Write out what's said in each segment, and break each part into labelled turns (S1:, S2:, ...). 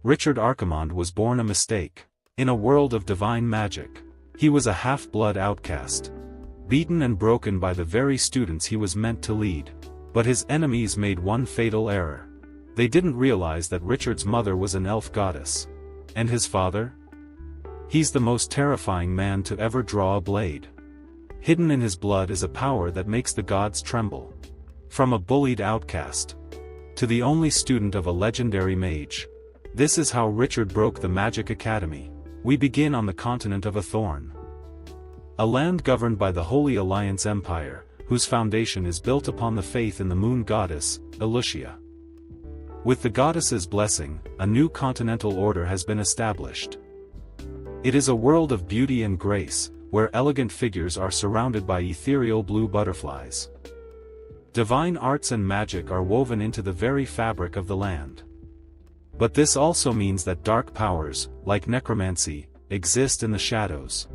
S1: Richard Archimond was born a mistake. In a world of divine magic, he was a half-blood outcast, beaten and broken by the very students he was meant to lead. But his enemies made one fatal error. They didn't realize that Richard's mother was an elf goddess. And his father? He's the most terrifying man to ever draw a blade. Hidden in his blood is a power that makes the gods tremble. From a bullied outcast to the only student of a legendary mage. This is how Richard broke the Magic Academy. We begin on the continent of Athorn, a land governed by the Holy Alliance Empire, whose foundation is built upon the faith in the moon goddess, Elucia. With the goddess's blessing, a new continental order has been established. It is a world of beauty and grace, where elegant figures are surrounded by ethereal blue butterflies. Divine arts and magic are woven into the very fabric of the land. But this also means that dark powers, like necromancy, exist in the shadows.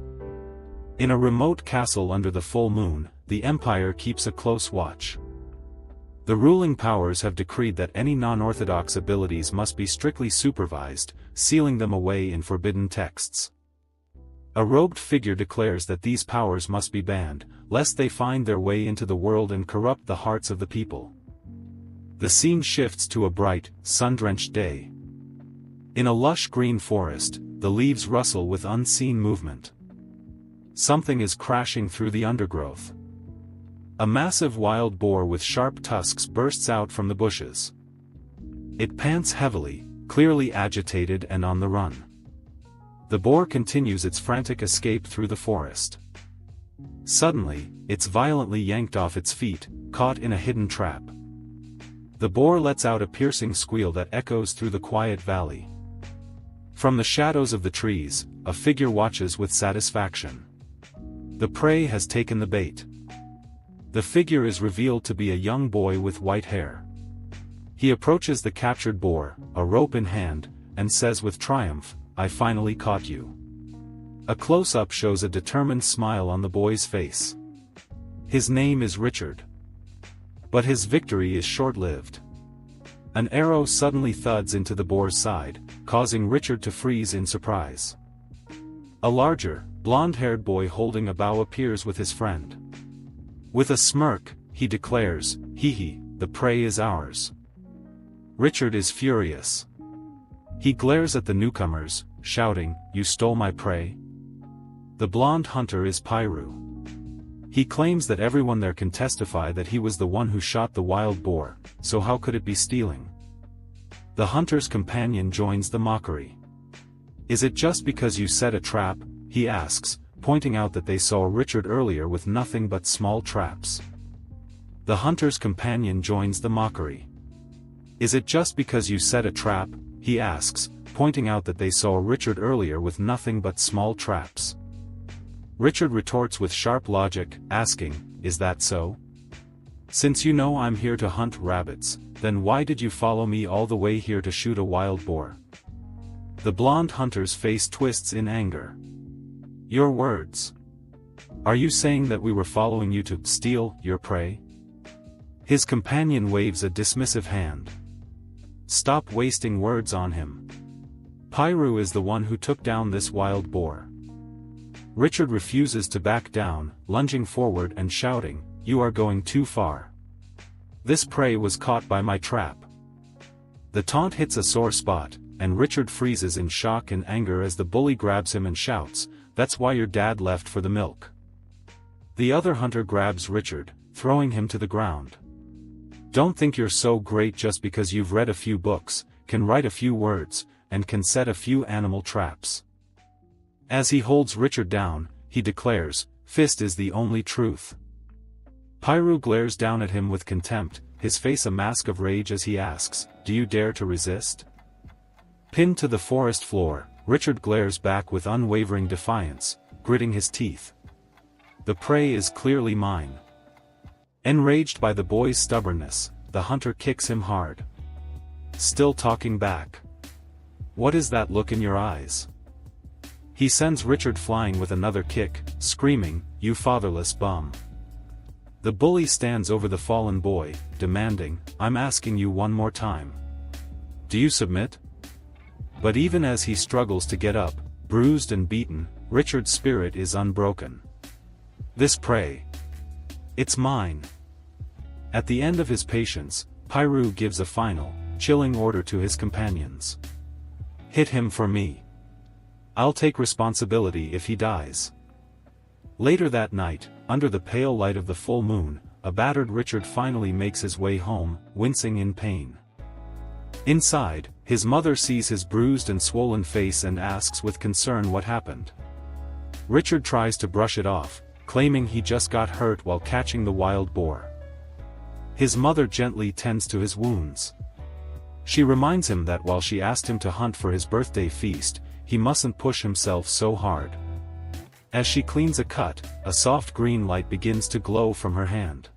S1: In a remote castle under the full moon, the Empire keeps a close watch. The ruling powers have decreed that any non-orthodox abilities must be strictly supervised, sealing them away in forbidden texts. A robed figure declares that these powers must be banned, lest they find their way into the world and corrupt the hearts of the people. The scene shifts to a bright, sun-drenched day. In a lush green forest, the leaves rustle with unseen movement. Something is crashing through the undergrowth. A massive wild boar with sharp tusks bursts out from the bushes. It pants heavily, clearly agitated and on the run. The boar continues its frantic escape through the forest. Suddenly, it's violently yanked off its feet, caught in a hidden trap. The boar lets out a piercing squeal that echoes through the quiet valley. From the shadows of the trees, a figure watches with satisfaction. The prey has taken the bait. The figure is revealed to be a young boy with white hair. He approaches the captured boar, a rope in hand, and says with triumph, "I finally caught you." A close-up shows a determined smile on the boy's face. His name is Richard. But his victory is short-lived. An arrow suddenly thuds into the boar's side, causing Richard to freeze in surprise. A larger, blonde-haired boy holding a bow appears with his friend. With a smirk, he declares, "Hee, the prey is ours." Richard is furious. He glares at the newcomers, shouting, "You stole my prey?" The blonde hunter is Pyru. He claims that everyone there can testify that he was the one who shot the wild boar, so how could it be stealing? The hunter's companion joins the mockery. "Is it just because you set a trap?" he asks, pointing out that they saw Richard earlier with nothing but small traps. The hunter's companion joins the mockery. "Is it just because you set a trap?" he asks, pointing out that they saw Richard earlier with nothing but small traps. Richard retorts with sharp logic, asking, "Is that so? Since you know I'm here to hunt rabbits, then why did you follow me all the way here to shoot a wild boar?" The blonde hunter's face twists in anger. "Your words. Are you saying that we were following you to steal your prey?" His companion waves a dismissive hand. "Stop wasting words on him. Pyru is the one who took down this wild boar." Richard refuses to back down, lunging forward and shouting, "You are going too far. This prey was caught by my trap." The taunt hits a sore spot, and Richard freezes in shock and anger as the bully grabs him and shouts, "That's why your dad left for the milk." The other hunter grabs Richard, throwing him to the ground. "Don't think you're so great just because you've read a few books, can write a few words, and can set a few animal traps." As he holds Richard down, he declares, "Fist is the only truth." Pyru glares down at him with contempt, his face a mask of rage as he asks, "Do you dare to resist?" Pinned to the forest floor, Richard glares back with unwavering defiance, gritting his teeth. "The prey is clearly mine." Enraged by the boy's stubbornness, the hunter kicks him hard. "Still talking back? What is that look in your eyes?" He sends Richard flying with another kick, screaming, "You fatherless bum." The bully stands over the fallen boy, demanding, "I'm asking you one more time. Do you submit?" But even as he struggles to get up, bruised and beaten, Richard's spirit is unbroken. This prey. It's mine. At the end of his patience, Pyru gives a final, chilling order to his companions. Hit him for me. I'll take responsibility if he dies. Later that night, under the pale light of the full moon, a battered Richard finally makes his way home, wincing in pain. Inside, his mother sees his bruised and swollen face and asks with concern what happened. Richard tries to brush it off, claiming he just got hurt while catching the wild boar. His mother gently tends to his wounds. She reminds him that while she asked him to hunt for his birthday feast, he mustn't push himself so hard. As she cleans a cut, a soft green light begins to glow from her hand.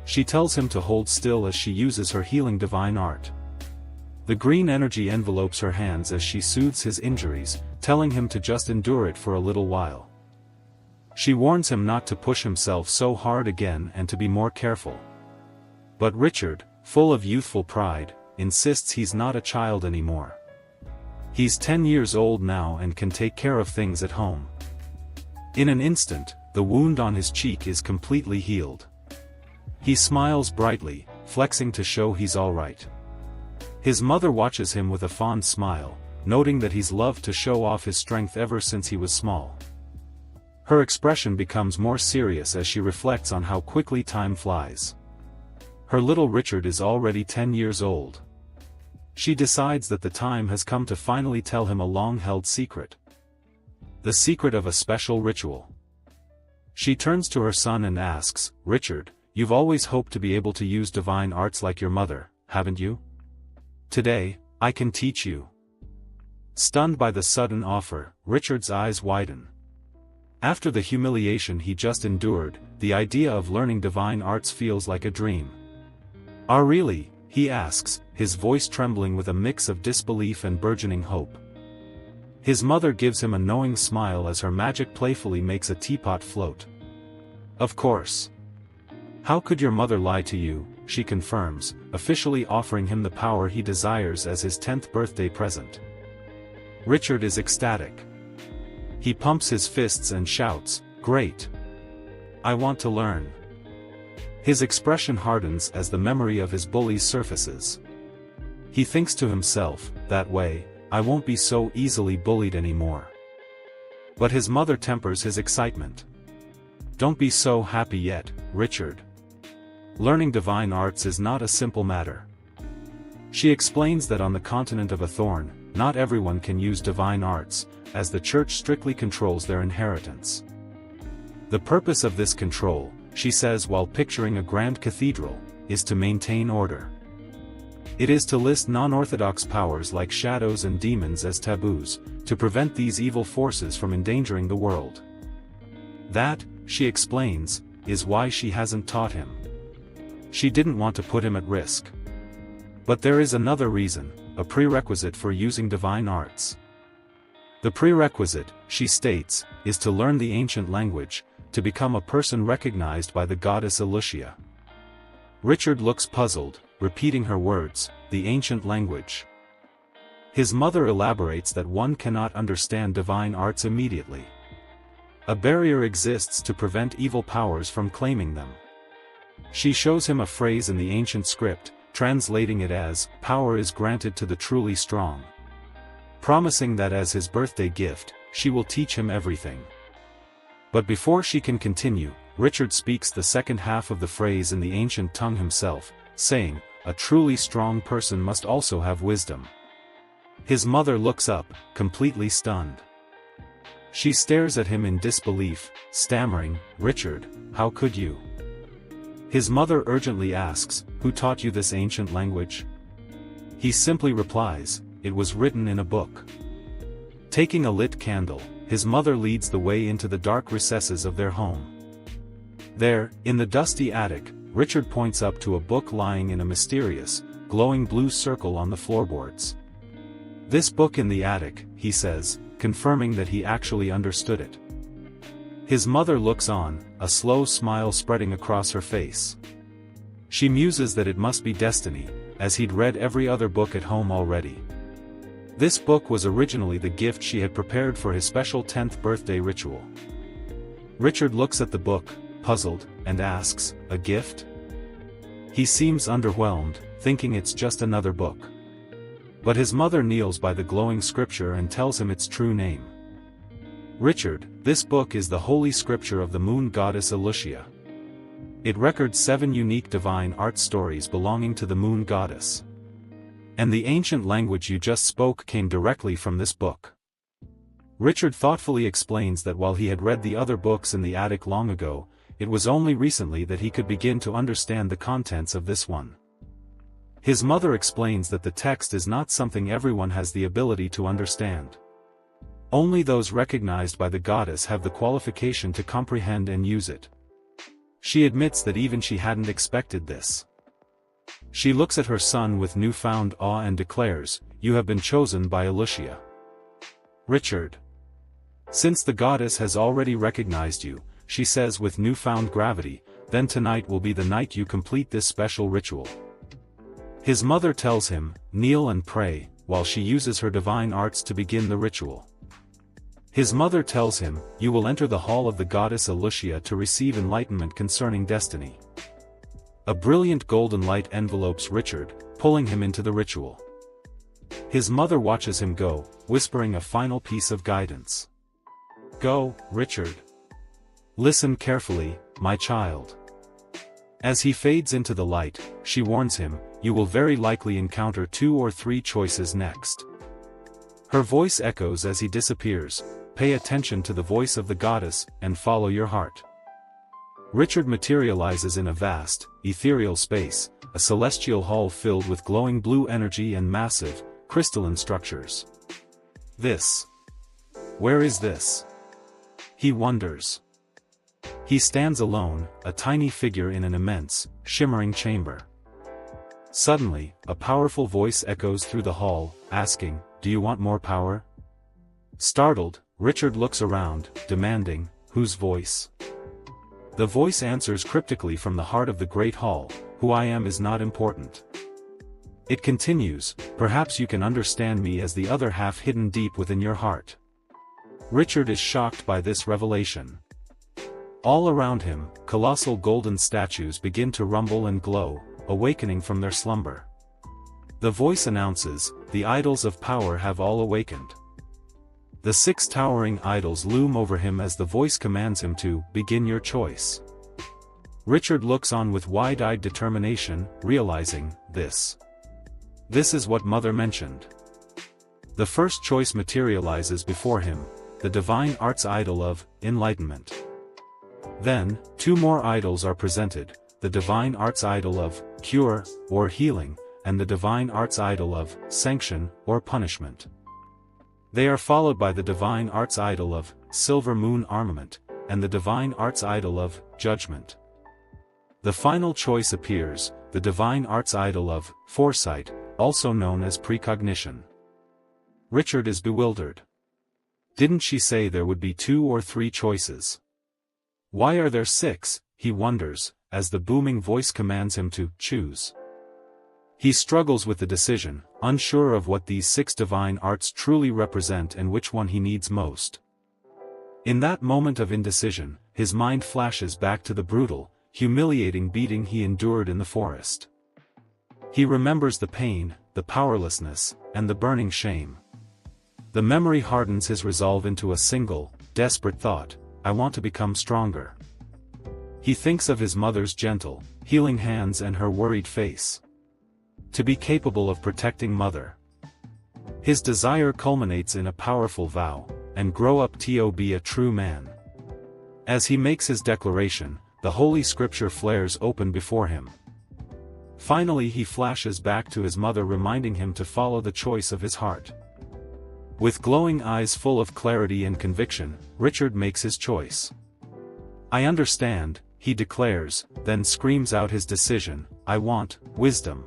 S1: She tells him to hold still as she uses her healing divine art. The green energy envelopes her hands as she soothes his injuries, telling him to just endure it for a little while. She warns him not to push himself so hard again and to be more careful. But Richard, full of youthful pride, insists he's not a child anymore. He's 10 years old now and can take care of things at home. In an instant, the wound on his cheek is completely healed. He smiles brightly, flexing to show he's all right. His mother watches him with a fond smile, noting that he's loved to show off his strength ever since he was small. Her expression becomes more serious as she reflects on how quickly time flies. Her little Richard is already 10 years old. She decides that the time has come to finally tell him a long-held secret. The secret of a special ritual. She turns to her son and asks, "Richard, you've always hoped to be able to use divine arts like your mother, haven't you? Today, I can teach you." Stunned by the sudden offer, Richard's eyes widen. After the humiliation he just endured, the idea of learning divine arts feels like a dream. "Ah, really?" he asks, his voice trembling with a mix of disbelief and burgeoning hope. His mother gives him a knowing smile as her magic playfully makes a teapot float. "Of course. How could your mother lie to you?" she confirms, officially offering him the power he desires as his 10th birthday present. Richard is ecstatic. He pumps his fists and shouts, "Great! I want to learn." His expression hardens as the memory of his bullies surfaces. He thinks to himself, "That way, I won't be so easily bullied anymore." But his mother tempers his excitement. "Don't be so happy yet, Richard. Learning divine arts is not a simple matter." She explains that on the continent of a thorn, not everyone can use divine arts, as the church strictly controls their inheritance. The purpose of this control, she says while picturing a grand cathedral, is to maintain order. It is to list non-orthodox powers like shadows and demons as taboos, to prevent these evil forces from endangering the world. That, she explains, is why she hasn't taught him. She didn't want to put him at risk. But there is another reason, a prerequisite for using divine arts. The prerequisite, she states, is to learn the ancient language, to become a person recognized by the goddess Alicia. Richard looks puzzled, repeating her words, "The ancient language." His mother elaborates that one cannot understand divine arts immediately. A barrier exists to prevent evil powers from claiming them. She shows him a phrase in the ancient script, translating it as, "Power is granted to the truly strong," promising that as his birthday gift, she will teach him everything. But before she can continue, Richard speaks the second half of the phrase in the ancient tongue himself, saying, "A truly strong person must also have wisdom." His mother looks up, completely stunned. She stares at him in disbelief, stammering, "Richard, how could you?" His mother urgently asks, "Who taught you this ancient language?" He simply replies, "It was written in a book." Taking a lit candle, his mother leads the way into the dark recesses of their home. There, in the dusty attic, Richard points up to a book lying in a mysterious, glowing blue circle on the floorboards. "This book in the attic," he says, confirming that he actually understood it. His mother looks on, a slow smile spreading across her face. She muses that it must be destiny, as he'd read every other book at home already. This book was originally the gift she had prepared for his special 10th birthday ritual. Richard looks at the book, puzzled, and asks, "A gift?" He seems underwhelmed, thinking it's just another book. But his mother kneels by the glowing scripture and tells him its true name. "Richard, this book is the holy scripture of the moon goddess Alicia. It records 7 unique divine art stories belonging to the moon goddess. And the ancient language you just spoke came directly from this book." Richard thoughtfully explains that while he had read the other books in the attic long ago, it was only recently that he could begin to understand the contents of this one. His mother explains that the text is not something everyone has the ability to understand. Only those recognized by the goddess have the qualification to comprehend and use it. She admits that even she hadn't expected this. She looks at her son with newfound awe and declares, "You have been chosen by Alicia. Richard. Since the goddess has already recognized you," she says with newfound gravity, "then tonight will be the night you complete this special ritual." His mother tells him, "Kneel and pray," while she uses her divine arts to begin the ritual. His mother tells him, "You will enter the hall of the goddess Alicia to receive enlightenment concerning destiny." A brilliant golden light envelopes Richard, pulling him into the ritual. His mother watches him go, whispering a final piece of guidance. "Go, Richard. Listen carefully, my child." As he fades into the light, she warns him, "You will very likely encounter 2 or 3 choices next." Her voice echoes as he disappears, "Pay attention to the voice of the goddess, and follow your heart." Richard materializes in a vast, ethereal space, a celestial hall filled with glowing blue energy and massive, crystalline structures. Where is this? He wonders. He stands alone, a tiny figure in an immense, shimmering chamber. Suddenly, a powerful voice echoes through the hall, asking, "Do you want more power?" Startled, Richard looks around, demanding, "Whose voice?" The voice answers cryptically from the heart of the great hall, "Who I am is not important." It continues, "Perhaps you can understand me as the other half hidden deep within your heart." Richard is shocked by this revelation. All around him, colossal golden statues begin to rumble and glow, awakening from their slumber. The voice announces, "The idols of power have all awakened." The 6 towering idols loom over him as the voice commands him to begin your choice. Richard looks on with wide-eyed determination, realizing, this is what Mother mentioned. The first choice materializes before him, the divine arts idol of enlightenment. Then, 2 more idols are presented, the divine arts idol of cure, or healing, and the divine arts idol of sanction, or punishment. They are followed by the divine arts idol of silver moon armament, and the divine arts idol of judgment. The final choice appears, the divine arts idol of foresight, also known as precognition. Richard is bewildered. Didn't she say there would be 2 or 3 choices? Why are there 6, he wonders, as the booming voice commands him to choose. He struggles with the decision, unsure of what these 6 divine arts truly represent and which one he needs most. In that moment of indecision, his mind flashes back to the brutal, humiliating beating he endured in the forest. He remembers the pain, the powerlessness, and the burning shame. The memory hardens his resolve into a single, desperate thought, "I want to become stronger." He thinks of his mother's gentle, healing hands and her worried face. To be capable of protecting Mother. His desire culminates in a powerful vow, and grow up to be a true man. As he makes his declaration, the holy scripture flares open before him. Finally he flashes back to his mother, reminding him to follow the choice of his heart. With glowing eyes full of clarity and conviction, Richard makes his choice. "I understand," he declares, then screams out his decision, "I want wisdom."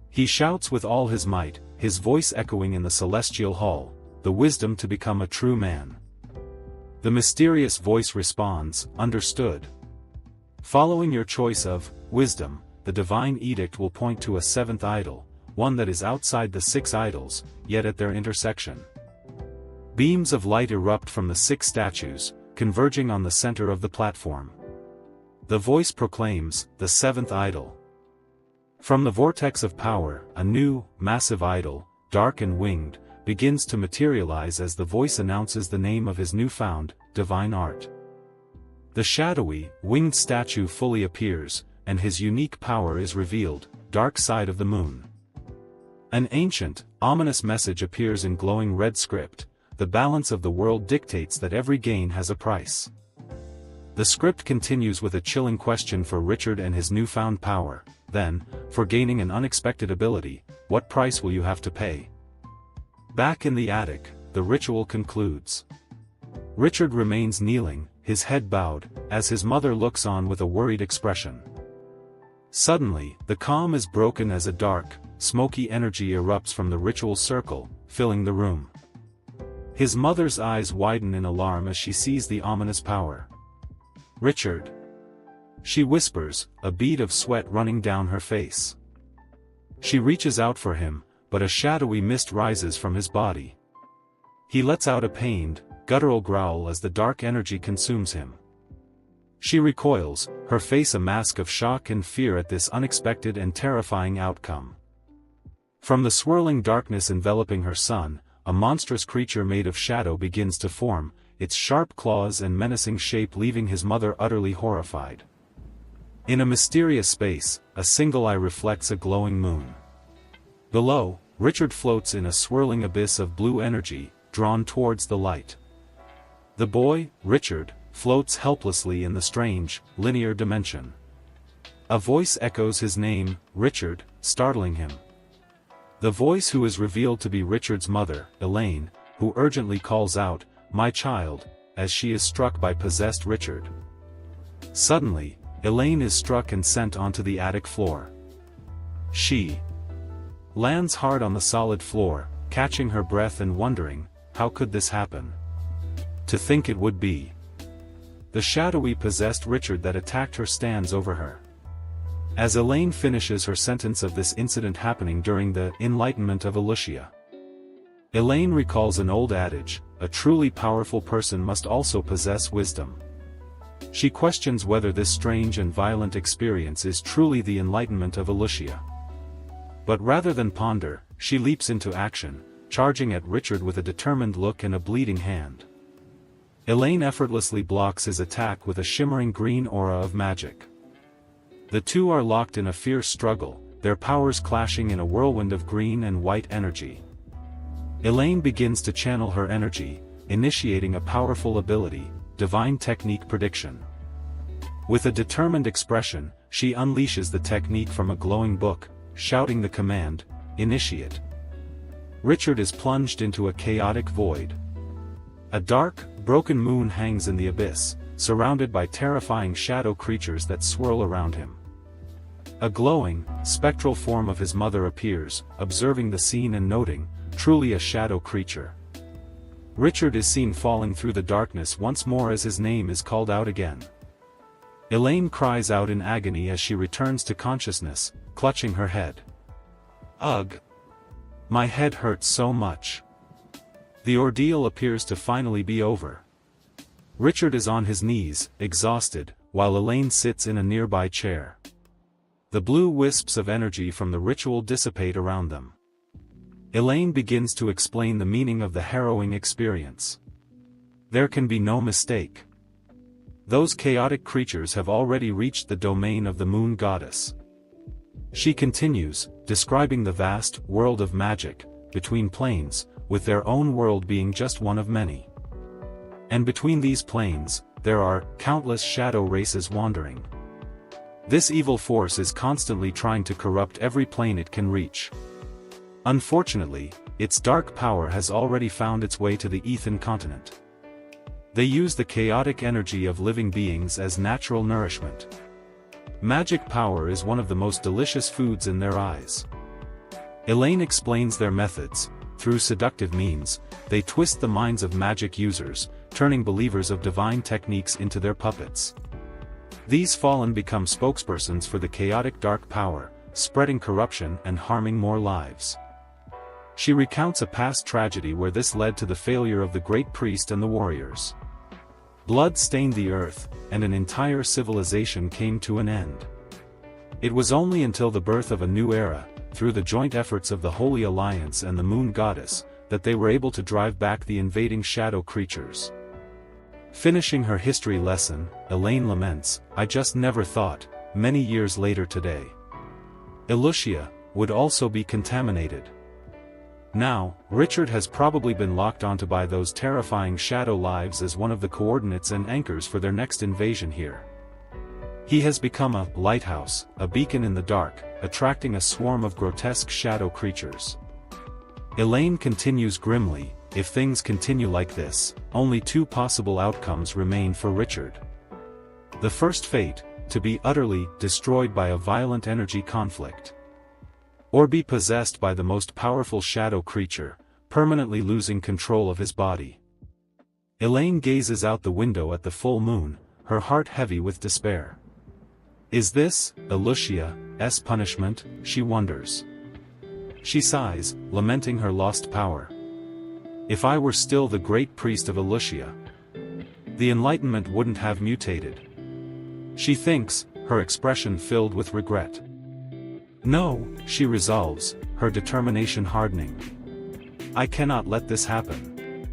S1: He shouts with all his might, his voice echoing in the celestial hall, "The wisdom to become a true man." The mysterious voice responds, "Understood. Following your choice of wisdom, the divine edict will point to a 7th idol, one that is outside the 6 idols, yet at their intersection. Beams of light erupt from the 6 statues, converging on the center of the platform. The voice proclaims, the 7th idol. From the vortex of power, a new, massive idol, dark and winged, begins to materialize as the voice announces the name of his newfound, divine art. The shadowy, winged statue fully appears, and his unique power is revealed, dark side of the moon. An ancient, ominous message appears in glowing red script, the balance of the world dictates that every gain has a price. The script continues with a chilling question for Richard and his newfound power, then, for gaining an unexpected ability, what price will you have to pay? Back in the attic, the ritual concludes. Richard remains kneeling, his head bowed, as his mother looks on with a worried expression. Suddenly, the calm is broken as a dark, smoky energy erupts from the ritual circle, filling the room. His mother's eyes widen in alarm as she sees the ominous power. "Richard!" she whispers, a bead of sweat running down her face. She reaches out for him, but a shadowy mist rises from his body. He lets out a pained, guttural growl as the dark energy consumes him. She recoils, her face a mask of shock and fear at this unexpected and terrifying outcome. From the swirling darkness enveloping her son, a monstrous creature made of shadow begins to form, its sharp claws and menacing shape leaving his mother utterly horrified. In a mysterious space, a single eye reflects a glowing moon. Below, Richard floats in a swirling abyss of blue energy, drawn towards the light. The boy, Richard, floats helplessly in the strange, linear dimension. A voice echoes his name, Richard, startling him. The voice who is revealed to be Richard's mother, Elaine, who urgently calls out, "My child," as she is struck by possessed Richard. Suddenly, Elaine is struck and sent onto the attic floor. She lands hard on the solid floor, catching her breath and wondering, how could this happen? To think it would be the shadowy possessed Richard that attacked her stands over her. As Elaine finishes her sentence of this incident happening during the enlightenment of Alicia. Elaine recalls an old adage, a truly powerful person must also possess wisdom. She questions whether this strange and violent experience is truly the enlightenment of Alicia. But rather than ponder, she leaps into action, charging at Richard with a determined look and a bleeding hand. Elaine effortlessly blocks his attack with a shimmering green aura of magic. The two are locked in a fierce struggle, their powers clashing in a whirlwind of green and white energy. Elaine begins to channel her energy, initiating a powerful ability, Divine Technique Prediction. With a determined expression, she unleashes the technique from a glowing book, shouting the command, "Initiate." Richard is plunged into a chaotic void. A dark, broken moon hangs in the abyss, surrounded by terrifying shadow creatures that swirl around him. A glowing, spectral form of his mother appears, observing the scene and noting, truly a shadow creature. Richard is seen falling through the darkness once more as his name is called out again. Elaine cries out in agony as she returns to consciousness, clutching her head. "Ugh! My head hurts so much." The ordeal appears to finally be over. Richard is on his knees, exhausted, while Elaine sits in a nearby chair. The blue wisps of energy from the ritual dissipate around them. Elaine begins to explain the meaning of the harrowing experience. There can be no mistake. Those chaotic creatures have already reached the domain of the moon goddess. She continues, describing the vast world of magic, between planes, with their own world being just one of many. And between these planes, there are countless shadow races wandering. This evil force is constantly trying to corrupt every plane it can reach. Unfortunately, its dark power has already found its way to the Ethan continent. They use the chaotic energy of living beings as natural nourishment. Magic power is one of the most delicious foods in their eyes. Elaine explains their methods. Through seductive means, they twist the minds of magic users, turning believers of divine techniques into their puppets. These fallen become spokespersons for the chaotic dark power, spreading corruption and harming more lives. She recounts a past tragedy where this led to the failure of the great priest and the warriors. Blood stained the earth, and an entire civilization came to an end. It was only until the birth of a new era, through the joint efforts of the Holy Alliance and the Moon Goddess, that they were able to drive back the invading shadow creatures. Finishing her history lesson, Elaine laments, "I just never thought, many years later today, Elucia would also be contaminated." Now, Richard has probably been locked onto by those terrifying shadow lives as one of the coordinates and anchors for their next invasion here. He has become a lighthouse, a beacon in the dark, attracting a swarm of grotesque shadow creatures. Elaine continues grimly, "If things continue like this, only two possible outcomes remain for Richard. The first fate, to be utterly destroyed by a violent energy conflict. Or be possessed by the most powerful shadow creature, permanently losing control of his body." Elaine gazes out the window at the full moon, her heart heavy with despair. Is this Elucia's punishment, she wonders. She sighs, lamenting her lost power. If I were still the great priest of Elucia, the enlightenment wouldn't have mutated. She thinks, her expression filled with regret. No, she resolves, her determination hardening. I cannot let this happen.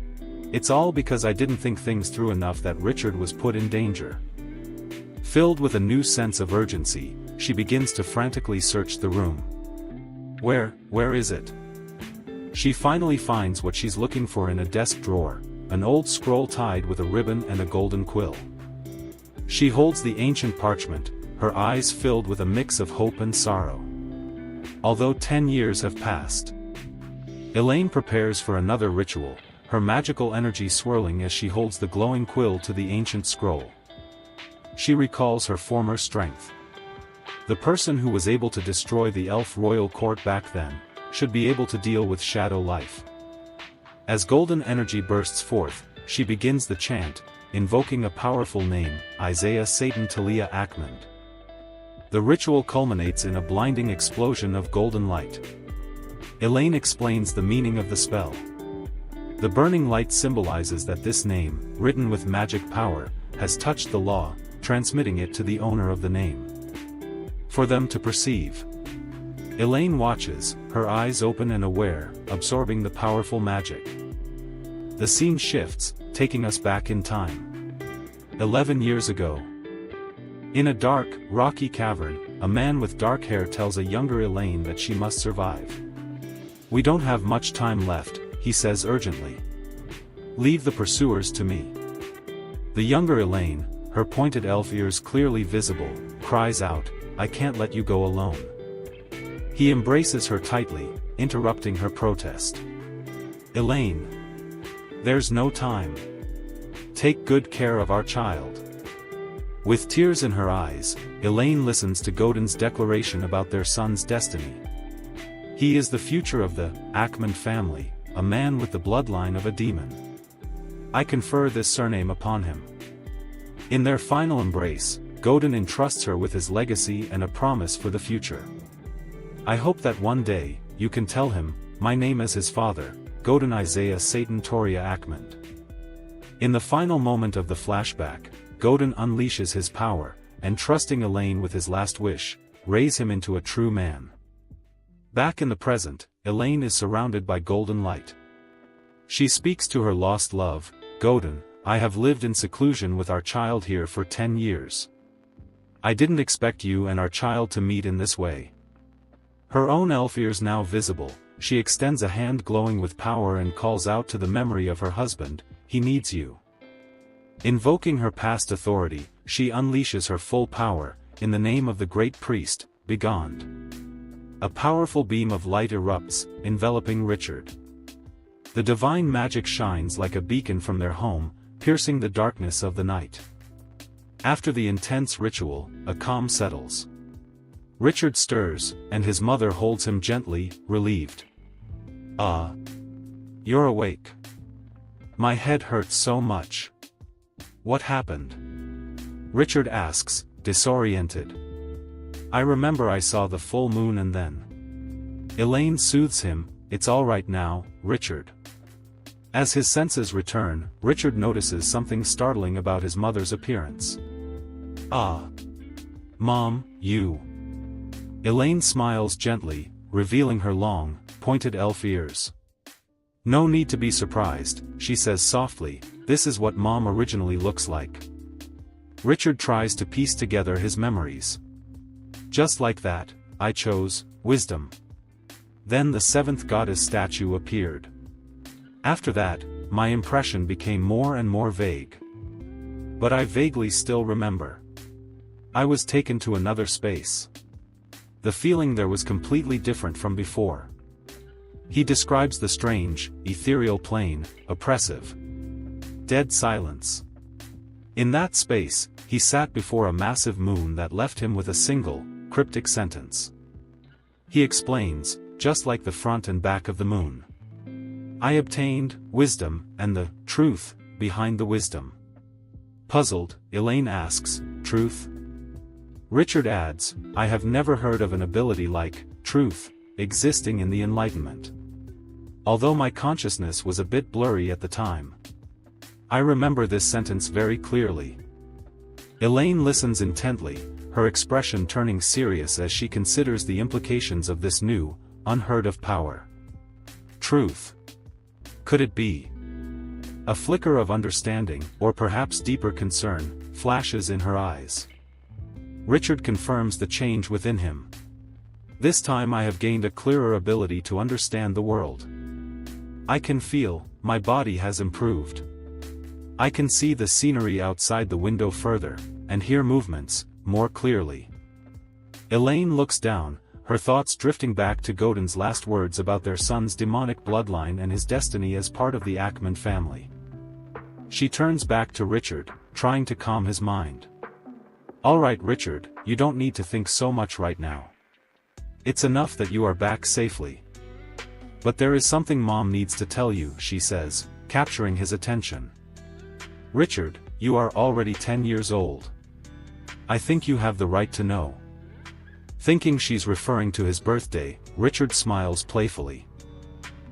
S1: It's all because I didn't think things through enough that Richard was put in danger. Filled with a new sense of urgency, she begins to frantically search the room. Where is it? She finally finds what she's looking for in a desk drawer, an old scroll tied with a ribbon and a golden quill. She holds the ancient parchment, her eyes filled with a mix of hope and sorrow. Although 10 years have passed, Elaine prepares for another ritual, her magical energy swirling as she holds the glowing quill to the ancient scroll. She recalls her former strength. The person who was able to destroy the elf royal court back then, should be able to deal with shadow life. As golden energy bursts forth, she begins the chant, invoking a powerful name, Isaiah Satan Talia Akmand. The ritual culminates in a blinding explosion of golden light. Elaine explains the meaning of the spell. The burning light symbolizes that this name, written with magic power, has touched the law, transmitting it to the owner of the name. For them to perceive. Elaine watches, her eyes open and aware, absorbing the powerful magic. The scene shifts, taking us back in time. 11 years ago. In a dark, rocky cavern, a man with dark hair tells a younger Elaine that she must survive. We don't have much time left, he says urgently. Leave the pursuers to me. The younger Elaine, her pointed elf ears clearly visible, cries out, I can't let you go alone. He embraces her tightly, interrupting her protest. Elaine. There's no time. Take good care of our child. With tears in her eyes, Elaine listens to Goden's declaration about their son's destiny. He is the future of the Akmand family, a man with the bloodline of a demon. I confer this surname upon him. In their final embrace, Goden entrusts her with his legacy and a promise for the future. I hope that one day, you can tell him, my name as his father, Goden Isaiah Satan Toria Akmand. In the final moment of the flashback, Goden unleashes his power, and trusting Elaine with his last wish, raise him into a true man. Back in the present, Elaine is surrounded by golden light. She speaks to her lost love, Goden, I have lived in seclusion with our child here for 10 years. I didn't expect you and our child to meet in this way. Her own elf ears now visible, she extends a hand glowing with power and calls out to the memory of her husband, he needs you. Invoking her past authority, she unleashes her full power, in the name of the great priest, Begond. A powerful beam of light erupts, enveloping Richard. The divine magic shines like a beacon from their home, piercing the darkness of the night. After the intense ritual, a calm settles. Richard stirs, and his mother holds him gently, relieved. You're awake. My head hurts so much. What happened? Richard asks, disoriented. I remember I saw the full moon and then. Elaine soothes him, "It's all right now, Richard." As his senses return, Richard notices something startling about his mother's appearance. "Ah. Mom, you." Elaine smiles gently, revealing her long, pointed elf ears. "No need to be surprised," she says softly, "this is what Mom originally looks like." Richard tries to piece together his memories. "Just like that, I chose wisdom." Then the seventh goddess statue appeared. After that, my impression became more and more vague. But I vaguely still remember. I was taken to another space. The feeling there was completely different from before. He describes the strange, ethereal plane, oppressive. Dead silence. In that space, he sat before a massive moon that left him with a single, cryptic sentence. He explains, just like the front and back of the moon. "I obtained wisdom, and the truth behind the wisdom." Puzzled, Elaine asks, "Truth?" Richard adds, "I have never heard of an ability like truth existing in the Enlightenment. Although my consciousness was a bit blurry at the time. I remember this sentence very clearly." Elaine listens intently, her expression turning serious as she considers the implications of this new, unheard-of power. Truth. Could it be? A flicker of understanding, or perhaps deeper concern, flashes in her eyes. Richard confirms the change within him. "This time I have gained a clearer ability to understand the world. I can feel, my body has improved. I can see the scenery outside the window further, and hear movements, more clearly." Elaine looks down, her thoughts drifting back to Goden's last words about their son's demonic bloodline and his destiny as part of the Ackman family. She turns back to Richard, trying to calm his mind. "All right, Richard, you don't need to think so much right now. It's enough that you are back safely. But there is something Mom needs to tell you," she says, capturing his attention. "Richard, you are already 10 years old. I think you have the right to know." Thinking she's referring to his birthday, Richard smiles playfully.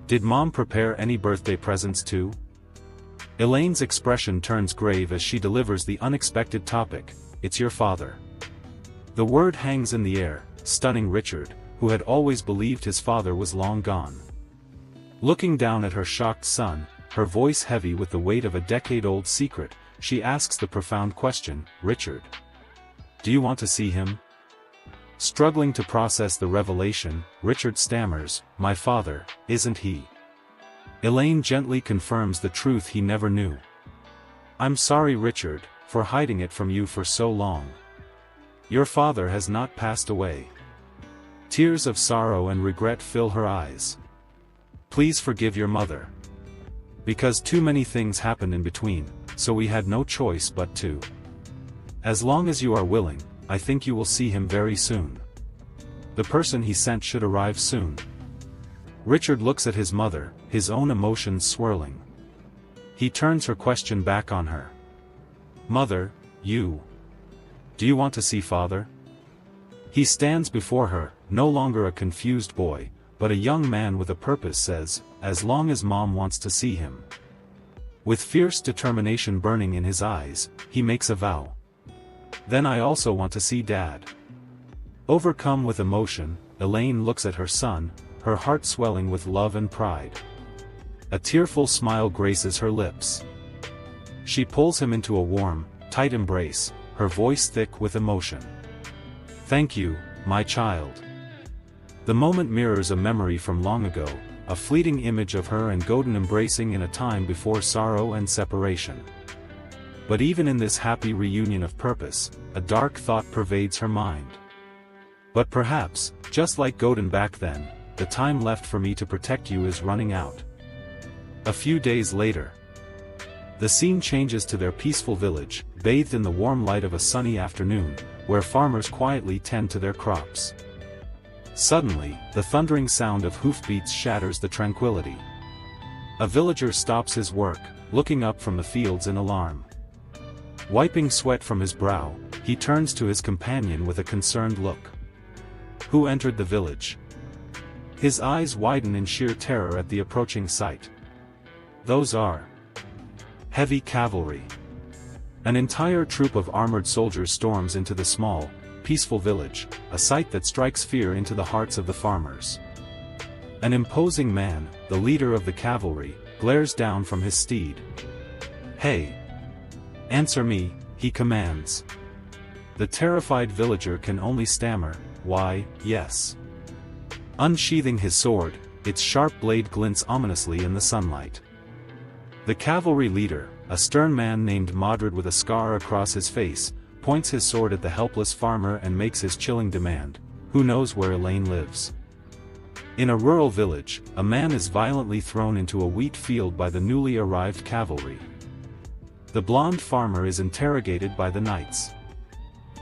S1: "Did Mom prepare any birthday presents too?" Elaine's expression turns grave as she delivers the unexpected topic, "It's your father." The word hangs in the air, stunning Richard, who had always believed his father was long gone. Looking down at her shocked son, her voice heavy with the weight of a decade-old secret, she asks the profound question, "Richard, do you want to see him?" Struggling to process the revelation, Richard stammers, "My father, isn't he?" Elaine gently confirms the truth he never knew. "I'm sorry, Richard, for hiding it from you for so long. Your father has not passed away." Tears of sorrow and regret fill her eyes. "Please forgive your mother. Because too many things happened in between, so we had no choice but to. As long as you are willing, I think you will see him very soon. The person he sent should arrive soon." Richard looks at his mother, his own emotions swirling. He turns her question back on her. "Mother, do you want to see father?" He stands before her, no longer a confused boy, but a young man with a purpose, says, "As long as Mom wants to see him." With fierce determination burning in his eyes, he makes a vow. "Then I also want to see Dad." Overcome with emotion, Elaine looks at her son, her heart swelling with love and pride. A tearful smile graces her lips. She pulls him into a warm, tight embrace, her voice thick with emotion. "Thank you, my child." The moment mirrors a memory from long ago, a fleeting image of her and Goden embracing in a time before sorrow and separation. But even in this happy reunion of purpose, a dark thought pervades her mind. "But perhaps, just like Goden back then, the time left for me to protect you is running out." A few days later, the scene changes to their peaceful village, bathed in the warm light of a sunny afternoon, where farmers quietly tend to their crops. Suddenly, the thundering sound of hoofbeats shatters the tranquility. A villager stops his work, looking up from the fields in alarm. Wiping sweat from his brow, he turns to his companion with a concerned look. Who entered the village? His eyes widen in sheer terror at the approaching sight. Those are heavy cavalry. An entire troop of armored soldiers storms into the small, peaceful village, a sight that strikes fear into the hearts of the farmers. An imposing man, the leader of the cavalry, glares down from his steed. "Hey! Answer me," he commands. The terrified villager can only stammer, "Why, yes." Unsheathing his sword, its sharp blade glints ominously in the sunlight. The cavalry leader, a stern man named Modred with a scar across his face, points his sword at the helpless farmer and makes his chilling demand, "Who knows where Elaine lives?" In a rural village, a man is violently thrown into a wheat field by the newly arrived cavalry. The blonde farmer is interrogated by the knights.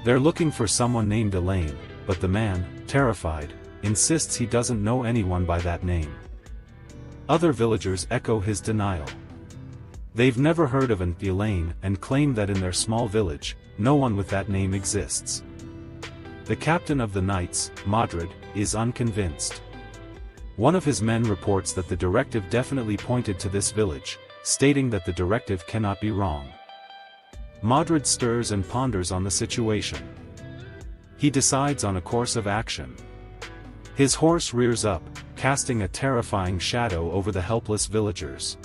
S1: They're looking for someone named Elaine, but the man, terrified, insists he doesn't know anyone by that name. Other villagers echo his denial. They've never heard of an Elaine and claim that in their small village, no one with that name exists. The captain of the knights, Modred, is unconvinced. One of his men reports that the directive definitely pointed to this village, stating that the directive cannot be wrong. Modred stirs and ponders on the situation. He decides on a course of action. His horse rears up, casting a terrifying shadow over the helpless villagers.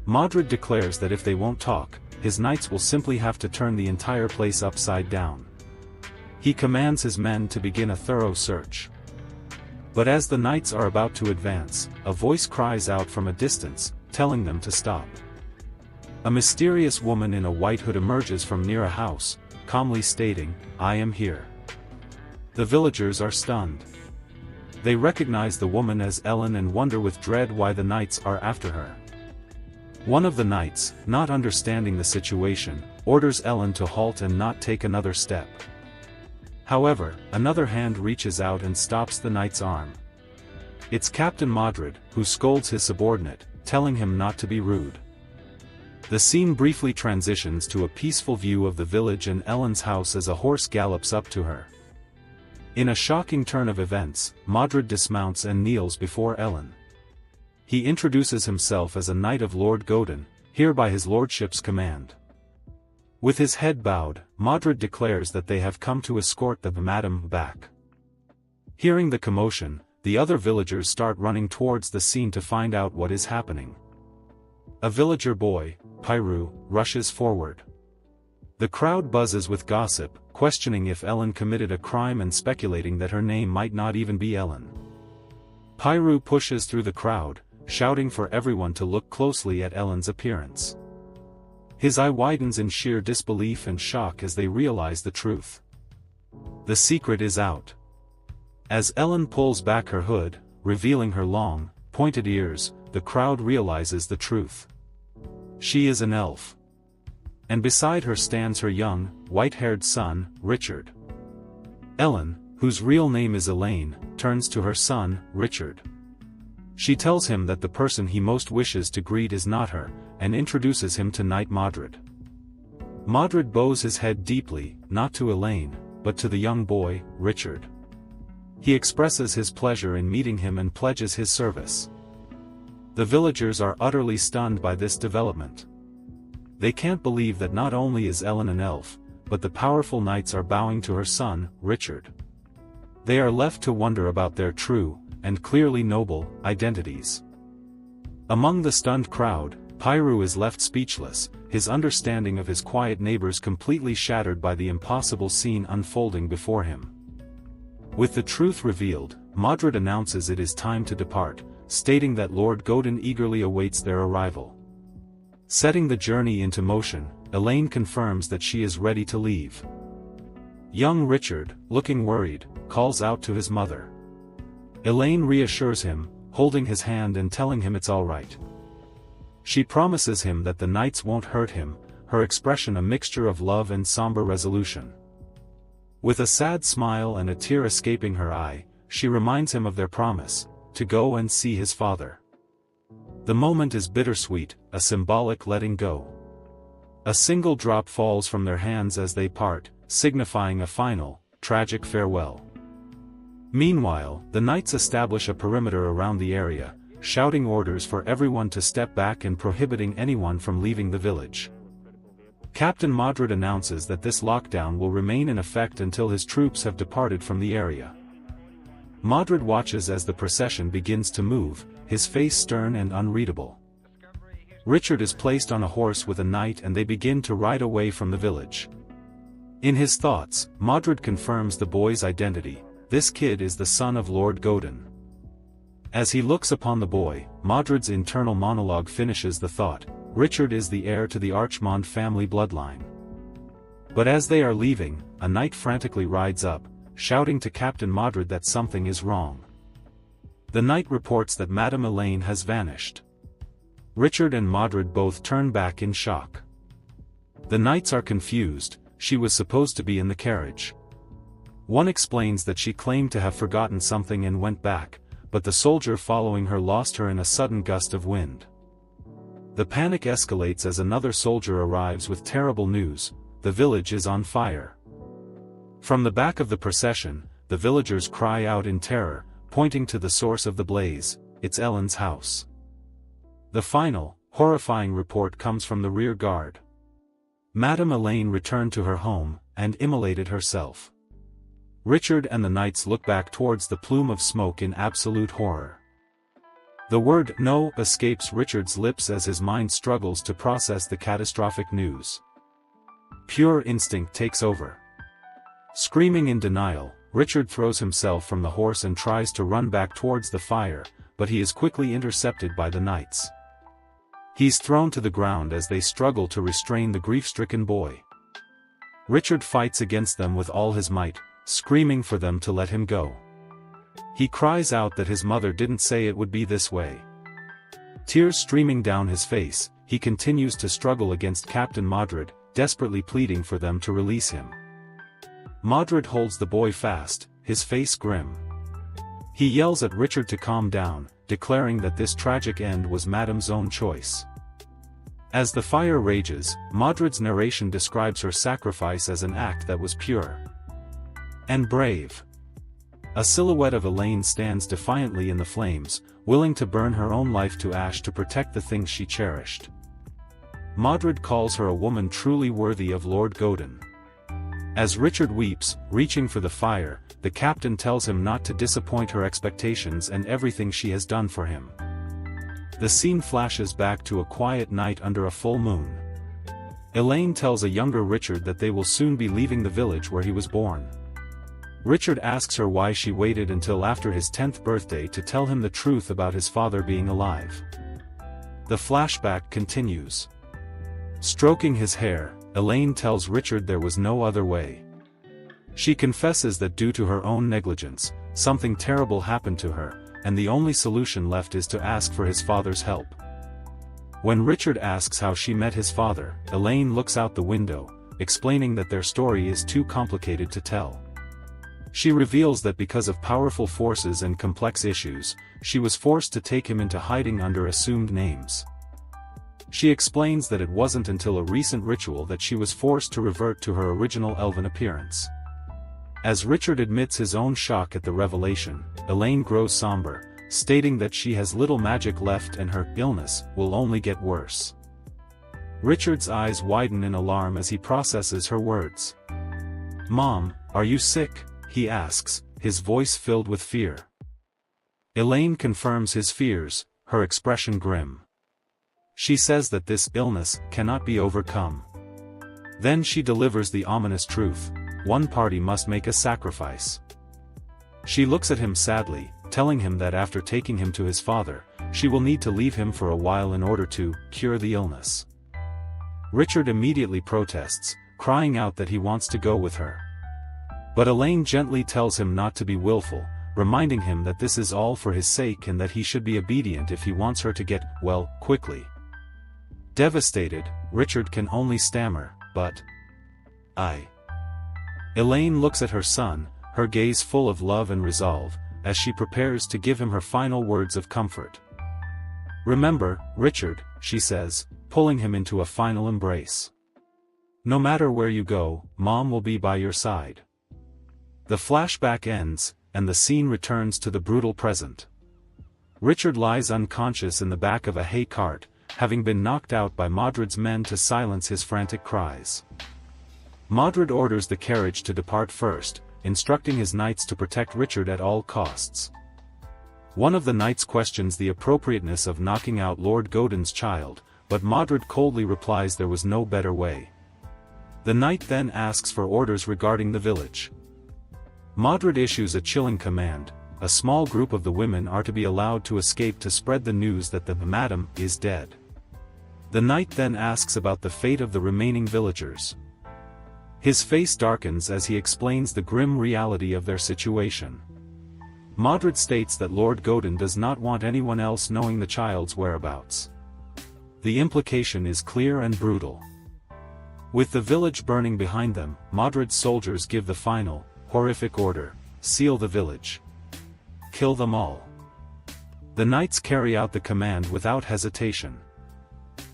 S1: Modred declares that if they won't talk, his knights will simply have to turn the entire place upside down. He commands his men to begin a thorough search. But as the knights are about to advance, a voice cries out from a distance, telling them to stop. A mysterious woman in a white hood emerges from near a house, calmly stating, "I am here." The villagers are stunned. They recognize the woman as Ellen and wonder with dread why the knights are after her. One of the knights, not understanding the situation, orders Ellen to halt and not take another step. However, another hand reaches out and stops the knight's arm. It's Captain Modred, who scolds his subordinate, telling him not to be rude. The scene briefly transitions to a peaceful view of the village and Ellen's house as a horse gallops up to her. In a shocking turn of events, Modred dismounts and kneels before Ellen. He introduces himself as a knight of Lord Goden, here by his lordship's command. With his head bowed, Modred declares that they have come to escort the madam back. Hearing the commotion, the other villagers start running towards the scene to find out what is happening. A villager boy, Pyru, rushes forward. The crowd buzzes with gossip, questioning if Ellen committed a crime and speculating that her name might not even be Ellen. Pyru pushes through the crowd, shouting for everyone to look closely at Ellen's appearance. His eye widens in sheer disbelief and shock as they realize the truth. The secret is out. As Ellen pulls back her hood, revealing her long, pointed ears, the crowd realizes the truth. She is an elf. And beside her stands her young, white-haired son, Richard. Ellen, whose real name is Elaine, turns to her son, Richard. She tells him that the person he most wishes to greet is not her, and introduces him to Knight Modred. Modred bows his head deeply, not to Elaine, but to the young boy, Richard. He expresses his pleasure in meeting him and pledges his service. The villagers are utterly stunned by this development. They can't believe that not only is Ellen an elf, but the powerful knights are bowing to her son, Richard. They are left to wonder about their true, and clearly noble, identities. Among the stunned crowd, Pyru is left speechless, his understanding of his quiet neighbors completely shattered by the impossible scene unfolding before him. With the truth revealed, Modred announces it is time to depart, stating that Lord Goden eagerly awaits their arrival. Setting the journey into motion, Elaine confirms that she is ready to leave. Young Richard, looking worried, calls out to his mother. Elaine reassures him, holding his hand and telling him it's all right. She promises him that the knights won't hurt him, her expression a mixture of love and somber resolution. With a sad smile and a tear escaping her eye, she reminds him of their promise, to go and see his father. The moment is bittersweet, a symbolic letting go. A single drop falls from their hands as they part, signifying a final, tragic farewell. Meanwhile, the knights establish a perimeter around the area, shouting orders for everyone to step back and prohibiting anyone from leaving the village. Captain Madrid announces that this lockdown will remain in effect until his troops have departed from the area. Madrid watches as the procession begins to move, his face stern and unreadable. Richard is placed on a horse with a knight and they begin to ride away from the village. In his thoughts, Madrid confirms the boy's identity: this kid is the son of Lord Goden. As he looks upon the boy, Madrid's internal monologue finishes the thought: Richard is the heir to the Archmond family bloodline. But as they are leaving, a knight frantically rides up, shouting to Captain Madrid that something is wrong. The knight reports that Madame Elaine has vanished. Richard and Madrid both turn back in shock. The knights are confused. She was supposed to be in the carriage. One explains that she claimed to have forgotten something and went back, but the soldier following her lost her in a sudden gust of wind. The panic escalates as another soldier arrives with terrible news: the village is on fire. From the back of the procession, the villagers cry out in terror, pointing to the source of the blaze: it's Ellen's house. The final, horrifying report comes from the rear guard. Madame Elaine returned to her home, and immolated herself. Richard and the knights look back towards the plume of smoke in absolute horror. The word "no" escapes Richard's lips as his mind struggles to process the catastrophic news. Pure instinct takes over. Screaming in denial, Richard throws himself from the horse and tries to run back towards the fire, but he is quickly intercepted by the knights. He's thrown to the ground as they struggle to restrain the grief-stricken boy. Richard fights against them with all his might, screaming for them to let him go. He cries out that his mother didn't say it would be this way. Tears streaming down his face, he continues to struggle against Captain Madrid, desperately pleading for them to release him. Madrid holds the boy fast, his face grim. He yells at Richard to calm down, declaring that this tragic end was Madame's own choice. As the fire rages, Madrid's narration describes her sacrifice as an act that was pure and brave. A silhouette of Elaine stands defiantly in the flames, willing to burn her own life to ash to protect the things she cherished. Madrid calls her a woman truly worthy of Lord Goden. As Richard weeps, reaching for the fire, the captain tells him not to disappoint her expectations and everything she has done for him. The scene flashes back to a quiet night under a full moon. Elaine tells a younger Richard that they will soon be leaving the village where he was born. Richard asks her why she waited until after his 10th birthday to tell him the truth about his father being alive. The flashback continues. Stroking his hair, Elaine tells Richard there was no other way. She confesses that due to her own negligence, something terrible happened to her, and the only solution left is to ask for his father's help. When Richard asks how she met his father, Elaine looks out the window, explaining that their story is too complicated to tell. She reveals that because of powerful forces and complex issues, she was forced to take him into hiding under assumed names. She explains that it wasn't until a recent ritual that she was forced to revert to her original elven appearance. As Richard admits his own shock at the revelation, Elaine grows somber, stating that she has little magic left and her illness will only get worse. Richard's eyes widen in alarm as he processes her words. "Mom, are you sick?" he asks, his voice filled with fear. Elaine confirms his fears, her expression grim. She says that this illness cannot be overcome. Then she delivers the ominous truth: one party must make a sacrifice. She looks at him sadly, telling him that after taking him to his father, she will need to leave him for a while in order to cure the illness. Richard immediately protests, crying out that he wants to go with her. But Elaine gently tells him not to be willful, reminding him that this is all for his sake and that he should be obedient if he wants her to get well quickly. Devastated, Richard can only stammer, "But I..." Elaine looks at her son, her gaze full of love and resolve, as she prepares to give him her final words of comfort. "Remember, Richard," she says, pulling him into a final embrace. "No matter where you go, Mom will be by your side." The flashback ends, and the scene returns to the brutal present. Richard lies unconscious in the back of a hay cart, having been knocked out by Modred's men to silence his frantic cries. Modred orders the carriage to depart first, instructing his knights to protect Richard at all costs. One of the knights questions the appropriateness of knocking out Lord Goden's child, but Modred coldly replies there was no better way. The knight then asks for orders regarding the village. Modred issues a chilling command: a small group of the women are to be allowed to escape to spread the news that the madam is dead. The knight then asks about the fate of the remaining villagers. His face darkens as he explains the grim reality of their situation. Modred states that Lord Goden does not want anyone else knowing the child's whereabouts. The implication is clear and brutal. With the village burning behind them, Modred's soldiers give the final, horrific order: seal the village. Kill them all. The knights carry out the command without hesitation.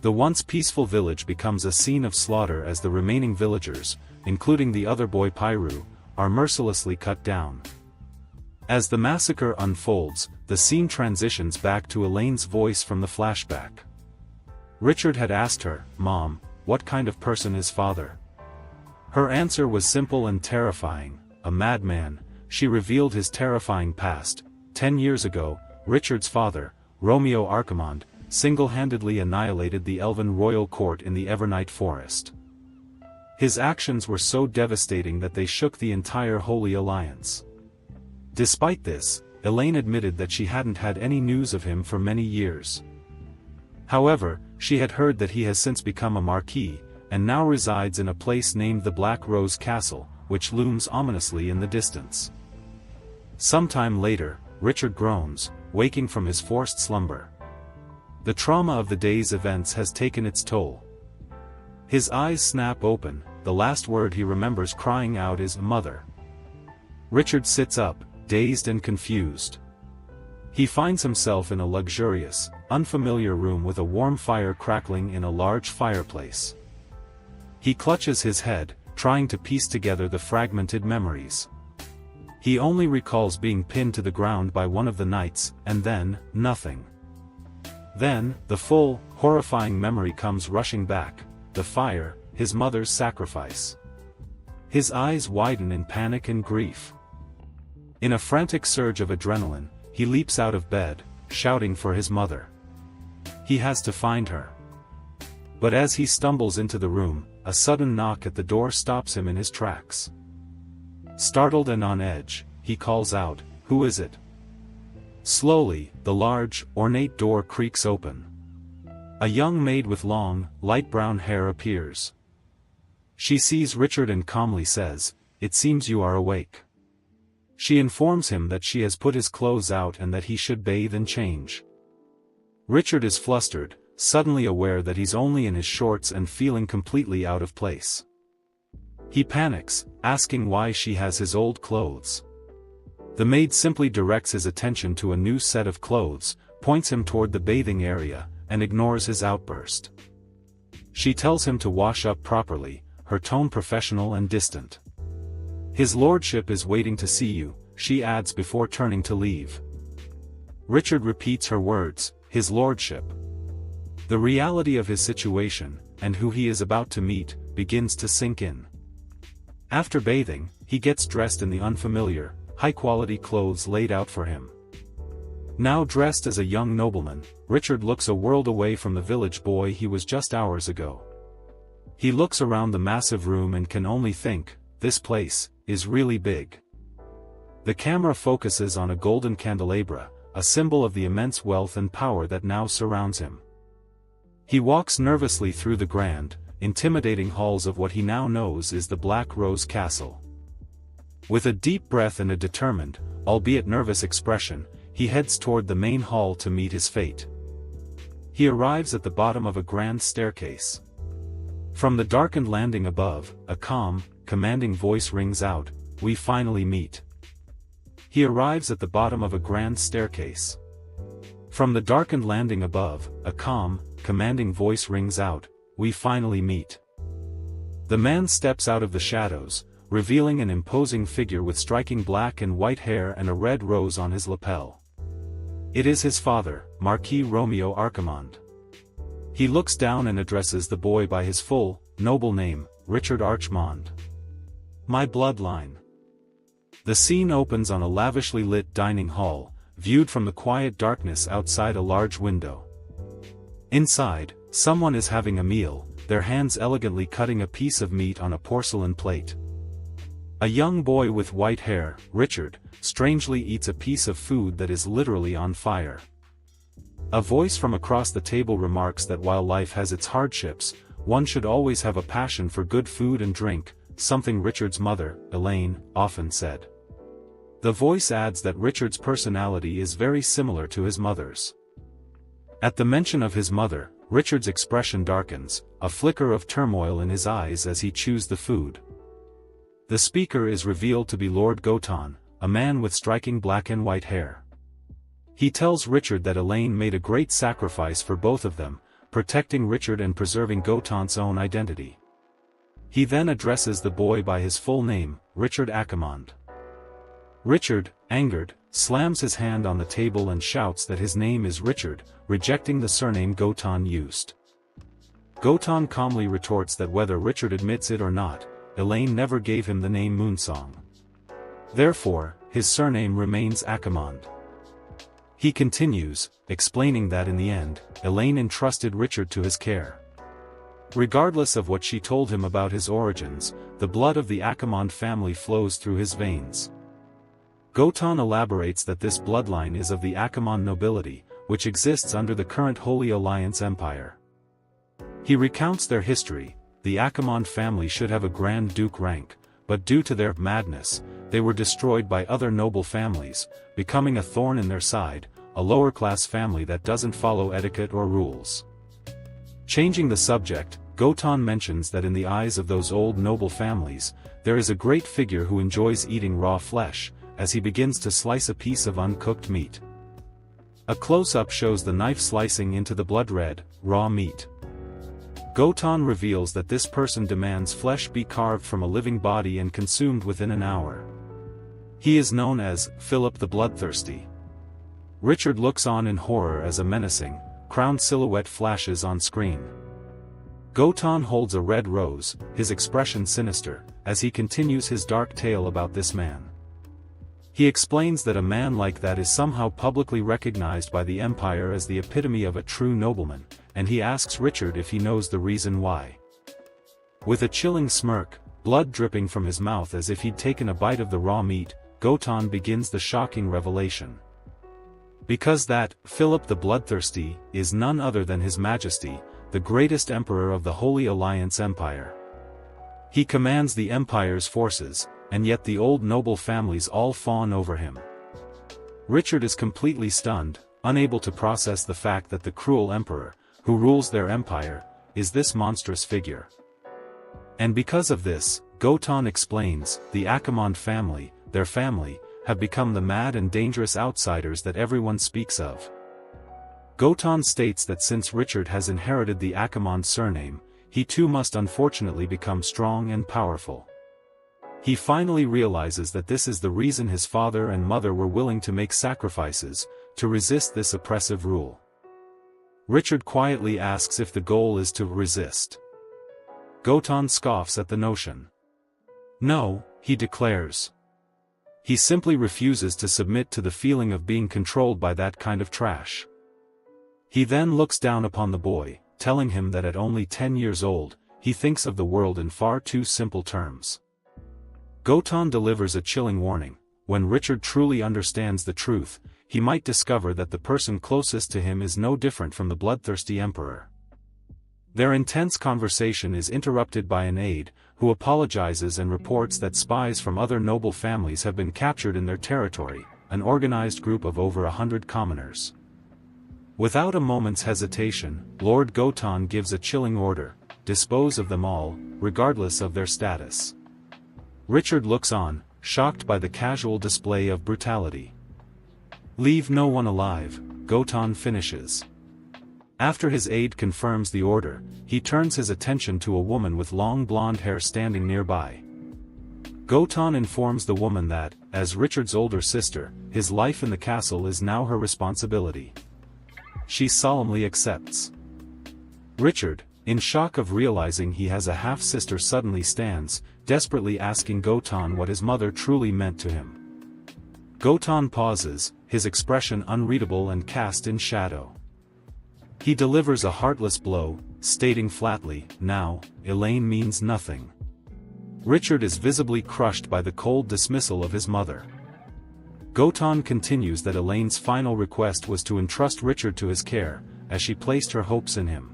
S1: The once peaceful village becomes a scene of slaughter as the remaining villagers, including the other boy Pyru, are mercilessly cut down. As the massacre unfolds, the scene transitions back to Elaine's voice from the flashback. Richard had asked her, "Mom, what kind of person is father?" Her answer was simple and terrifying: a madman. She revealed his terrifying past. 10 years ago, Richard's father, Romeo Archimond, single-handedly annihilated the Elven royal court in the Evernight Forest. His actions were so devastating that they shook the entire Holy Alliance. Despite this, Elaine admitted that she hadn't had any news of him for many years. However, she had heard that he has since become a marquis, and now resides in a place named the Black Rose Castle, which looms ominously in the distance. Sometime later, Richard groans, waking from his forced slumber. The trauma of the day's events has taken its toll. His eyes snap open, the last word he remembers crying out is "Mother." Richard sits up, dazed and confused. He finds himself in a luxurious, unfamiliar room with a warm fire crackling in a large fireplace. He clutches his head, trying to piece together the fragmented memories. He only recalls being pinned to the ground by one of the knights, and then, nothing. Then, the full, horrifying memory comes rushing back: the fire, his mother's sacrifice. His eyes widen in panic and grief. In a frantic surge of adrenaline, he leaps out of bed, shouting for his mother. He has to find her. But as he stumbles into the room, a sudden knock at the door stops him in his tracks. Startled and on edge, he calls out, "Who is it?" Slowly, the large, ornate door creaks open. A young maid with long, light brown hair appears. She sees Richard and calmly says, "It seems you are awake." She informs him that she has put his clothes out and that he should bathe and change. Richard is flustered, suddenly aware that he's only in his shorts and feeling completely out of place. He panics, asking why she has his old clothes. The maid simply directs his attention to a new set of clothes, points him toward the bathing area, and ignores his outburst. She tells him to wash up properly, her tone professional and distant. "His lordship is waiting to see you," she adds before turning to leave. Richard repeats her words, "His lordship." The reality of his situation, and who he is about to meet, begins to sink in. After bathing, he gets dressed in the unfamiliar, high-quality clothes laid out for him. Now dressed as a young nobleman, Richard looks a world away from the village boy he was just hours ago. He looks around the massive room and can only think, this place is really big. The camera focuses on a golden candelabra, a symbol of the immense wealth and power that now surrounds him. He walks nervously through the grand, intimidating halls of what he now knows is the Black Rose Castle. With a deep breath and a determined, albeit nervous expression, he heads toward the main hall to meet his fate. He arrives at the bottom of a grand staircase. From the darkened landing above, a calm, commanding voice rings out, "We finally meet." He arrives at the bottom of a grand staircase. From the darkened landing above, a calm, commanding voice rings out, "We finally meet." The man steps out of the shadows, revealing an imposing figure with striking black and white hair and a red rose on his lapel. It is his father, Marquis Romeo Archimond. He looks down and addresses the boy by his full, noble name, Richard Archimond. My bloodline. The scene opens on a lavishly lit dining hall, viewed from the quiet darkness outside a large window. Inside, someone is having a meal, their hands elegantly cutting a piece of meat on a porcelain plate. A young boy with white hair, Richard, strangely eats a piece of food that is literally on fire. A voice from across the table remarks that while life has its hardships, one should always have a passion for good food and drink, something Richard's mother, Elaine, often said. The voice adds that Richard's personality is very similar to his mother's. At the mention of his mother, Richard's expression darkens, a flicker of turmoil in his eyes as he chews the food. The speaker is revealed to be Lord Goden, a man with striking black and white hair. He tells Richard that Elaine made a great sacrifice for both of them, protecting Richard and preserving Goden's own identity. He then addresses the boy by his full name, Richard Archimond. Richard, angered, slams his hand on the table and shouts that his name is Richard, rejecting the surname Goden used. Goden calmly retorts that whether Richard admits it or not, Elaine never gave him the name Moonsong. Therefore, his surname remains Archimond. He continues, explaining that in the end, Elaine entrusted Richard to his care. Regardless of what she told him about his origins, the blood of the Archimond family flows through his veins. Goden elaborates that this bloodline is of the Archimond nobility, which exists under the current Holy Alliance Empire. He recounts their history. The Archimond family should have a Grand Duke rank, but due to their madness, they were destroyed by other noble families, becoming a thorn in their side, a lower-class family that doesn't follow etiquette or rules. Changing the subject, Goden mentions that in the eyes of those old noble families, there is a great figure who enjoys eating raw flesh, as he begins to slice a piece of uncooked meat. A close-up shows the knife slicing into the blood-red, raw meat. Goden reveals that this person demands flesh be carved from a living body and consumed within an hour. He is known as Philip the Bloodthirsty. Richard looks on in horror as a menacing, crowned silhouette flashes on screen. Goden holds a red rose, his expression sinister, as he continues his dark tale about this man. He explains that a man like that is somehow publicly recognized by the Empire as the epitome of a true nobleman, and he asks Richard if he knows the reason why. With a chilling smirk, blood dripping from his mouth as if he'd taken a bite of the raw meat, Goden begins the shocking revelation. Because that, Philip the Bloodthirsty, is none other than His Majesty, the greatest emperor of the Holy Alliance Empire. He commands the Empire's forces, and yet the old noble families all fawn over him. Richard is completely stunned, unable to process the fact that the cruel emperor, who rules their empire, is this monstrous figure. And because of this, Goden explains, the Archimond family, their family, have become the mad and dangerous outsiders that everyone speaks of. Goden states that since Richard has inherited the Archimond surname, he too must unfortunately become strong and powerful. He finally realizes that this is the reason his father and mother were willing to make sacrifices, to resist this oppressive rule. Richard quietly asks if the goal is to resist. Goden scoffs at the notion. No, he declares. He simply refuses to submit to the feeling of being controlled by that kind of trash. He then looks down upon the boy, telling him that at only 10 years old, he thinks of the world in far too simple terms. Goden delivers a chilling warning: when Richard truly understands the truth, he might discover that the person closest to him is no different from the bloodthirsty emperor. Their intense conversation is interrupted by an aide, who apologizes and reports that spies from other noble families have been captured in their territory, an organized group of over 100 commoners. Without a moment's hesitation, Lord Goden gives a chilling order: dispose of them all, regardless of their status. Richard looks on, shocked by the casual display of brutality. Leave no one alive, Goden finishes. After his aide confirms the order, he turns his attention to a woman with long blonde hair standing nearby. Goten informs the woman that, as Richard's older sister, his life in the castle is now her responsibility. She solemnly accepts. Richard, in shock of realizing he has a half-sister, suddenly stands, desperately asking Goten what his mother truly meant to him. Goten pauses, his expression unreadable and cast in shadow. He delivers a heartless blow, stating flatly, "Now, Elaine means nothing." Richard is visibly crushed by the cold dismissal of his mother. Goten continues that Elaine's final request was to entrust Richard to his care, as she placed her hopes in him.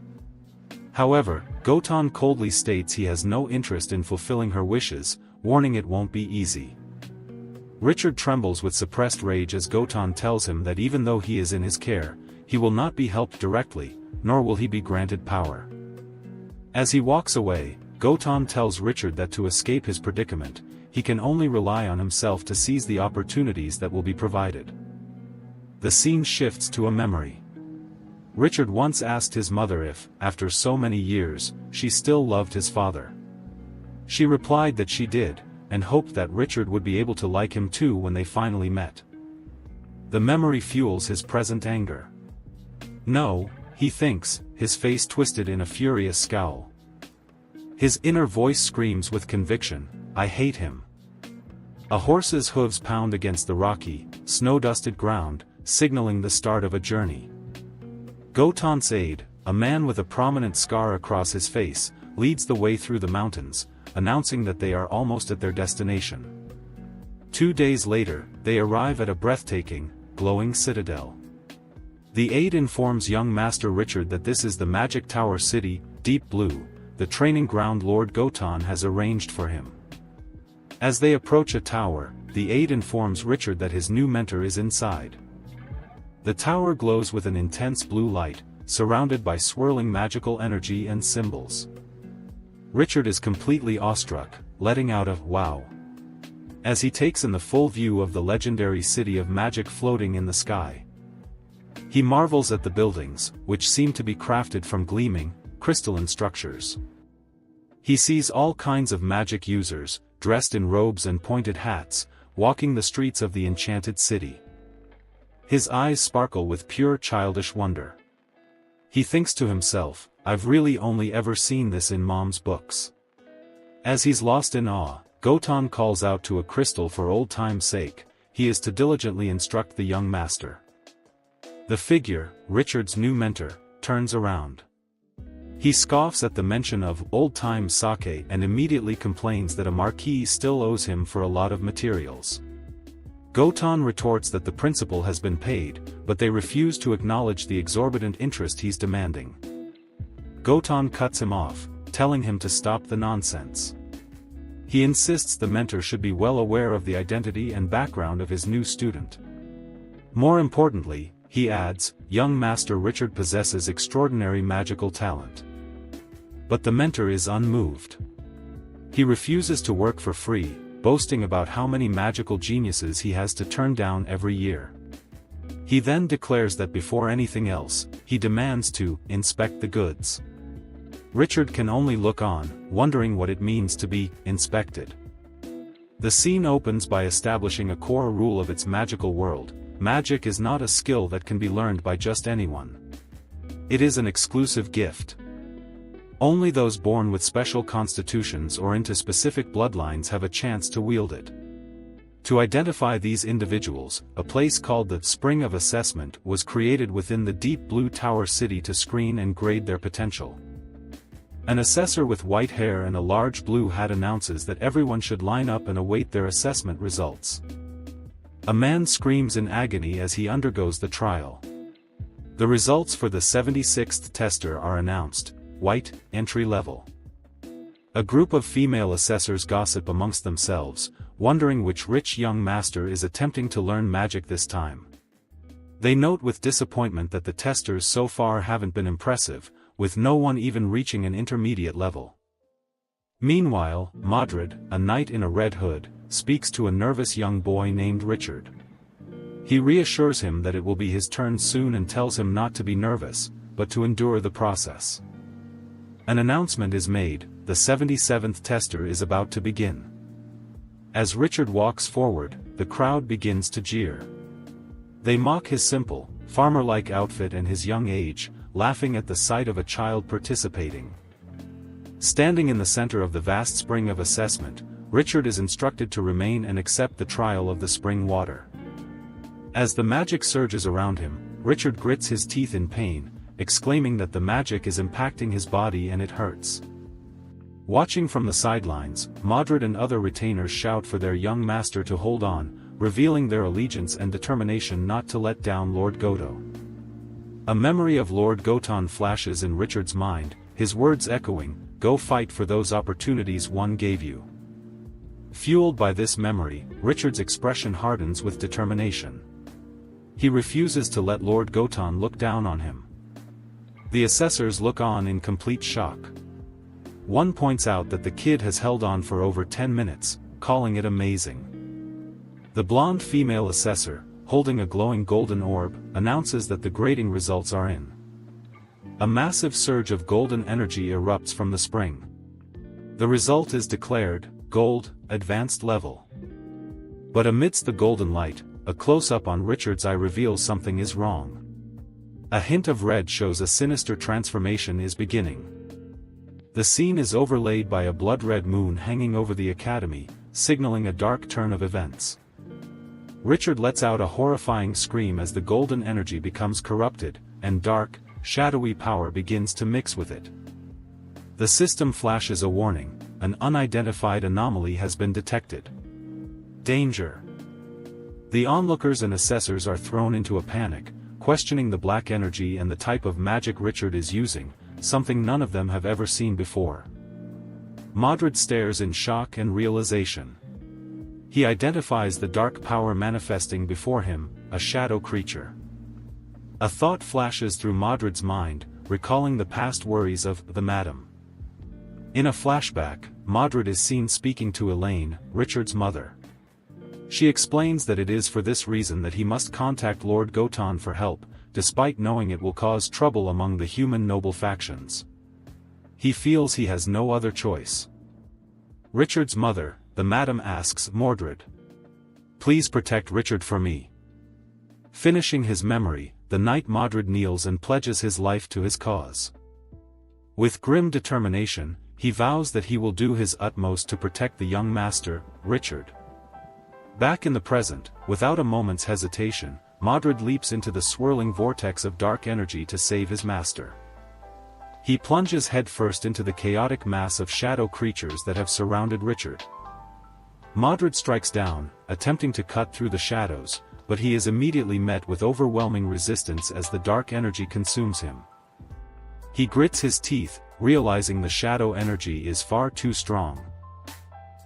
S1: However, Goten coldly states he has no interest in fulfilling her wishes, warning it won't be easy. Richard trembles with suppressed rage as Goten tells him that even though he is in his care, he will not be helped directly, nor will he be granted power. As he walks away, Goten tells Richard that to escape his predicament, he can only rely on himself to seize the opportunities that will be provided. The scene shifts to a memory. Richard once asked his mother if, after so many years, she still loved his father. She replied that she did, and hoped that Richard would be able to like him too when they finally met. The memory fuels his present anger. No, he thinks, his face twisted in a furious scowl. His inner voice screams with conviction, "I hate him." A horse's hooves pound against the rocky, snow-dusted ground, signaling the start of a journey. Goten's aide, a man with a prominent scar across his face, leads the way through the mountains, announcing that they are almost at their destination. 2 days later, they arrive at a breathtaking, glowing citadel. The aide informs young Master Richard that this is the Magic Tower City, Deep Blue, the training ground Lord Goten has arranged for him. As they approach a tower, the aide informs Richard that his new mentor is inside. The tower glows with an intense blue light, surrounded by swirling magical energy and symbols. Richard is completely awestruck, letting out a "wow" as he takes in the full view of the legendary city of magic floating in the sky. He marvels at the buildings, which seem to be crafted from gleaming, crystalline structures. He sees all kinds of magic users, dressed in robes and pointed hats, walking the streets of the enchanted city. His eyes sparkle with pure childish wonder. He thinks to himself, "I've really only ever seen this in Mom's books." As he's lost in awe, Goten calls out to a crystal for old time's sake, he is to diligently instruct the young master. The figure, Richard's new mentor, turns around. He scoffs at the mention of old-time sake and immediately complains that a marquis still owes him for a lot of materials. Goten retorts that the principal has been paid, but they refuse to acknowledge the exorbitant interest he's demanding. Goten cuts him off, telling him to stop the nonsense. He insists the mentor should be well aware of the identity and background of his new student. More importantly, he adds, young Master Richard possesses extraordinary magical talent. But the mentor is unmoved. He refuses to work for free, boasting about how many magical geniuses he has to turn down every year. He then declares that before anything else, he demands to inspect the goods. Richard can only look on, wondering what it means to be inspected. The scene opens by establishing a core rule of its magical world: magic is not a skill that can be learned by just anyone. It is an exclusive gift. Only those born with special constitutions or into specific bloodlines have a chance to wield it. To identify these individuals, a place called the Spring of Assessment was created within the Deep Blue Tower City to screen and grade their potential. An assessor with white hair and a large blue hat announces that everyone should line up and await their assessment results. A man screams in agony as he undergoes the trial. The results for the 76th tester are announced: white, entry level. A group of female assessors gossip amongst themselves, wondering which rich young master is attempting to learn magic this time. They note with disappointment that the testers so far haven't been impressive, with no one even reaching an intermediate level. Meanwhile, Madrid, a knight in a red hood, speaks to a nervous young boy named Richard. He reassures him that it will be his turn soon and tells him not to be nervous, but to endure the process. An announcement is made: the 77th tester is about to begin. As Richard walks forward, the crowd begins to jeer. They mock his simple, farmer-like outfit and his young age, laughing at the sight of a child participating. Standing in the center of the vast spring of assessment, Richard is instructed to remain and accept the trial of the spring water. As the magic surges around him, Richard grits his teeth in pain, exclaiming that the magic is impacting his body and it hurts. Watching from the sidelines, Modred and other retainers shout for their young master to hold on, revealing their allegiance and determination not to let down Lord Godo. A memory of Lord Goton flashes in Richard's mind, his words echoing, "Go fight for those opportunities one gave you." Fueled by this memory, Richard's expression hardens with determination. He refuses to let Lord Goton look down on him. The assessors look on in complete shock. One points out that the kid has held on for over 10 minutes, calling it amazing. The blonde female assessor, holding a glowing golden orb, announces that the grading results are in. A massive surge of golden energy erupts from the spring. The result is declared, Gold, Advanced Level. But amidst the golden light, a close-up on Richard's eye reveals something is wrong. A hint of red shows a sinister transformation is beginning. The scene is overlaid by a blood-red moon hanging over the academy, signaling a dark turn of events. Richard lets out a horrifying scream as the golden energy becomes corrupted, and dark, shadowy power begins to mix with it. The system flashes a warning: an unidentified anomaly has been detected. Danger! The onlookers and assessors are thrown into a panic, questioning the black energy and the type of magic Richard is using, something none of them have ever seen before. Modred stares in shock and realization. He identifies the dark power manifesting before him, a shadow creature. A thought flashes through Modred's mind, recalling the past worries of the Madam. In a flashback, Modred is seen speaking to Elaine, Richard's mother. She explains that it is for this reason that he must contact Lord Goton for help, despite knowing it will cause trouble among the human noble factions. He feels he has no other choice. Richard's mother, the Madam, asks Mordred, "Please protect Richard for me." Finishing his memory, the knight Modred kneels and pledges his life to his cause. With grim determination, he vows that he will do his utmost to protect the young master, Richard. Back in the present, without a moment's hesitation, Modred leaps into the swirling vortex of dark energy to save his master. He plunges headfirst into the chaotic mass of shadow creatures that have surrounded Richard. Modred strikes down, attempting to cut through the shadows, but he is immediately met with overwhelming resistance as the dark energy consumes him. He grits his teeth, realizing the shadow energy is far too strong.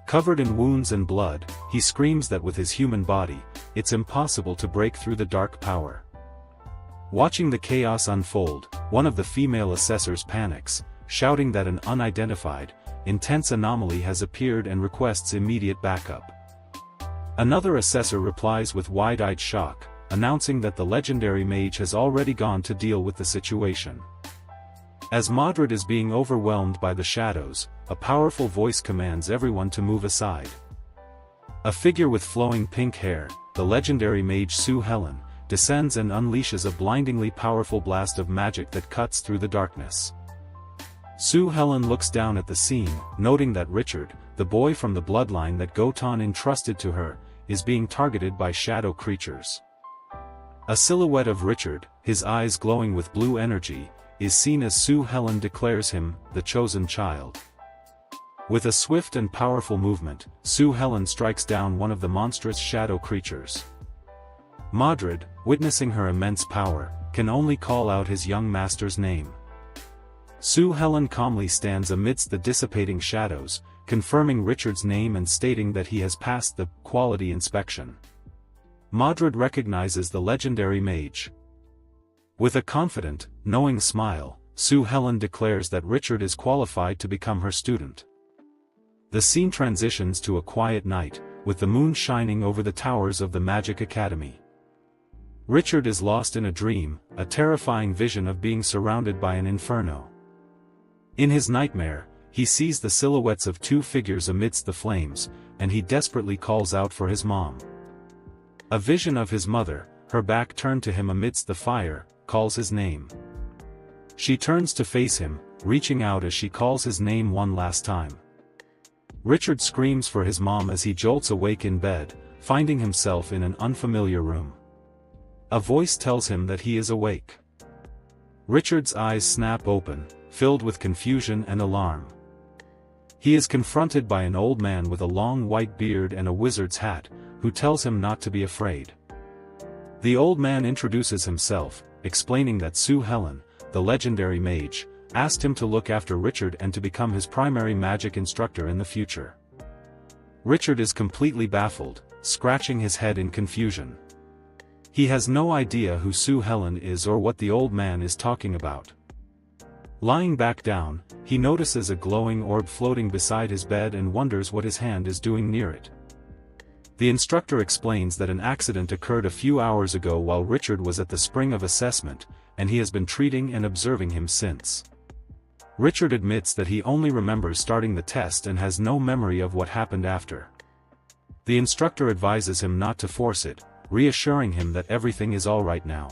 S1: Covered in wounds and blood, he screams that with his human body, it's impossible to break through the dark power. Watching the chaos unfold, one of the female assessors panics, shouting that an unidentified, intense anomaly has appeared and requests immediate backup. Another assessor replies with wide-eyed shock, announcing that the legendary mage has already gone to deal with the situation. As Modred is being overwhelmed by the shadows, a powerful voice commands everyone to move aside. A figure with flowing pink hair, the legendary mage Sue Helen, descends and unleashes a blindingly powerful blast of magic that cuts through the darkness. Sue Helen looks down at the scene, noting that Richard, the boy from the bloodline that Goton entrusted to her, is being targeted by shadow creatures. A silhouette of Richard, his eyes glowing with blue energy, is seen as Sue Helen declares him the chosen child. With a swift and powerful movement, Sue Helen strikes down one of the monstrous shadow creatures. Modred, witnessing her immense power, can only call out his young master's name. Sue Helen calmly stands amidst the dissipating shadows, confirming Richard's name and stating that he has passed the quality inspection. Modred recognizes the legendary mage. With a confident, knowing smile, Sue Helen declares that Richard is qualified to become her student. The scene transitions to a quiet night, with the moon shining over the towers of the Magic Academy. Richard is lost in a dream, a terrifying vision of being surrounded by an inferno. In his nightmare, he sees the silhouettes of two figures amidst the flames, and he desperately calls out for his mom. A vision of his mother, her back turned to him amidst the fire, calls his name. She turns to face him, reaching out as she calls his name one last time. Richard screams for his mom as he jolts awake in bed, finding himself in an unfamiliar room. A voice tells him that he is awake. Richard's eyes snap open, filled with confusion and alarm. He is confronted by an old man with a long white beard and a wizard's hat, who tells him not to be afraid. The old man introduces himself, explaining that Sue Helen, the legendary mage, asked him to look after Richard and to become his primary magic instructor in the future. Richard is completely baffled, scratching his head in confusion. He has no idea who Sue Helen is or what the old man is talking about. Lying back down, he notices a glowing orb floating beside his bed and wonders what his hand is doing near it. The instructor explains that an accident occurred a few hours ago while Richard was at the spring of assessment, and he has been treating and observing him since. Richard admits that he only remembers starting the test and has no memory of what happened after. The instructor advises him not to force it, reassuring him that everything is alright now.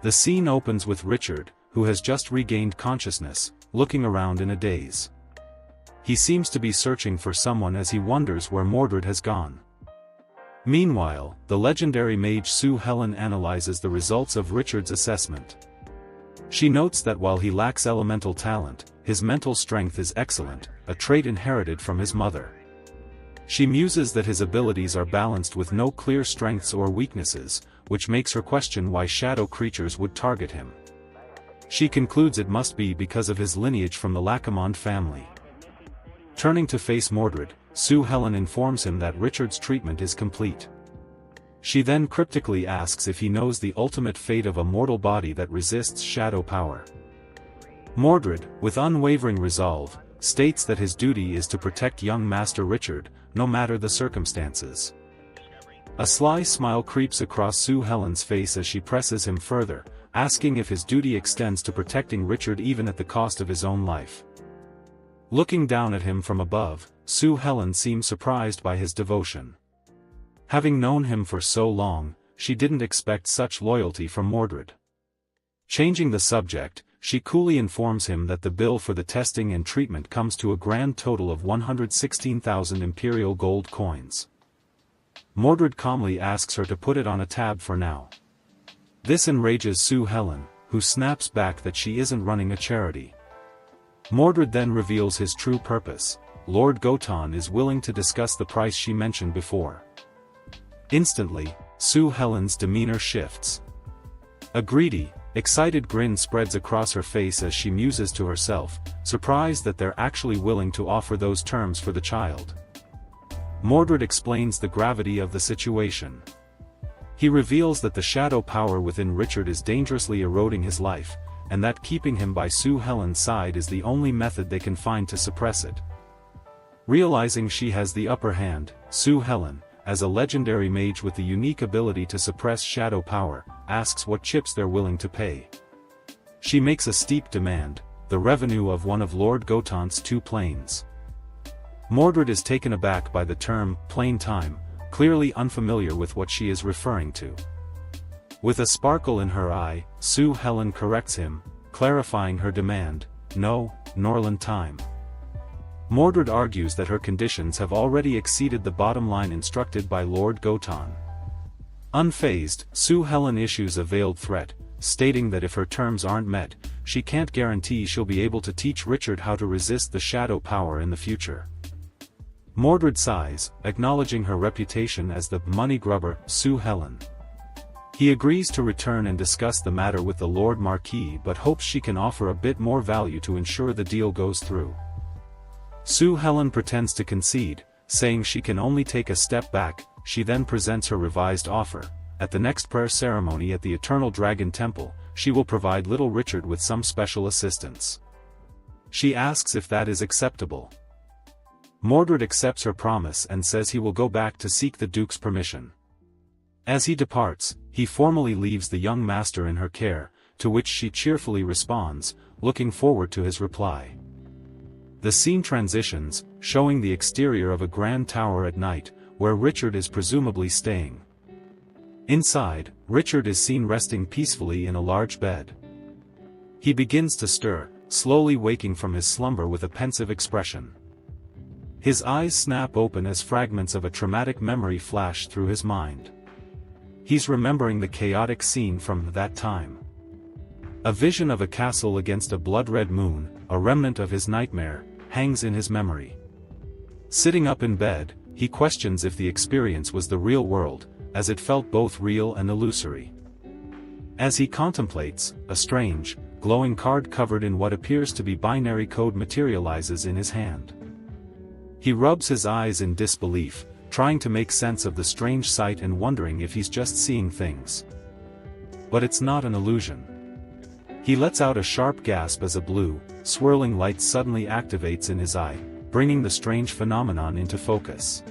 S1: The scene opens with Richard, who has just regained consciousness, looking around in a daze. He seems to be searching for someone as he wonders where Mordred has gone. Meanwhile, the legendary mage Sue Helen analyzes the results of Richard's assessment. She notes that while he lacks elemental talent, his mental strength is excellent, a trait inherited from his mother. She muses that his abilities are balanced with no clear strengths or weaknesses, which makes her question why shadow creatures would target him. She concludes it must be because of his lineage from the Lacamond family. Turning to face Mordred, Sue Helen informs him that Richard's treatment is complete. She then cryptically asks if he knows the ultimate fate of a mortal body that resists shadow power. Mordred, with unwavering resolve, states that his duty is to protect young Master Richard, no matter the circumstances. A sly smile creeps across Sue Helen's face as she presses him further, asking if his duty extends to protecting Richard even at the cost of his own life. Looking down at him from above, Sue Helen seems surprised by his devotion. Having known him for so long, she didn't expect such loyalty from Mordred. Changing the subject, she coolly informs him that the bill for the testing and treatment comes to a grand total of 116,000 imperial gold coins. Mordred calmly asks her to put it on a tab for now. This enrages Sue Helen, who snaps back that she isn't running a charity. Mordred then reveals his true purpose. Lord Goden is willing to discuss the price she mentioned before. Instantly, Sue Helen's demeanor shifts. A greedy, excited grin spreads across her face as she muses to herself, surprised that they're actually willing to offer those terms for the child. Mordred explains the gravity of the situation. He reveals that the shadow power within Richard is dangerously eroding his life, and that keeping him by Sue Helen's side is the only method they can find to suppress it. Realizing she has the upper hand, Sue Helen, as a legendary mage with the unique ability to suppress shadow power, asks what chips they're willing to pay. She makes a steep demand, the revenue of one of Lord Goden's 2 planes. Mordred is taken aback by the term, plane time, clearly unfamiliar with what she is referring to. With a sparkle in her eye, Sue Helen corrects him, clarifying her demand, no, Norland time. Mordred argues that her conditions have already exceeded the bottom line instructed by Lord Goden. Unfazed, Sue Helen issues a veiled threat, stating that if her terms aren't met, she can't guarantee she'll be able to teach Richard how to resist the shadow power in the future. Mordred sighs, acknowledging her reputation as the money grubber, Sue Helen. He agrees to return and discuss the matter with the Lord Marquis but hopes she can offer a bit more value to ensure the deal goes through. Sue Helen pretends to concede, saying she can only take a step back. She then presents her revised offer. At the next prayer ceremony at the Eternal Dragon Temple, she will provide little Richard with some special assistance. She asks if that is acceptable. Mordred accepts her promise and says he will go back to seek the Duke's permission. As he departs, he formally leaves the young master in her care, to which she cheerfully responds, looking forward to his reply. The scene transitions, showing the exterior of a grand tower at night, where Richard is presumably staying. Inside, Richard is seen resting peacefully in a large bed. He begins to stir, slowly waking from his slumber with a pensive expression. His eyes snap open as fragments of a traumatic memory flash through his mind. He's remembering the chaotic scene from that time. A vision of a castle against a blood-red moon, a remnant of his nightmare, hangs in his memory. Sitting up in bed, he questions if the experience was the real world, as it felt both real and illusory. As he contemplates, a strange, glowing card covered in what appears to be binary code materializes in his hand. He rubs his eyes in disbelief, trying to make sense of the strange sight and wondering if he's just seeing things. But it's not an illusion. He lets out a sharp gasp as a blue, swirling light suddenly activates in his eye, bringing the strange phenomenon into focus.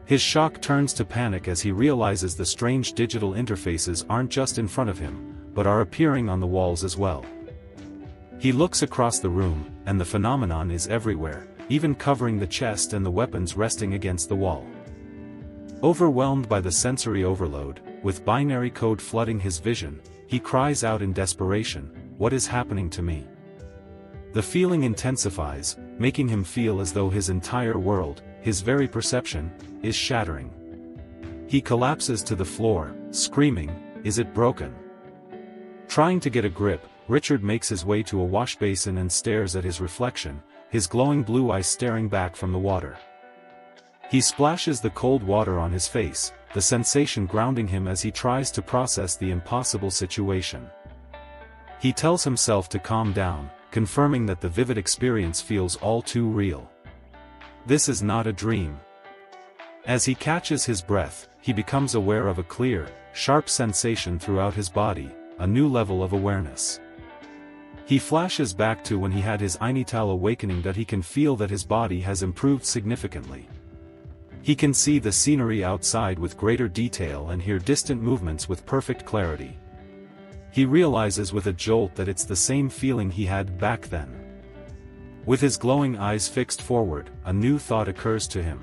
S1: His shock turns to panic as he realizes the strange digital interfaces aren't just in front of him, but are appearing on the walls as well. He looks across the room, and the phenomenon is everywhere, even covering the chest and the weapons resting against the wall. Overwhelmed by the sensory overload, with binary code flooding his vision, he cries out in desperation, "What is happening to me?" The feeling intensifies, making him feel as though his entire world, his very perception, is shattering. He collapses to the floor, screaming, "Is it broken?" Trying to get a grip, Richard makes his way to a wash basin and stares at his reflection, his glowing blue eyes staring back from the water. He splashes the cold water on his face, the sensation grounding him as he tries to process the impossible situation. He tells himself to calm down, confirming that the vivid experience feels all too real. This is not a dream. As he catches his breath, he becomes aware of a clear, sharp sensation throughout his body, a new level of awareness. He flashes back to when he had his Einital awakening that he can feel that his body has improved significantly. He can see the scenery outside with greater detail and hear distant movements with perfect clarity. He realizes with a jolt that it's the same feeling he had back then. With his glowing eyes fixed forward, a new thought occurs to him.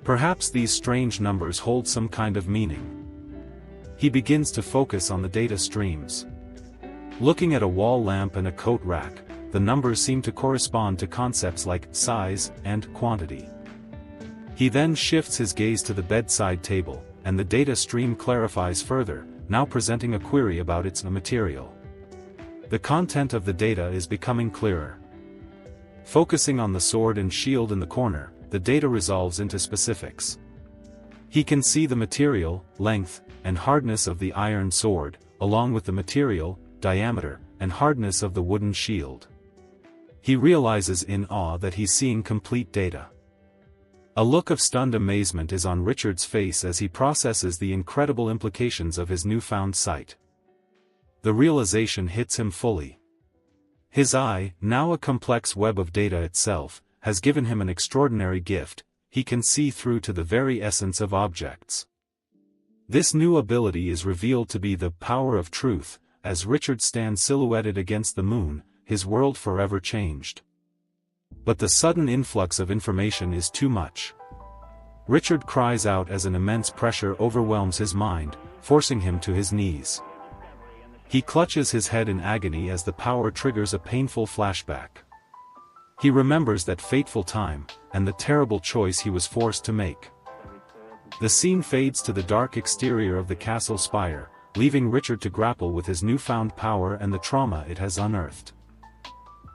S1: Perhaps these strange numbers hold some kind of meaning. He begins to focus on the data streams. Looking at a wall lamp and a coat rack, the numbers seem to correspond to concepts like size and quantity. He then shifts his gaze to the bedside table, and the data stream clarifies further, now presenting a query about its material. The content of the data is becoming clearer. Focusing on the sword and shield in the corner, the data resolves into specifics. He can see the material, length, and hardness of the iron sword, along with the material, diameter, and hardness of the wooden shield. He realizes in awe that he's seeing complete data. A look of stunned amazement is on Richard's face as he processes the incredible implications of his newfound sight. The realization hits him fully. His eye, now a complex web of data itself, has given him an extraordinary gift. He can see through to the very essence of objects. This new ability is revealed to be the power of truth. As Richard stands silhouetted against the moon, his world forever changed. But the sudden influx of information is too much. Richard cries out as an immense pressure overwhelms his mind, forcing him to his knees. He clutches his head in agony as the power triggers a painful flashback. He remembers that fateful time, and the terrible choice he was forced to make. The scene fades to the dark exterior of the castle spire, leaving Richard to grapple with his newfound power and the trauma it has unearthed.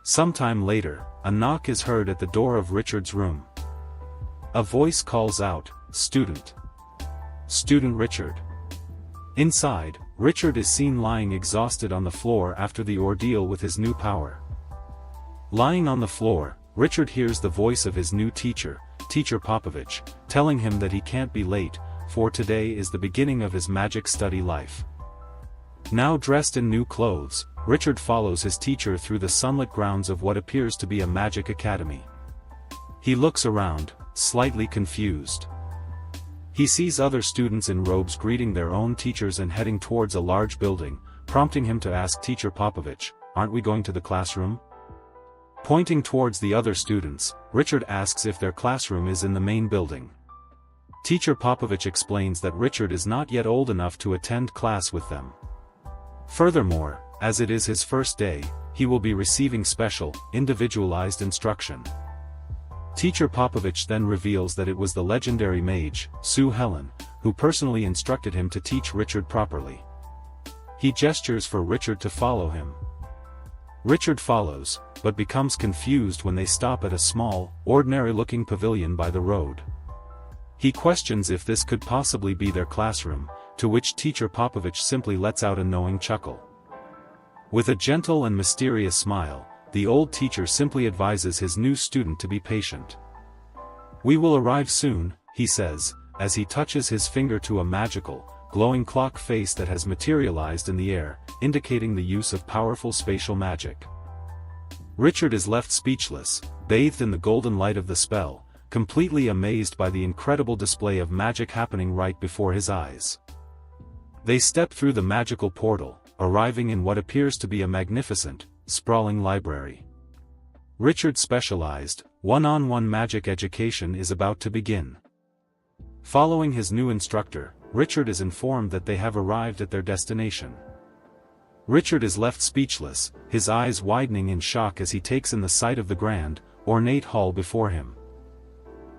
S1: Sometime later, a knock is heard at the door of Richard's room. A voice calls out, "Student." Student Richard. Inside, Richard is seen lying exhausted on the floor after the ordeal with his new power. Lying on the floor, Richard hears the voice of his new teacher, Teacher Popovich, telling him that he can't be late, for today is the beginning of his magic study life. Now dressed in new clothes, Richard follows his teacher through the sunlit grounds of what appears to be a magic academy. He looks around, slightly confused. He sees other students in robes greeting their own teachers and heading towards a large building, prompting him to ask Teacher Popovich, "Aren't we going to the classroom?" Pointing towards the other students, Richard asks if their classroom is in the main building. Teacher Popovich explains that Richard is not yet old enough to attend class with them. Furthermore, as it is his first day, he will be receiving special, individualized instruction. Teacher Popovich then reveals that it was the legendary mage, Sue Helen, who personally instructed him to teach Richard properly. He gestures for Richard to follow him. Richard follows, but becomes confused when they stop at a small, ordinary-looking pavilion by the road. He questions if this could possibly be their classroom, to which Teacher Popovich simply lets out a knowing chuckle. With a gentle and mysterious smile, the old teacher simply advises his new student to be patient. "We will arrive soon," he says, as he touches his finger to a magical, glowing clock face that has materialized in the air, indicating the use of powerful spatial magic. Richard is left speechless, bathed in the golden light of the spell, completely amazed by the incredible display of magic happening right before his eyes. They step through the magical portal, arriving in what appears to be a magnificent, sprawling library. Richard's specialized, one-on-one magic education is about to begin. Following his new instructor, Richard is informed that they have arrived at their destination. Richard is left speechless, his eyes widening in shock as he takes in the sight of the grand, ornate hall before him.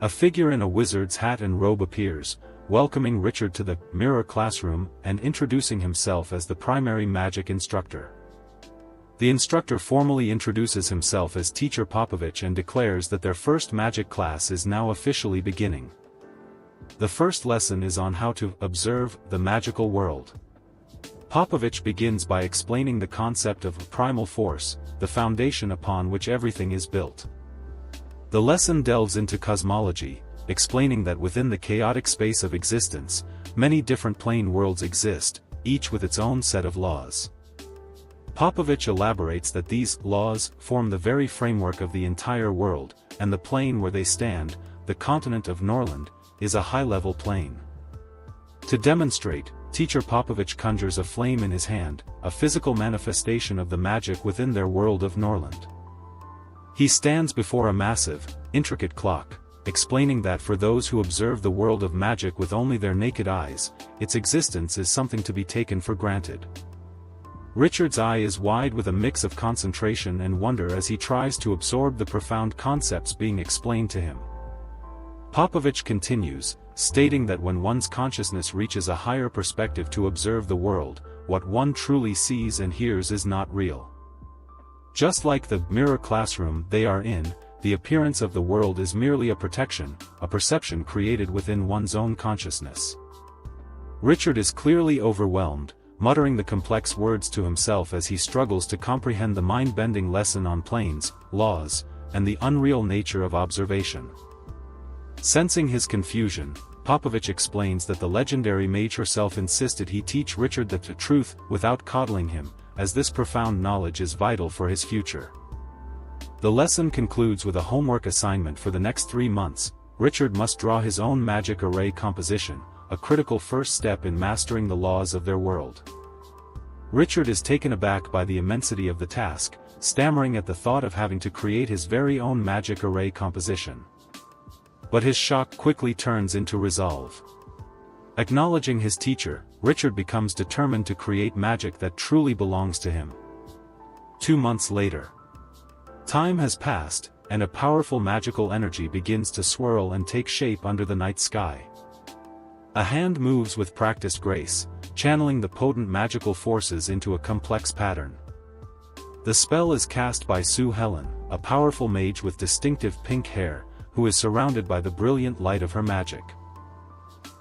S1: A figure in a wizard's hat and robe appears, welcoming Richard to the mirror classroom and introducing himself as the primary magic instructor. The instructor formally introduces himself as Teacher Popovich and declares that their first magic class is now officially beginning. The first lesson is on how to observe the magical world. Popovich begins by explaining the concept of primal force, the foundation upon which everything is built. The lesson delves into cosmology, explaining that within the chaotic space of existence, many different plane worlds exist, each with its own set of laws. Popovich elaborates that these laws form the very framework of the entire world, and the plane where they stand, the continent of Norland, is a high-level plane. To demonstrate, Teacher Popovich conjures a flame in his hand, a physical manifestation of the magic within their world of Norland. He stands before a massive, intricate clock, explaining that for those who observe the world of magic with only their naked eyes, its existence is something to be taken for granted. Richard's eye is wide with a mix of concentration and wonder as he tries to absorb the profound concepts being explained to him. Popovich continues, stating that when one's consciousness reaches a higher perspective to observe the world, what one truly sees and hears is not real. Just like the mirror classroom they are in, the appearance of the world is merely a protection, a perception created within one's own consciousness. Richard is clearly overwhelmed, muttering the complex words to himself as he struggles to comprehend the mind-bending lesson on planes, laws, and the unreal nature of observation. Sensing his confusion, Popovich explains that the legendary mage herself insisted he teach Richard the truth without coddling him, as this profound knowledge is vital for his future. The lesson concludes with a homework assignment for the next 3 months. Richard must draw his own magic array composition, a critical first step in mastering the laws of their world. Richard is taken aback by the immensity of the task, stammering at the thought of having to create his very own magic array composition. But his shock quickly turns into resolve. Acknowledging his teacher, Richard becomes determined to create magic that truly belongs to him. 2 months later. Time has passed, and a powerful magical energy begins to swirl and take shape under the night sky. A hand moves with practiced grace, channeling the potent magical forces into a complex pattern. The spell is cast by Sue Helen, a powerful mage with distinctive pink hair, who is surrounded by the brilliant light of her magic.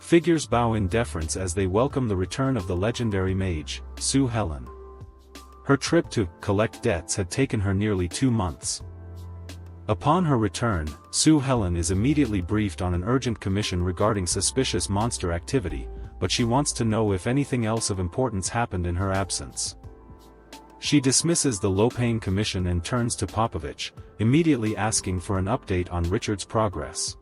S1: Figures bow in deference as they welcome the return of the legendary mage, Sue Helen. Her trip to collect debts had taken her nearly 2 months. Upon her return, Sue Helen is immediately briefed on an urgent commission regarding suspicious monster activity, but she wants to know if anything else of importance happened in her absence. She dismisses the low-paying commission and turns to Popovich, immediately asking for an update on Richard's progress.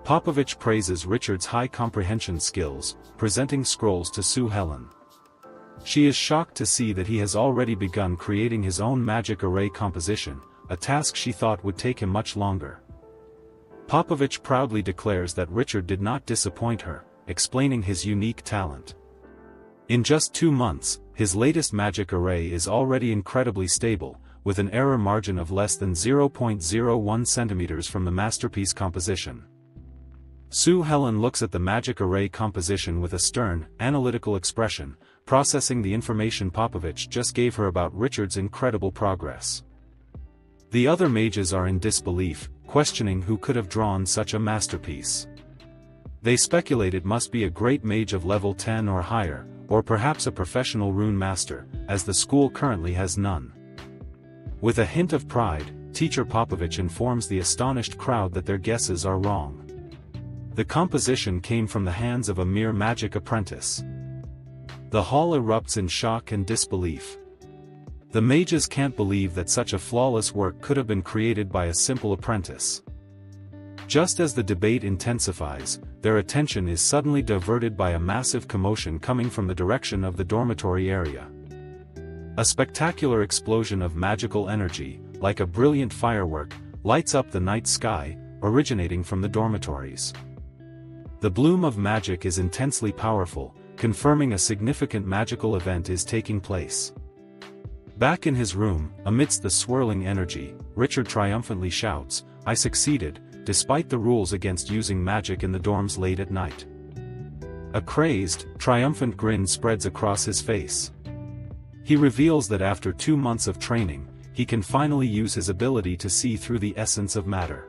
S1: Popovich praises Richard's high comprehension skills, presenting scrolls to Sue Helen. She is shocked to see that he has already begun creating his own magic array composition, a task she thought would take him much longer. Popovich proudly declares that Richard did not disappoint her, explaining his unique talent. In just 2 months, his latest magic array is already incredibly stable, with an error margin of less than 0.01 centimeters from the masterpiece composition. Sue Helen looks at the magic array composition with a stern, analytical expression, processing the information Popovich just gave her about Richard's incredible progress. The other mages are in disbelief, questioning who could have drawn such a masterpiece. They speculate it must be a great mage of level 10 or higher, or perhaps a professional rune master, as the school currently has none. With a hint of pride, teacher Popovich informs the astonished crowd that their guesses are wrong. The composition came from the hands of a mere magic apprentice. The hall erupts in shock and disbelief. The mages can't believe that such a flawless work could have been created by a simple apprentice. Just as the debate intensifies, their attention is suddenly diverted by a massive commotion coming from the direction of the dormitory area. A spectacular explosion of magical energy, like a brilliant firework, lights up the night sky, originating from the dormitories. The bloom of magic is intensely powerful, confirming a significant magical event is taking place. Back in his room, amidst the swirling energy, Richard triumphantly shouts, "I succeeded, despite the rules against using magic in the dorms late at night." A crazed, triumphant grin spreads across his face. He reveals that after 2 months of training, he can finally use his ability to see through the essence of matter.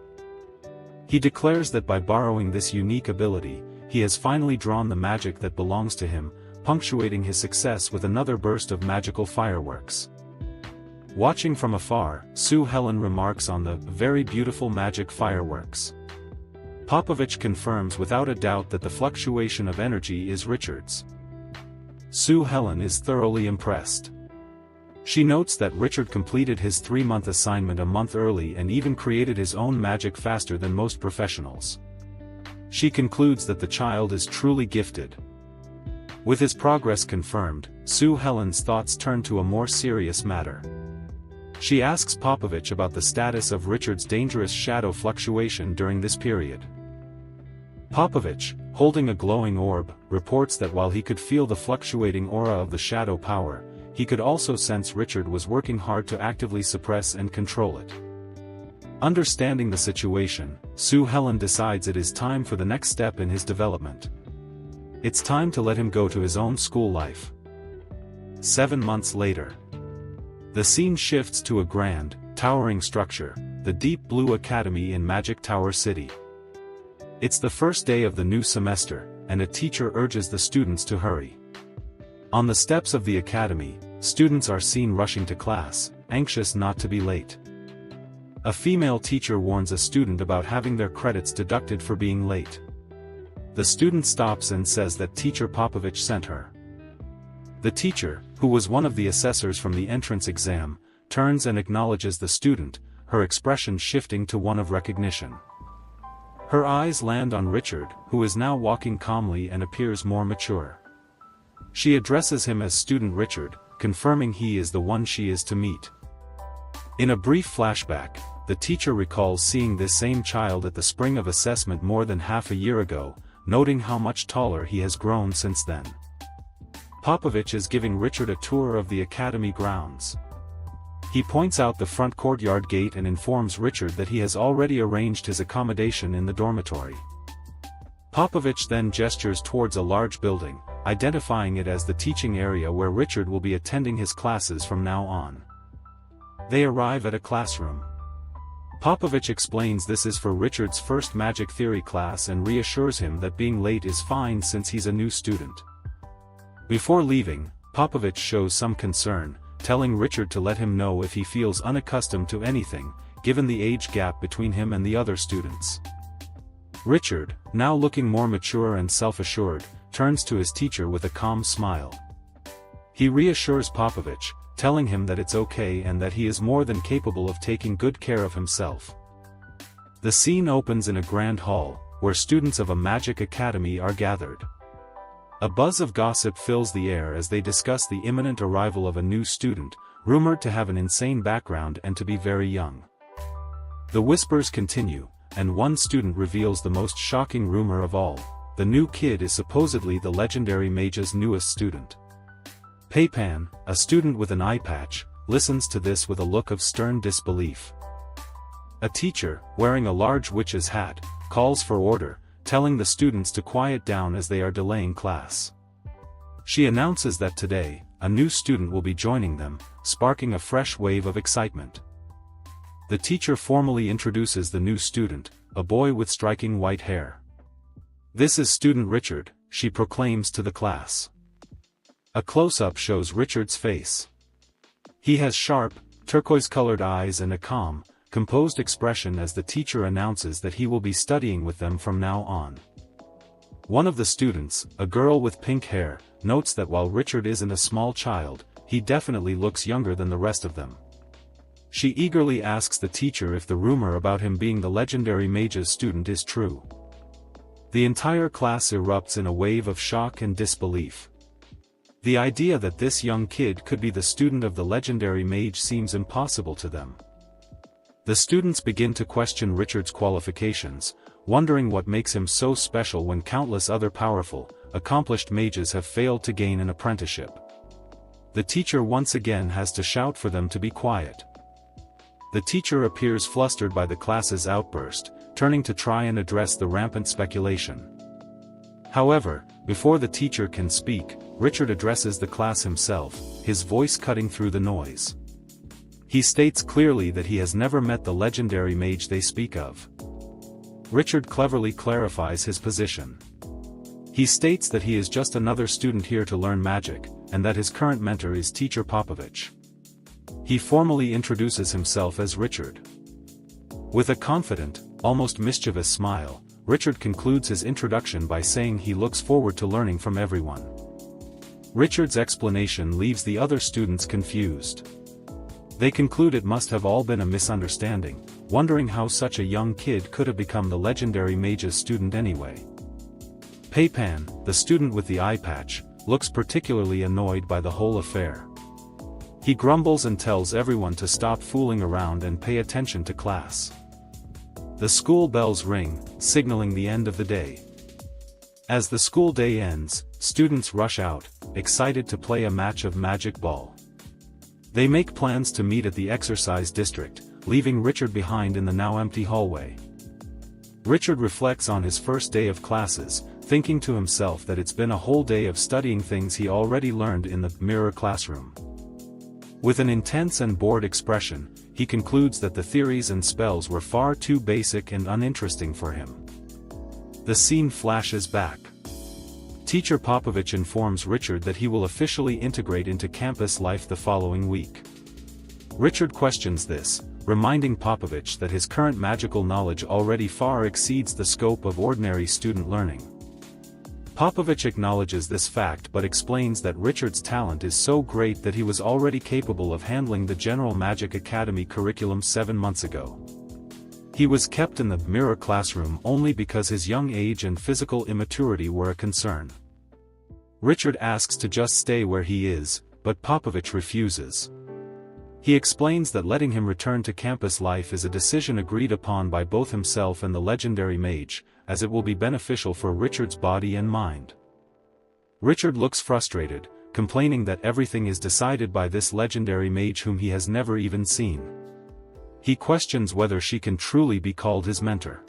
S1: He declares that by borrowing this unique ability, he has finally drawn the magic that belongs to him, punctuating his success with another burst of magical fireworks. Watching from afar, Sue Helen remarks on the very beautiful magic fireworks. Popovich confirms without a doubt that the fluctuation of energy is Richard's. Sue Helen is thoroughly impressed. She notes that Richard completed his 3-month assignment a month early and even created his own magic faster than most professionals. She concludes that the child is truly gifted. With his progress confirmed, Sue Helen's thoughts turn to a more serious matter. She asks Popovich about the status of Richard's dangerous shadow fluctuation during this period. Popovich, holding a glowing orb, reports that while he could feel the fluctuating aura of the shadow power, he could also sense Richard was working hard to actively suppress and control it. Understanding the situation, Sue Helen decides it is time for the next step in his development. It's time to let him go to his own school life. 7 months later. The scene shifts to a grand, towering structure, the Deep Blue Academy in Magic Tower City. It's the first day of the new semester, and a teacher urges the students to hurry. On the steps of the academy, students are seen rushing to class, anxious not to be late. A female teacher warns a student about having their credits deducted for being late. The student stops and says that teacher Popovich sent her. The teacher, who was one of the assessors from the entrance exam, turns and acknowledges the student, her expression shifting to one of recognition. Her eyes land on Richard, who is now walking calmly and appears more mature. She addresses him as Student Richard, confirming he is the one she is to meet. In a brief flashback, the teacher recalls seeing this same child at the spring of assessment more than half a year ago, noting how much taller he has grown since then. Popovich is giving Richard a tour of the academy grounds. He points out the front courtyard gate and informs Richard that he has already arranged his accommodation in the dormitory. Popovich then gestures towards a large building, identifying it as the teaching area where Richard will be attending his classes from now on. They arrive at a classroom. Popovich explains this is for Richard's first magic theory class and reassures him that being late is fine since he's a new student. Before leaving, Popovich shows some concern, telling Richard to let him know if he feels unaccustomed to anything, given the age gap between him and the other students. Richard, now looking more mature and self-assured, turns to his teacher with a calm smile. He reassures Popovich, telling him that it's okay and that he is more than capable of taking good care of himself. The scene opens in a grand hall, where students of a magic academy are gathered. A buzz of gossip fills the air as they discuss the imminent arrival of a new student, rumored to have an insane background and to be very young. The whispers continue, and one student reveals the most shocking rumor of all: the new kid is supposedly the legendary mage's newest student. Peipan, a student with an eye patch, listens to this with a look of stern disbelief. A teacher, wearing a large witch's hat, calls for order, telling the students to quiet down as they are delaying class. She announces that today, a new student will be joining them, sparking a fresh wave of excitement. The teacher formally introduces the new student, a boy with striking white hair. "This is student Richard," she proclaims to the class. A close-up shows Richard's face. He has sharp, turquoise-colored eyes and a calm, composed expression as the teacher announces that he will be studying with them from now on. One of the students, a girl with pink hair, notes that while Richard isn't a small child, he definitely looks younger than the rest of them. She eagerly asks the teacher if the rumor about him being the legendary mage's student is true. The entire class erupts in a wave of shock and disbelief. The idea that this young kid could be the student of the legendary mage seems impossible to them. The students begin to question Richard's qualifications, wondering what makes him so special when countless other powerful, accomplished mages have failed to gain an apprenticeship. The teacher once again has to shout for them to be quiet. The teacher appears flustered by the class's outburst, turning to try and address the rampant speculation. However, before the teacher can speak, Richard addresses the class himself, his voice cutting through the noise. He states clearly that he has never met the legendary mage they speak of. Richard cleverly clarifies his position. He states that he is just another student here to learn magic, and that his current mentor is Teacher Popovich. He formally introduces himself as Richard. With a confident, almost mischievous smile, Richard concludes his introduction by saying he looks forward to learning from everyone. Richard's explanation leaves the other students confused. They conclude it must have all been a misunderstanding, wondering how such a young kid could have become the legendary mage's student anyway. Peipan, the student with the eye patch, looks particularly annoyed by the whole affair. He grumbles and tells everyone to stop fooling around and pay attention to class. The school bells ring, signaling the end of the day. As the school day ends, students rush out, excited to play a match of magic ball. They make plans to meet at the exercise district, leaving Richard behind in the now empty hallway. Richard reflects on his first day of classes, thinking to himself that it's been a whole day of studying things he already learned in the mirror classroom. With an intense and bored expression, he concludes that the theories and spells were far too basic and uninteresting for him. The scene flashes back. Teacher Popovich informs Richard that he will officially integrate into campus life the following week. Richard questions this, reminding Popovich that his current magical knowledge already far exceeds the scope of ordinary student learning. Popovich acknowledges this fact but explains that Richard's talent is so great that he was already capable of handling the General Magic Academy curriculum 7 months ago. He was kept in the mirror classroom only because his young age and physical immaturity were a concern. Richard asks to just stay where he is, but Popovich refuses. He explains that letting him return to campus life is a decision agreed upon by both himself and the legendary mage, as it will be beneficial for Richard's body and mind. Richard looks frustrated, complaining that everything is decided by this legendary mage whom he has never even seen. He questions whether she can truly be called his mentor.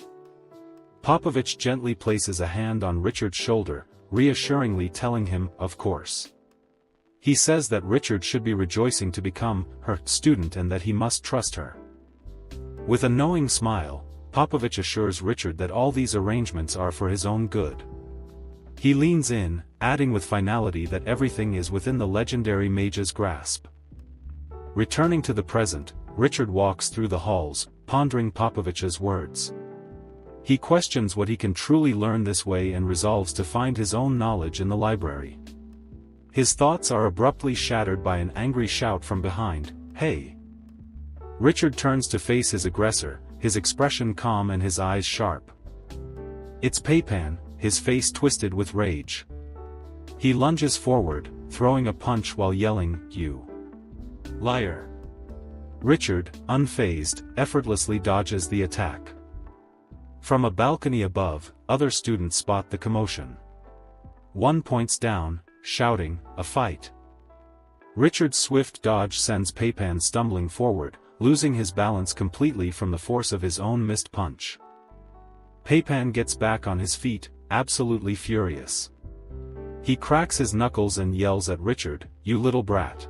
S1: Popovich gently places a hand on Richard's shoulder, reassuringly telling him, of course. He says that Richard should be rejoicing to become her student and that he must trust her. With a knowing smile, Popovich assures Richard that all these arrangements are for his own good. He leans in, adding with finality that everything is within the legendary mage's grasp. Returning to the present, Richard walks through the halls, pondering Popovich's words. He questions what he can truly learn this way and resolves to find his own knowledge in the library. His thoughts are abruptly shattered by an angry shout from behind, "Hey!" Richard turns to face his aggressor, his expression calm and his eyes sharp. It's Peipan, his face twisted with rage. He lunges forward, throwing a punch while yelling, "You liar!" Richard, unfazed, effortlessly dodges the attack. From a balcony above, other students spot the commotion. One points down, shouting, "A fight!" Richard's swift dodge sends Peipan stumbling forward, losing his balance completely from the force of his own missed punch. Peipan gets back on his feet, absolutely furious. He cracks his knuckles and yells at Richard, "You little brat!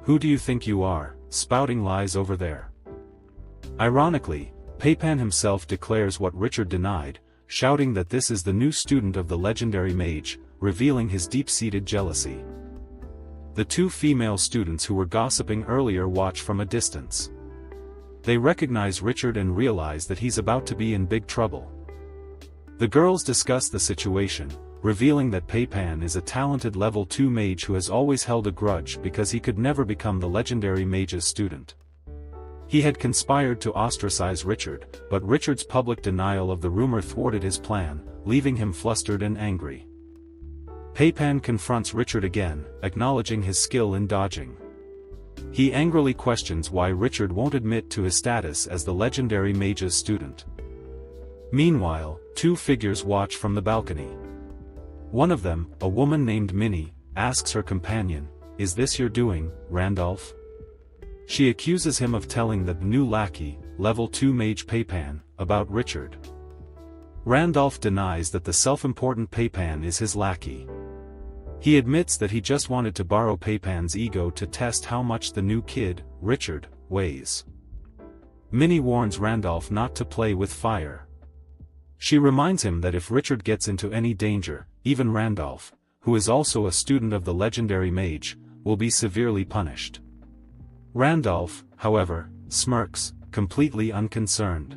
S1: Who do you think you are, spouting lies over there?" Ironically, Peipan himself declares what Richard denied, shouting that this is the new student of the legendary mage, revealing his deep-seated jealousy. The two female students who were gossiping earlier watch from a distance. They recognize Richard and realize that he's about to be in big trouble. The girls discuss the situation, revealing that Peipan is a talented level 2 mage who has always held a grudge because he could never become the legendary mage's student. He had conspired to ostracize Richard, but Richard's public denial of the rumor thwarted his plan, leaving him flustered and angry. Peipan confronts Richard again, acknowledging his skill in dodging. He angrily questions why Richard won't admit to his status as the legendary mage's student. Meanwhile, two figures watch from the balcony. One of them, a woman named Minnie, asks her companion, "Is this your doing, Randolph?" She accuses him of telling the new lackey, level 2 mage Peipan, about Richard. Randolph denies that the self-important Peipan is his lackey. He admits that he just wanted to borrow Peipan's ego to test how much the new kid, Richard, weighs. Minnie warns Randolph not to play with fire. She reminds him that if Richard gets into any danger, even Randolph, who is also a student of the legendary mage, will be severely punished. Randolph, however, smirks, completely unconcerned.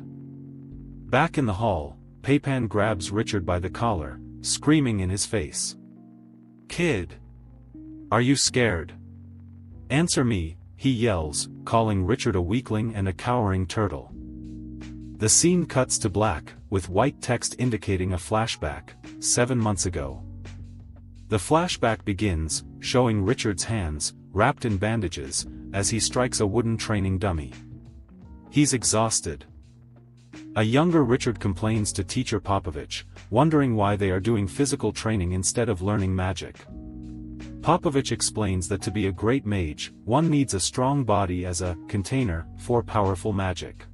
S1: Back in the hall, Peipan grabs Richard by the collar, screaming in his face. "Kid! Are you scared? Answer me," he yells, calling Richard a weakling and a cowering turtle. The scene cuts to black, with white text indicating a flashback, 7 months ago. The flashback begins, showing Richard's hands, wrapped in bandages, as he strikes a wooden training dummy. He's exhausted. A younger Richard complains to teacher Popovich, wondering why they are doing physical training instead of learning magic. Popovich explains that to be a great mage, one needs a strong body as a container for powerful magic.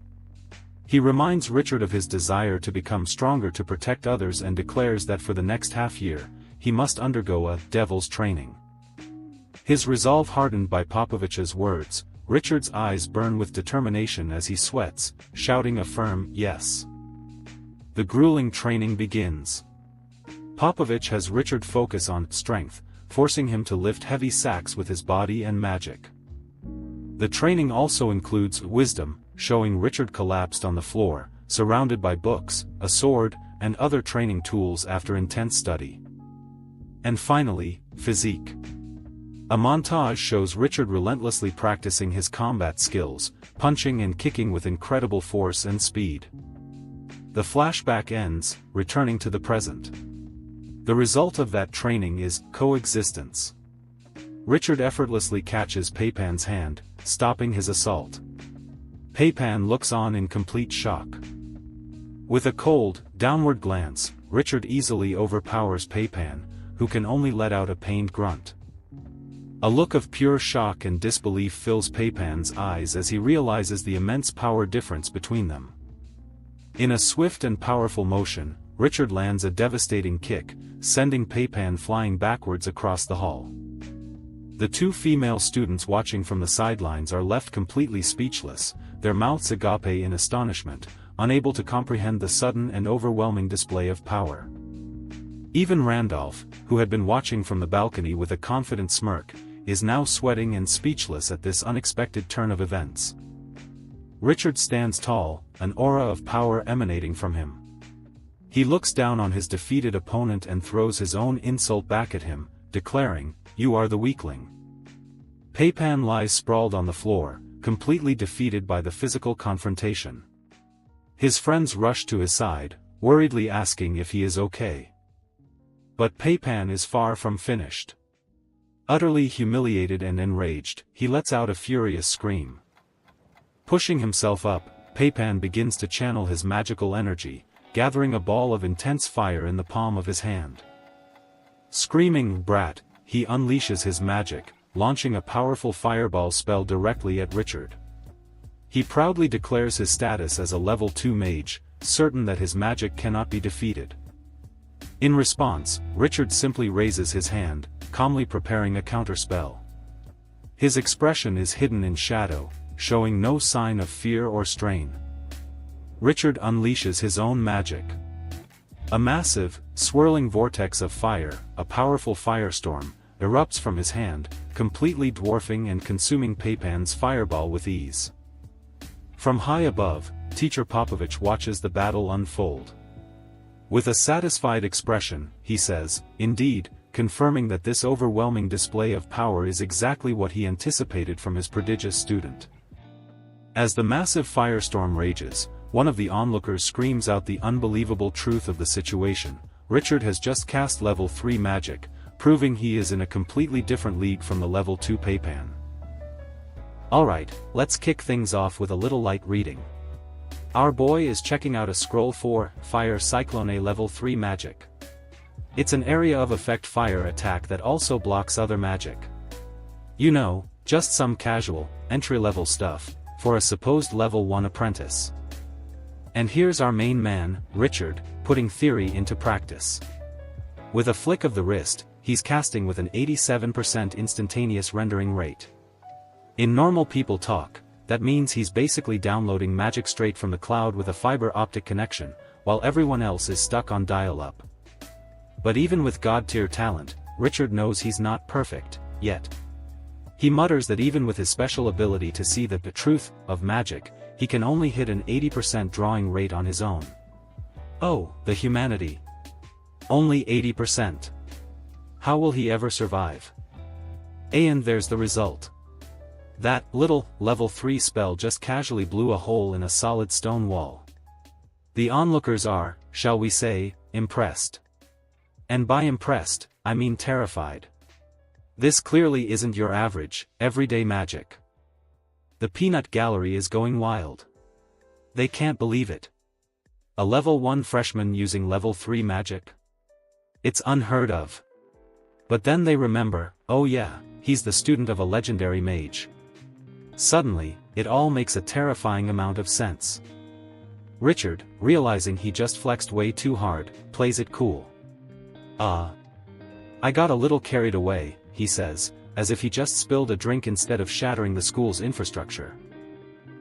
S1: He reminds Richard of his desire to become stronger to protect others and declares that for the next half year, he must undergo a devil's training. His resolve hardened by Popovich's words, Richard's eyes burn with determination as he sweats, shouting a firm yes. The grueling training begins. Popovich has Richard focus on strength, forcing him to lift heavy sacks with his body and magic. The training also includes wisdom, showing Richard collapsed on the floor, surrounded by books, a sword, and other training tools after intense study. And finally, physique. A montage shows Richard relentlessly practicing his combat skills, punching and kicking with incredible force and speed. The flashback ends, returning to the present. The result of that training is coexistence. Richard effortlessly catches Peipan's hand, stopping his assault. Peipan looks on in complete shock. With a cold, downward glance, Richard easily overpowers Peipan, who can only let out a pained grunt. A look of pure shock and disbelief fills Peipan's eyes as he realizes the immense power difference between them. In a swift and powerful motion, Richard lands a devastating kick, sending Peipan flying backwards across the hall. The two female students watching from the sidelines are left completely speechless, their mouths agape in astonishment, unable to comprehend the sudden and overwhelming display of power. Even Randolph, who had been watching from the balcony with a confident smirk, is now sweating and speechless at this unexpected turn of events. Richard stands tall, an aura of power emanating from him. He looks down on his defeated opponent and throws his own insult back at him, declaring, "You are the weakling." Peipan lies sprawled on the floor, completely defeated by the physical confrontation. His friends rush to his side, worriedly asking if he is okay. But Peipan is far from finished. Utterly humiliated and enraged, he lets out a furious scream. Pushing himself up, Peipan begins to channel his magical energy, gathering a ball of intense fire in the palm of his hand. Screaming "Brat," he unleashes his magic, launching a powerful fireball spell directly at Richard. He proudly declares his status as a level 2 mage, certain that his magic cannot be defeated. In response, Richard simply raises his hand, calmly preparing a counterspell. His expression is hidden in shadow, showing no sign of fear or strain. Richard unleashes his own magic. A massive, swirling vortex of fire, a powerful firestorm, erupts from his hand, completely dwarfing and consuming Peipan's fireball with ease. From high above, Teacher Popovich watches the battle unfold. With a satisfied expression, he says, "Indeed," confirming that this overwhelming display of power is exactly what he anticipated from his prodigious student. As the massive firestorm rages, one of the onlookers screams out the unbelievable truth of the situation: Richard has just cast level 3 magic, proving he is in a completely different league from the level 2 Peipan. Alright, let's kick things off with a little light reading. Our boy is checking out a scroll for Fire Cyclone level 3 magic. It's an area of effect fire attack that also blocks other magic. You know, just some casual, entry-level stuff, for a supposed level 1 apprentice. And here's our main man, Richard, putting theory into practice. With a flick of the wrist, he's casting with an 87% instantaneous rendering rate. In normal people talk, that means he's basically downloading magic straight from the cloud with a fiber optic connection, while everyone else is stuck on dial-up. But even with god-tier talent, Richard knows he's not perfect, yet. He mutters that even with his special ability to see the truth of magic, he can only hit an 80% drawing rate on his own. Oh, the humanity. Only 80%. How will he ever survive? And there's the result. That little, level 3 spell just casually blew a hole in a solid stone wall. The onlookers are, shall we say, impressed. And by impressed, I mean terrified. This clearly isn't your average, everyday magic. The peanut gallery is going wild. They can't believe it. A level 1 freshman using level 3 magic? It's unheard of. But then they remember, oh yeah, he's the student of a legendary mage. Suddenly, it all makes a terrifying amount of sense. Richard, realizing he just flexed way too hard, plays it cool. I got a little carried away, he says, as if he just spilled a drink instead of shattering the school's infrastructure.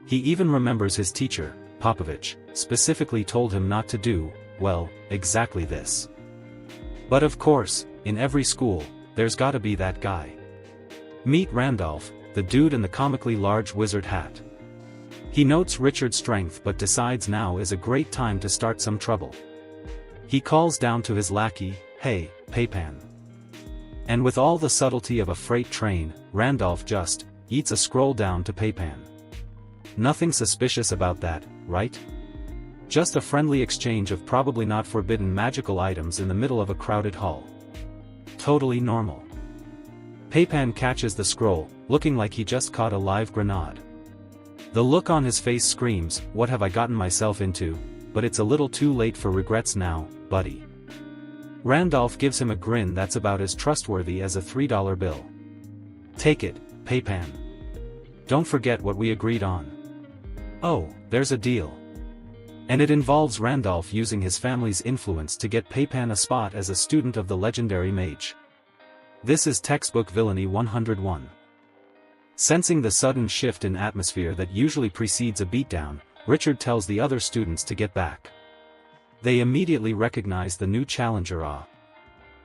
S1: He even remembers his teacher, Popovich, specifically told him not to do, well, exactly this. But of course, in every school, there's gotta be that guy. Meet Randolph, the dude in the comically large wizard hat. He notes Richard's strength but decides now is a great time to start some trouble. He calls down to his lackey, "Hey, Peipan." And with all the subtlety of a freight train, Randolph just eats a scroll down to Peipan. Nothing suspicious about that, right? Just a friendly exchange of probably not forbidden magical items in the middle of a crowded hall. Totally normal. Peipan catches the scroll, looking like he just caught a live grenade. The look on his face screams, "What have I gotten myself into?" But it's a little too late for regrets now, buddy. Randolph gives him a grin that's about as trustworthy as a $3 bill. "Take it, Peipan. Don't forget what we agreed on." Oh, there's a deal. And it involves Randolph using his family's influence to get Peipan a spot as a student of the legendary mage. This is textbook villainy 101. Sensing the sudden shift in atmosphere that usually precedes a beatdown, Richard tells the other students to get back. They immediately recognize the new challenger.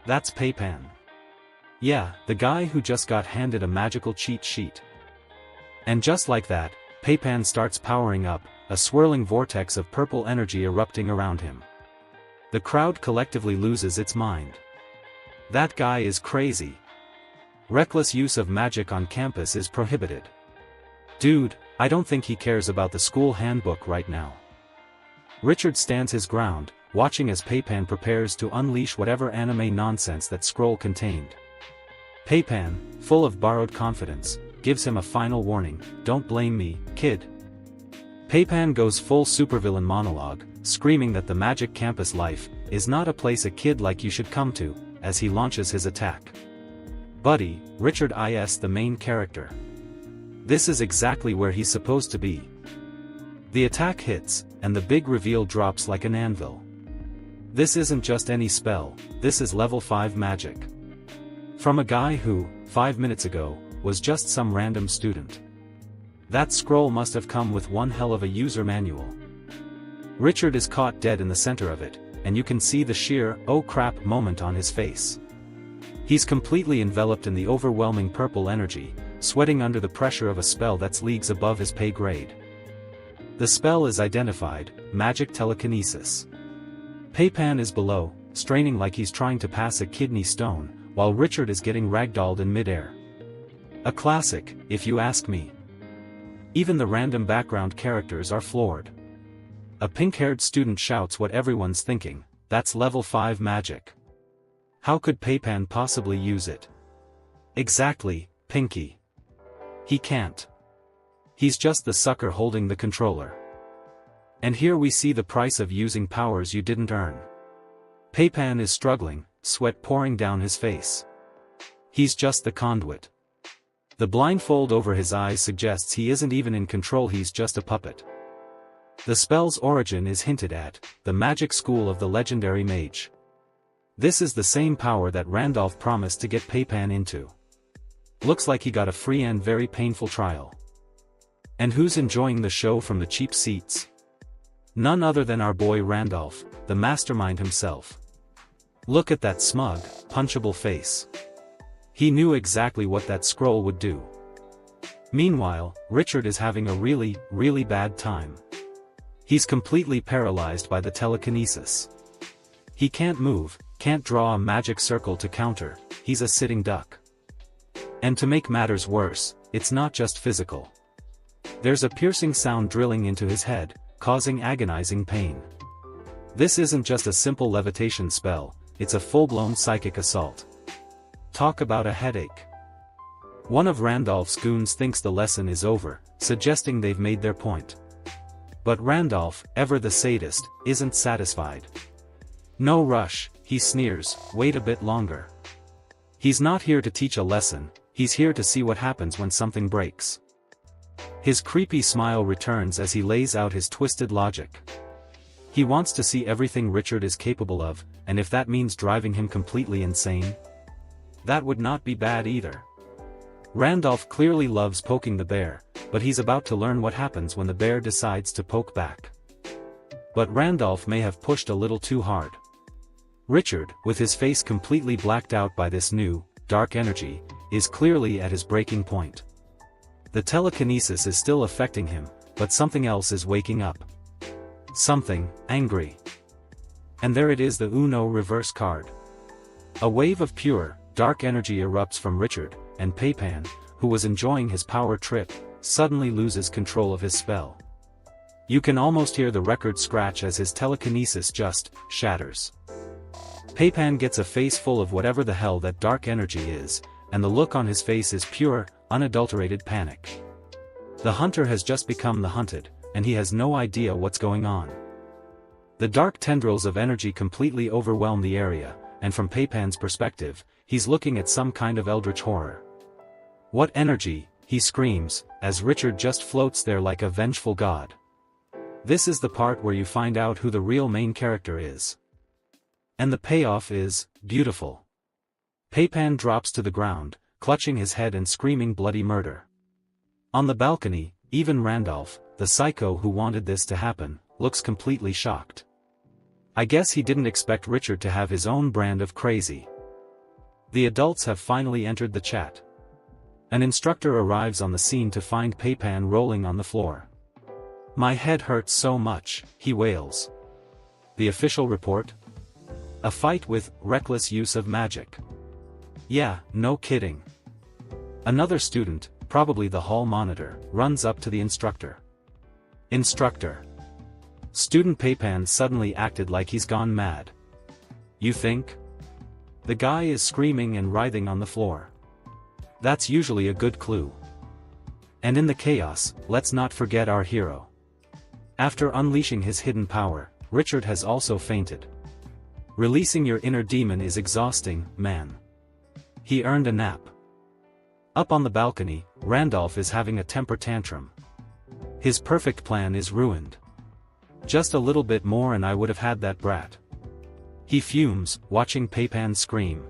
S1: That's Peipan. Yeah, the guy who just got handed a magical cheat sheet. And just like that, Peipan starts powering up, a swirling vortex of purple energy erupting around him. The crowd collectively loses its mind. That guy is crazy. Reckless use of magic on campus is prohibited. Dude, I don't think he cares about the school handbook right now. Richard stands his ground, watching as Peipan prepares to unleash whatever anime nonsense that scroll contained. Peipan, full of borrowed confidence, gives him a final warning: "Don't blame me, kid. Peipan goes full supervillain monologue, screaming that the magic campus life is not a place a kid like you should come to, as he launches his attack. Buddy, Richard is the main character. This is exactly where he's supposed to be. The attack hits, and the big reveal drops like an anvil. This isn't just any spell, this is level 5 magic. From a guy who, 5 minutes ago, was just some random student. That scroll must have come with one hell of a user manual. Richard is caught dead in the center of it, and you can see the sheer, oh crap moment on his face. He's completely enveloped in the overwhelming purple energy, sweating under the pressure of a spell that's leagues above his pay grade. The spell is identified, magic telekinesis. Peipan is below, straining like he's trying to pass a kidney stone, while Richard is getting ragdolled in midair. A classic, if you ask me. Even the random background characters are floored. A pink-haired student shouts what everyone's thinking, that's level 5 magic. How could Peipan possibly use it? Exactly, Pinky. He can't. He's just the sucker holding the controller. And here we see the price of using powers you didn't earn. Peipan is struggling, sweat pouring down his face. He's just the conduit. The blindfold over his eyes suggests he isn't even in control, he's just a puppet. The spell's origin is hinted at, the magic school of the legendary mage. This is the same power that Randolph promised to get Peipan into. Looks like he got a free and very painful trial. And who's enjoying the show from the cheap seats? None other than our boy Randolph, the mastermind himself. Look at that smug, punchable face. He knew exactly what that scroll would do. Meanwhile, Richard is having a really, really bad time. He's completely paralyzed by the telekinesis. He can't move, can't draw a magic circle to counter, he's a sitting duck. And to make matters worse, it's not just physical. There's a piercing sound drilling into his head, causing agonizing pain. This isn't just a simple levitation spell, it's a full-blown psychic assault. Talk about a headache. One of Randolph's goons thinks the lesson is over, suggesting they've made their point. But Randolph, ever the sadist, isn't satisfied. No rush, he sneers, wait a bit longer. He's not here to teach a lesson, he's here to see what happens when something breaks. His creepy smile returns as he lays out his twisted logic. He wants to see everything Richard is capable of, and if that means driving him completely insane, that would not be bad either. Randolph clearly loves poking the bear, but he's about to learn what happens when the bear decides to poke back. But Randolph may have pushed a little too hard. Richard, with his face completely blacked out by this new, dark energy, is clearly at his breaking point. The telekinesis is still affecting him, but something else is waking up. Something, angry. And there it is, the Uno reverse card. A wave of pure, dark energy erupts from Richard, and Peipan, who was enjoying his power trip, suddenly loses control of his spell. You can almost hear the record scratch as his telekinesis just shatters. Peipan gets a face full of whatever the hell that dark energy is, and the look on his face is pure, unadulterated panic. The hunter has just become the hunted, and he has no idea what's going on. The dark tendrils of energy completely overwhelm the area, and from Peipan's perspective, he's looking at some kind of eldritch horror. What energy, he screams, as Richard just floats there like a vengeful god. This is the part where you find out who the real main character is. And the payoff is beautiful. Peipan drops to the ground, clutching his head and screaming bloody murder. On the balcony, even Randolph, the psycho who wanted this to happen, looks completely shocked. I guess he didn't expect Richard to have his own brand of crazy. The adults have finally entered the chat. An instructor arrives on the scene to find Peipan rolling on the floor. My head hurts so much, he wails. The official report? A fight with reckless use of magic. Yeah, no kidding. Another student, probably the hall monitor, runs up to the instructor. Instructor. Student Peipan suddenly acted like he's gone mad. You think? The guy is screaming and writhing on the floor. That's usually a good clue. And in the chaos, let's not forget our hero. After unleashing his hidden power, Richard has also fainted. Releasing your inner demon is exhausting, man. He earned a nap. Up on the balcony, Randolph is having a temper tantrum. His perfect plan is ruined. Just a little bit more and I would have had that brat. He fumes, watching Peipan scream.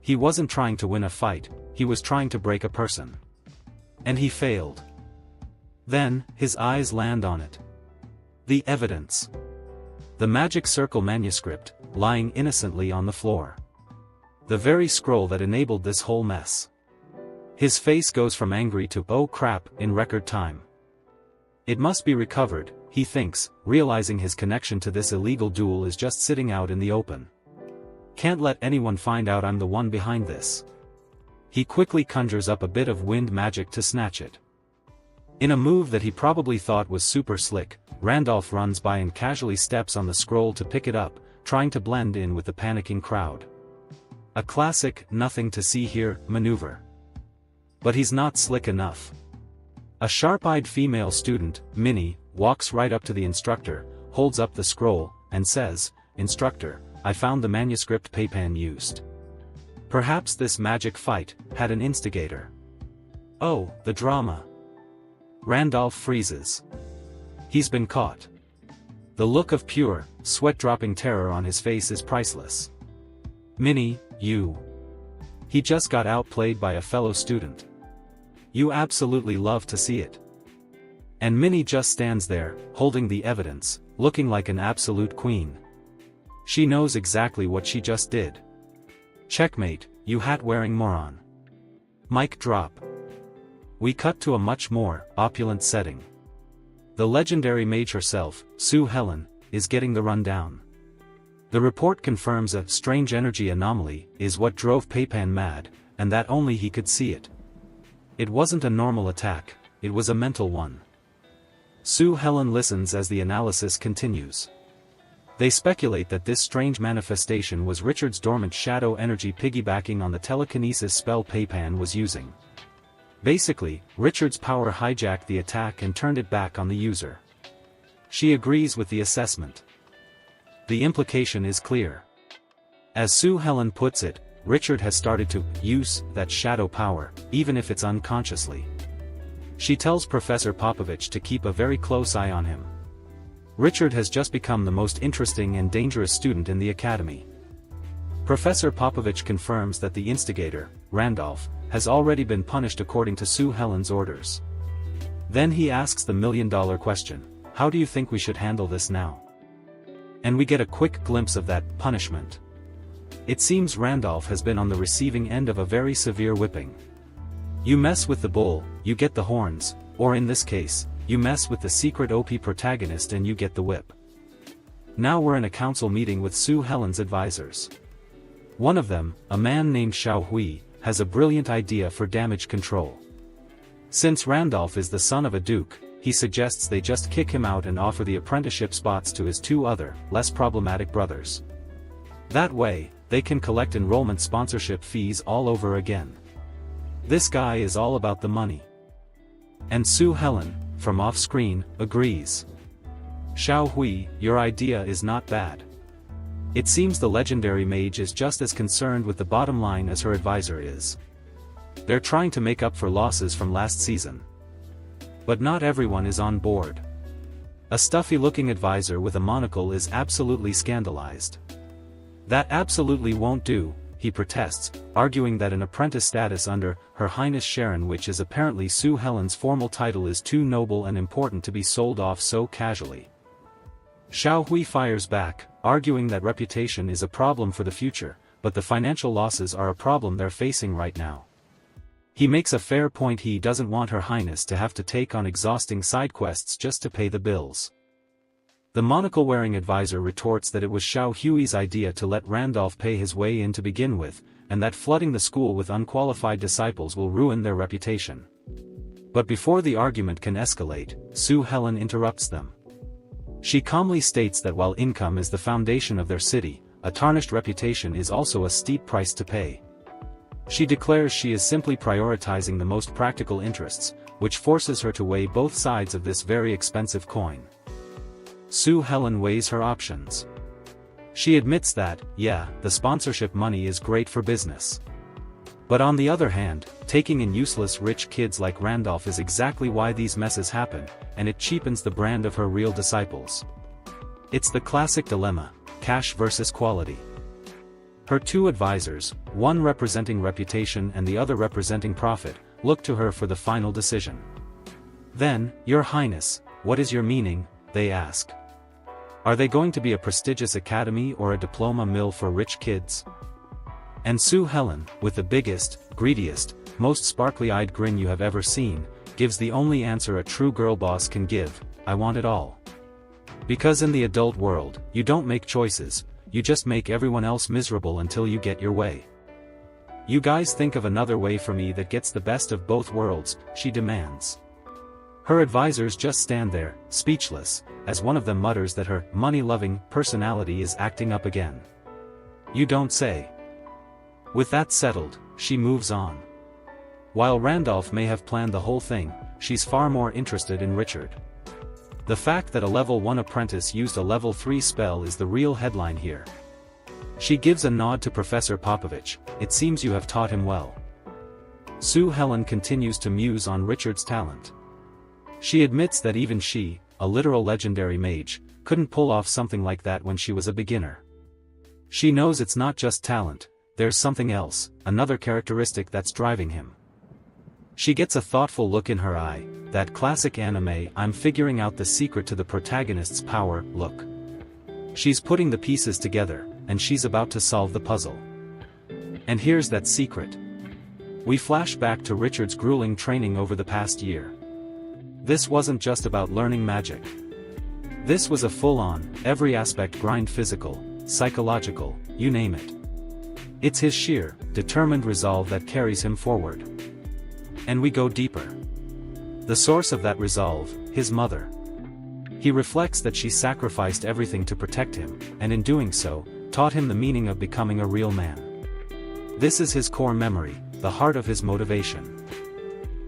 S1: He wasn't trying to win a fight, he was trying to break a person. And he failed. Then, his eyes land on it. The evidence. The magic circle manuscript, lying innocently on the floor. The very scroll that enabled this whole mess. His face goes from angry to oh crap in record time. It must be recovered, he thinks, realizing his connection to this illegal duel is just sitting out in the open. Can't let anyone find out I'm the one behind this. He quickly conjures up a bit of wind magic to snatch it. In a move that he probably thought was super slick, Randolph runs by and casually steps on the scroll to pick it up, trying to blend in with the panicking crowd. A classic nothing to see here maneuver. But he's not slick enough. A sharp-eyed female student, Minnie, walks right up to the instructor, holds up the scroll, and says, "Instructor, I found the manuscript Peipan used. Perhaps this magic fight had an instigator." Oh, the drama. Randolph freezes. He's been caught. The look of pure, sweat-dropping terror on his face is priceless. Minnie, you. He just got outplayed by a fellow student. You absolutely love to see it. And Minnie just stands there, holding the evidence, looking like an absolute queen. She knows exactly what she just did. Checkmate, you hat-wearing moron. Mic drop. We cut to a much more opulent setting. The legendary mage herself, Sue Helen, is getting the rundown. The report confirms a strange energy anomaly is what drove Peipan mad, and that only he could see it. It wasn't a normal attack, it was a mental one. Sue Helen listens as the analysis continues. They speculate that this strange manifestation was Richard's dormant shadow energy piggybacking on the telekinesis spell Peipan was using. Basically, Richard's power hijacked the attack and turned it back on the user. She agrees with the assessment. The implication is clear. As Sue Helen puts it, Richard has started to use that shadow power, even if it's unconsciously. She tells Professor Popovich to keep a very close eye on him. Richard has just become the most interesting and dangerous student in the academy. Professor Popovich confirms that the instigator, Randolph, has already been punished according to Sue Helen's orders. Then he asks the million-dollar question, how do you think we should handle this now? And we get a quick glimpse of that punishment. It seems Randolph has been on the receiving end of a very severe whipping. You mess with the bull, you get the horns, or in this case, you mess with the secret OP protagonist and you get the whip. Now we're in a council meeting with Sue Helen's advisors. One of them, a man named Xiao Hui, has a brilliant idea for damage control. Since Randolph is the son of a duke, he suggests they just kick him out and offer the apprenticeship spots to his two other, less problematic brothers. That way, they can collect enrollment sponsorship fees all over again. This guy is all about the money. And Sue Helen, from off-screen, agrees. Xiao Hui, your idea is not bad. It seems the legendary mage is just as concerned with the bottom line as her advisor is. They're trying to make up for losses from last season. But not everyone is on board. A stuffy-looking advisor with a monocle is absolutely scandalized. That absolutely won't do, he protests, arguing that an apprentice status under Her Highness Sharon, which is apparently Sue Helen's formal title, is too noble and important to be sold off so casually. Xiao Hui fires back, arguing that reputation is a problem for the future, but the financial losses are a problem they're facing right now. He makes a fair point. He doesn't want Her Highness to have to take on exhausting side quests just to pay the bills. The monocle-wearing advisor retorts that it was Xiao Hui's idea to let Randolph pay his way in to begin with, and that flooding the school with unqualified disciples will ruin their reputation. But before the argument can escalate, Sue Helen interrupts them. She calmly states that while income is the foundation of their city, a tarnished reputation is also a steep price to pay. She declares she is simply prioritizing the most practical interests, which forces her to weigh both sides of this very expensive coin. Sue Helen weighs her options. She admits that, yeah, the sponsorship money is great for business. But on the other hand, taking in useless rich kids like Randolph is exactly why these messes happen, and it cheapens the brand of her real disciples. It's the classic dilemma, cash versus quality. Her two advisors, one representing reputation and the other representing profit, look to her for the final decision. Then, Your Highness, what is your meaning, they ask. Are they going to be a prestigious academy or a diploma mill for rich kids? And Sue Helen, with the biggest, greediest, most sparkly-eyed grin you have ever seen, gives the only answer a true girl boss can give: I want it all. Because in the adult world, you don't make choices, you just make everyone else miserable until you get your way. You guys think of another way for me that gets the best of both worlds, she demands. Her advisors just stand there, speechless, as one of them mutters that her money-loving personality is acting up again. You don't say. With that settled, she moves on. While Randolph may have planned the whole thing, she's far more interested in Richard. The fact that a level 1 apprentice used a level 3 spell is the real headline here. She gives a nod to Professor Popovich. It seems you have taught him well. Sue Helen continues to muse on Richard's talent. She admits that even she, a literal legendary mage, couldn't pull off something like that when she was a beginner. She knows it's not just talent, there's something else, another characteristic that's driving him. She gets a thoughtful look in her eye, that classic anime "I'm figuring out the secret to the protagonist's power" look. She's putting the pieces together, and she's about to solve the puzzle. And here's that secret. We flash back to Richard's grueling training over the past year. This wasn't just about learning magic. This was a full-on, every aspect grind: physical, psychological, you name it. It's his sheer, determined resolve that carries him forward. And we go deeper. The source of that resolve, his mother. He reflects that she sacrificed everything to protect him, and in doing so, taught him the meaning of becoming a real man. This is his core memory, the heart of his motivation.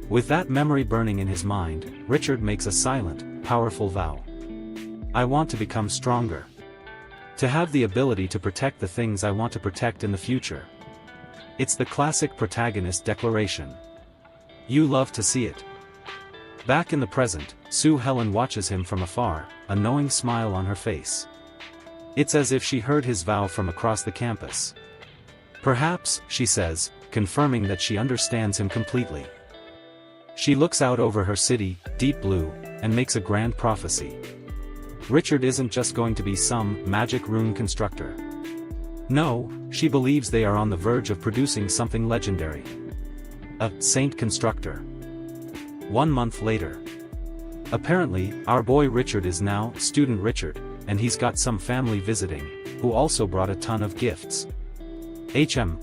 S1: With that memory burning in his mind, Richard makes a silent, powerful vow. I want to become stronger. To have the ability to protect the things I want to protect in the future. It's the classic protagonist declaration. You love to see it. Back in the present, Sue Helen watches him from afar, a knowing smile on her face. It's as if she heard his vow from across the campus. Perhaps, she says, confirming that she understands him completely. She looks out over her city, deep blue, and makes a grand prophecy. Richard isn't just going to be some magic rune constructor. No, she believes they are on the verge of producing something legendary. A saint constructor. 1 month later. Apparently, our boy Richard is now student Richard, and he's got some family visiting, who also brought a ton of gifts.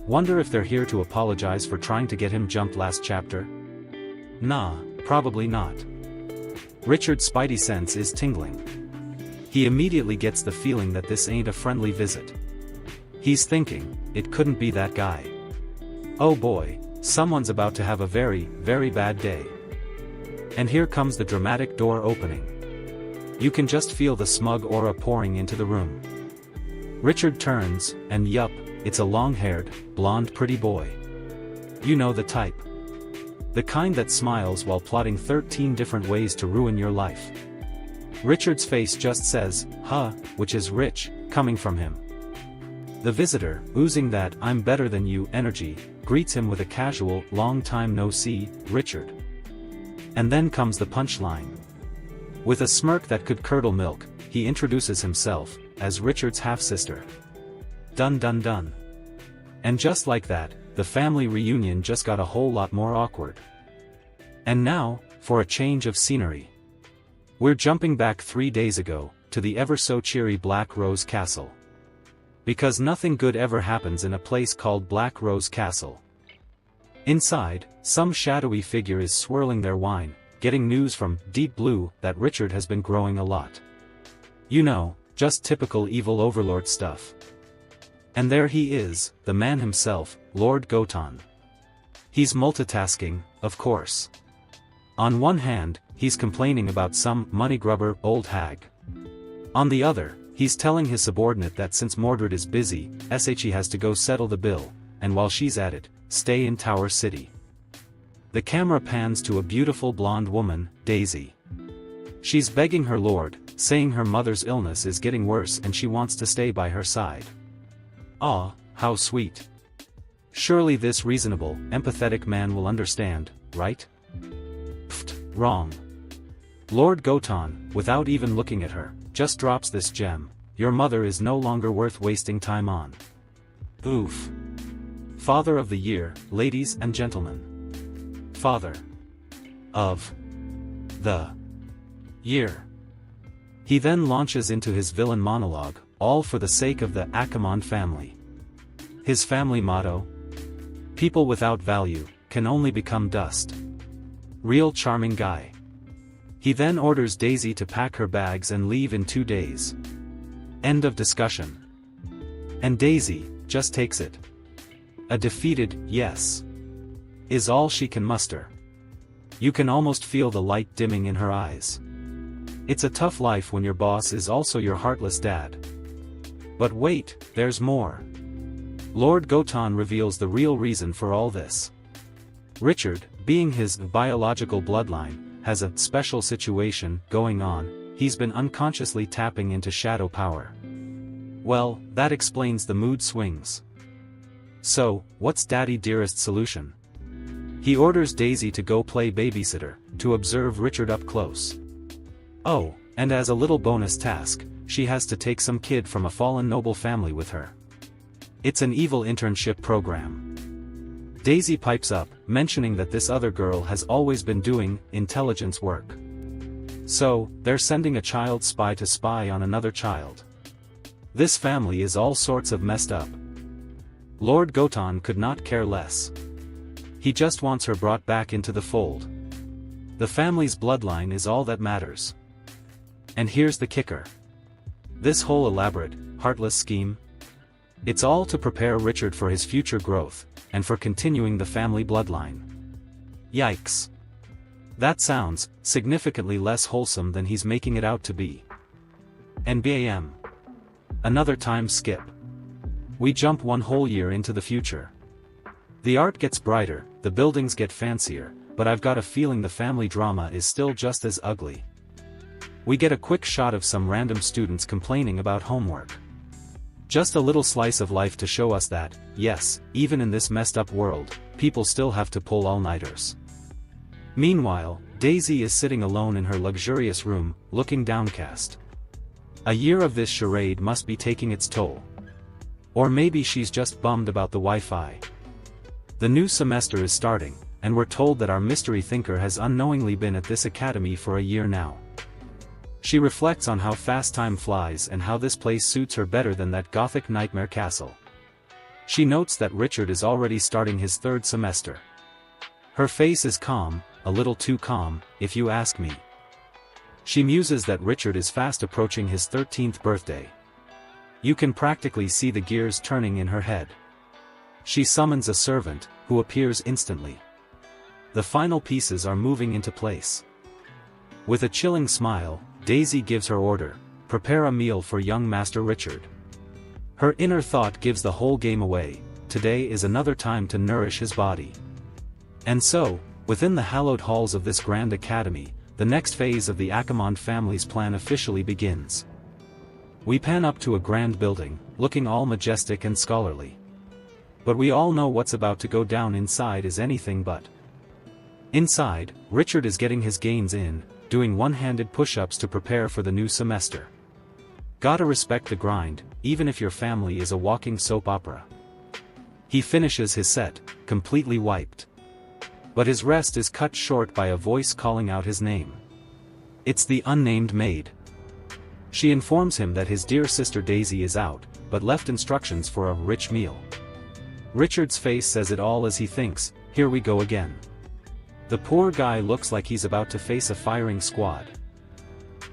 S1: Wonder if they're here to apologize for trying to get him jumped last chapter? Nah, probably not. Richard's spidey sense is tingling. He immediately gets the feeling that this ain't a friendly visit. He's thinking, it couldn't be that guy. Oh boy, someone's about to have a very, very bad day. And here comes the dramatic door opening. You can just feel the smug aura pouring into the room. Richard turns, and yup, it's a long-haired, blonde pretty boy. You know the type. The kind that smiles while plotting 13 different ways to ruin your life. Richard's face just says, huh, which is rich, coming from him. The visitor, oozing that "I'm better than you" energy, greets him with a casual, "long time no see, Richard." And then comes the punchline. With a smirk that could curdle milk, he introduces himself, as Richard's half-sister. Dun dun dun. And just like that, the family reunion just got a whole lot more awkward. And now, for a change of scenery. We're jumping back 3 days ago, to the ever-so-cheery Black Rose Castle. Because nothing good ever happens in a place called Black Rose Castle. Inside, some shadowy figure is swirling their wine, getting news from Deep Blue that Richard has been growing a lot. You know, just typical evil overlord stuff. And there he is, the man himself, Lord Goden. He's multitasking, of course. On one hand, he's complaining about some money-grubber old hag. On the other, he's telling his subordinate that since Mordred is busy, he has to go settle the bill, and while she's at it, stay in Tower City. The camera pans to a beautiful blonde woman, Daisy. She's begging her lord, saying her mother's illness is getting worse and she wants to stay by her side. Ah, how sweet. Surely this reasonable, empathetic man will understand, right? Pfft, wrong. Lord Goden, without even looking at her, just drops this gem: your mother is no longer worth wasting time on. Oof. Father of the year, ladies and gentlemen. Father of the year. He then launches into his villain monologue, all for the sake of the Akamon family. His family motto: people without value can only become dust. Real charming guy. He then orders Daisy to pack her bags and leave in 2 days. End of discussion. And Daisy just takes it. A defeated yes is all she can muster. You can almost feel the light dimming in her eyes. It's a tough life when your boss is also your heartless dad. But wait, there's more. Lord Goden reveals the real reason for all this. Richard, being his biological bloodline, has a special situation going on. He's been unconsciously tapping into shadow power. Well, that explains the mood swings. So, what's Daddy Dearest's solution? He orders Daisy to go play babysitter, to observe Richard up close. Oh, and as a little bonus task, she has to take some kid from a fallen noble family with her. It's an evil internship program. Daisy pipes up, mentioning that this other girl has always been doing intelligence work. So, they're sending a child spy to spy on another child. This family is all sorts of messed up. Lord Goden could not care less. He just wants her brought back into the fold. The family's bloodline is all that matters. And here's the kicker. This whole elaborate, heartless scheme, it's all to prepare Richard for his future growth, and for continuing the family bloodline. Yikes. That sounds significantly less wholesome than he's making it out to be. NBAM. Another time skip. We jump 1 whole year into the future. The art gets brighter, the buildings get fancier, but I've got a feeling the family drama is still just as ugly. We get a quick shot of some random students complaining about homework. Just a little slice of life to show us that, yes, even in this messed up world, people still have to pull all-nighters. Meanwhile, Daisy is sitting alone in her luxurious room, looking downcast. A year of this charade must be taking its toll. Or maybe she's just bummed about the Wi-Fi. The new semester is starting, and we're told that our mystery thinker has unknowingly been at this academy for a year now. She reflects on how fast time flies and how this place suits her better than that gothic nightmare castle. She notes that Richard is already starting his 3rd semester. Her face is calm, a little too calm, if you ask me. She muses that Richard is fast approaching his 13th birthday. You can practically see the gears turning in her head. She summons a servant, who appears instantly. The final pieces are moving into place. With a chilling smile, Daisy gives her order: prepare a meal for young Master Richard. Her inner thought gives the whole game away: today is another time to nourish his body. And so, within the hallowed halls of this grand academy, the next phase of the Akamon family's plan officially begins. We pan up to a grand building, looking all majestic and scholarly. But we all know what's about to go down inside is anything but. Inside, Richard is getting his gains in, doing one-handed push-ups to prepare for the new semester. Gotta respect the grind, even if your family is a walking soap opera. He finishes his set, completely wiped. But his rest is cut short by a voice calling out his name. It's the unnamed maid. She informs him that his dear sister Daisy is out, but left instructions for a rich meal. Richard's face says it all as he thinks, here we go again. The poor guy looks like he's about to face a firing squad.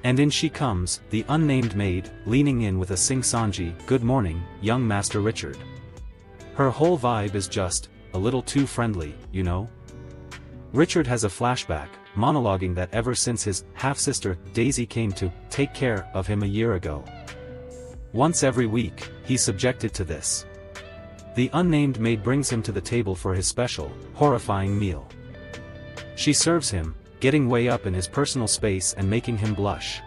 S1: And in she comes, the unnamed maid, leaning in with a sing-songy, "Good morning, young Master Richard." Her whole vibe is just a little too friendly, you know? Richard has a flashback, monologuing that ever since his half-sister, Daisy, came to take care of him a year ago. Once every week, he's subjected to this. The unnamed maid brings him to the table for his special, horrifying meal. She serves him, getting way up in his personal space and making him blush.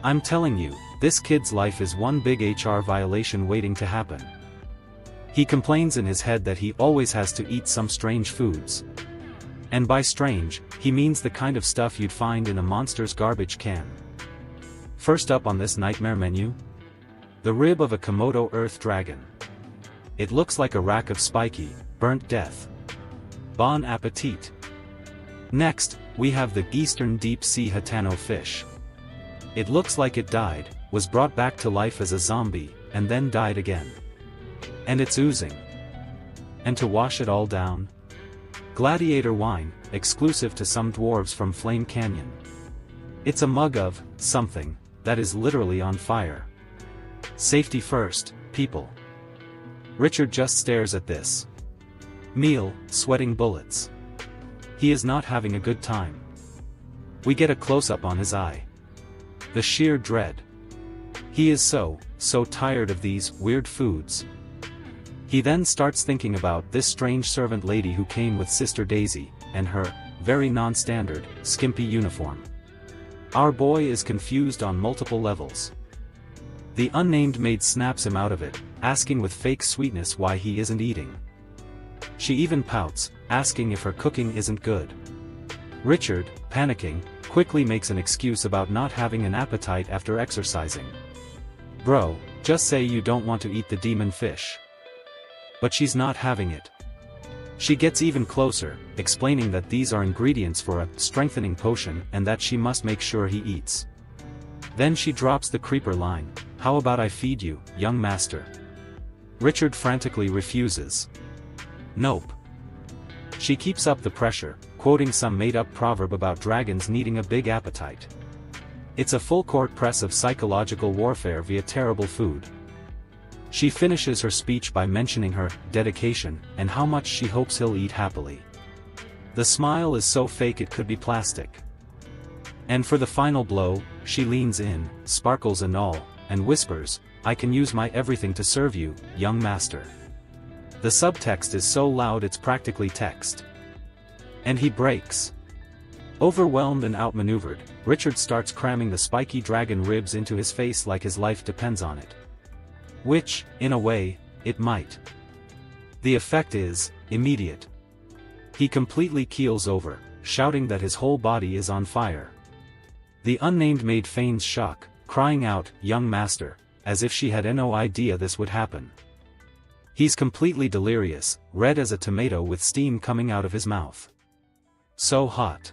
S1: I'm telling you, this kid's life is one big HR violation waiting to happen. He complains in his head that he always has to eat some strange foods. And by strange, he means the kind of stuff you'd find in a monster's garbage can. First up on this nightmare menu? The rib of a Komodo earth dragon. It looks like a rack of spiky, burnt death. Bon appetit. Next, we have the eastern deep-sea Hatano fish. It looks like it died, was brought back to life as a zombie, and then died again. And it's oozing. And to wash it all down? Gladiator wine, exclusive to some dwarves from Flame Canyon. It's a mug of something that is literally on fire. Safety first, people. Richard just stares at this meal, sweating bullets. He is not having a good time. We get a close-up on his eye. The sheer dread. He is so tired of these weird foods. He then starts thinking about this strange servant lady who came with Sister Daisy, and her very non-standard, skimpy uniform. Our boy is confused on multiple levels. The unnamed maid snaps him out of it, asking with fake sweetness why he isn't eating. She even pouts, asking if her cooking isn't good. Richard, panicking, quickly makes an excuse about not having an appetite after exercising. Bro, just say you don't want to eat the demon fish. But she's not having it. She gets even closer, explaining that these are ingredients for a strengthening potion and that she must make sure he eats. Then she drops the creeper line, "How about I feed you, young master?" Richard frantically refuses. Nope. She keeps up the pressure, quoting some made-up proverb about dragons needing a big appetite. It's a full-court press of psychological warfare via terrible food. She finishes her speech by mentioning her dedication and how much she hopes he'll eat happily. The smile is so fake it could be plastic. And for the final blow, she leans in, sparkles and all, and whispers, "I can use my everything to serve you, young master." The subtext is so loud it's practically text. And he breaks. Overwhelmed and outmaneuvered, Richard starts cramming the spiky dragon ribs into his face like his life depends on it. Which, in a way, it might. The effect is immediate. He completely keels over, shouting that his whole body is on fire. The unnamed maid feigns shock, crying out, "Young master," as if she had no idea this would happen. He's completely delirious, red as a tomato with steam coming out of his mouth. So hot.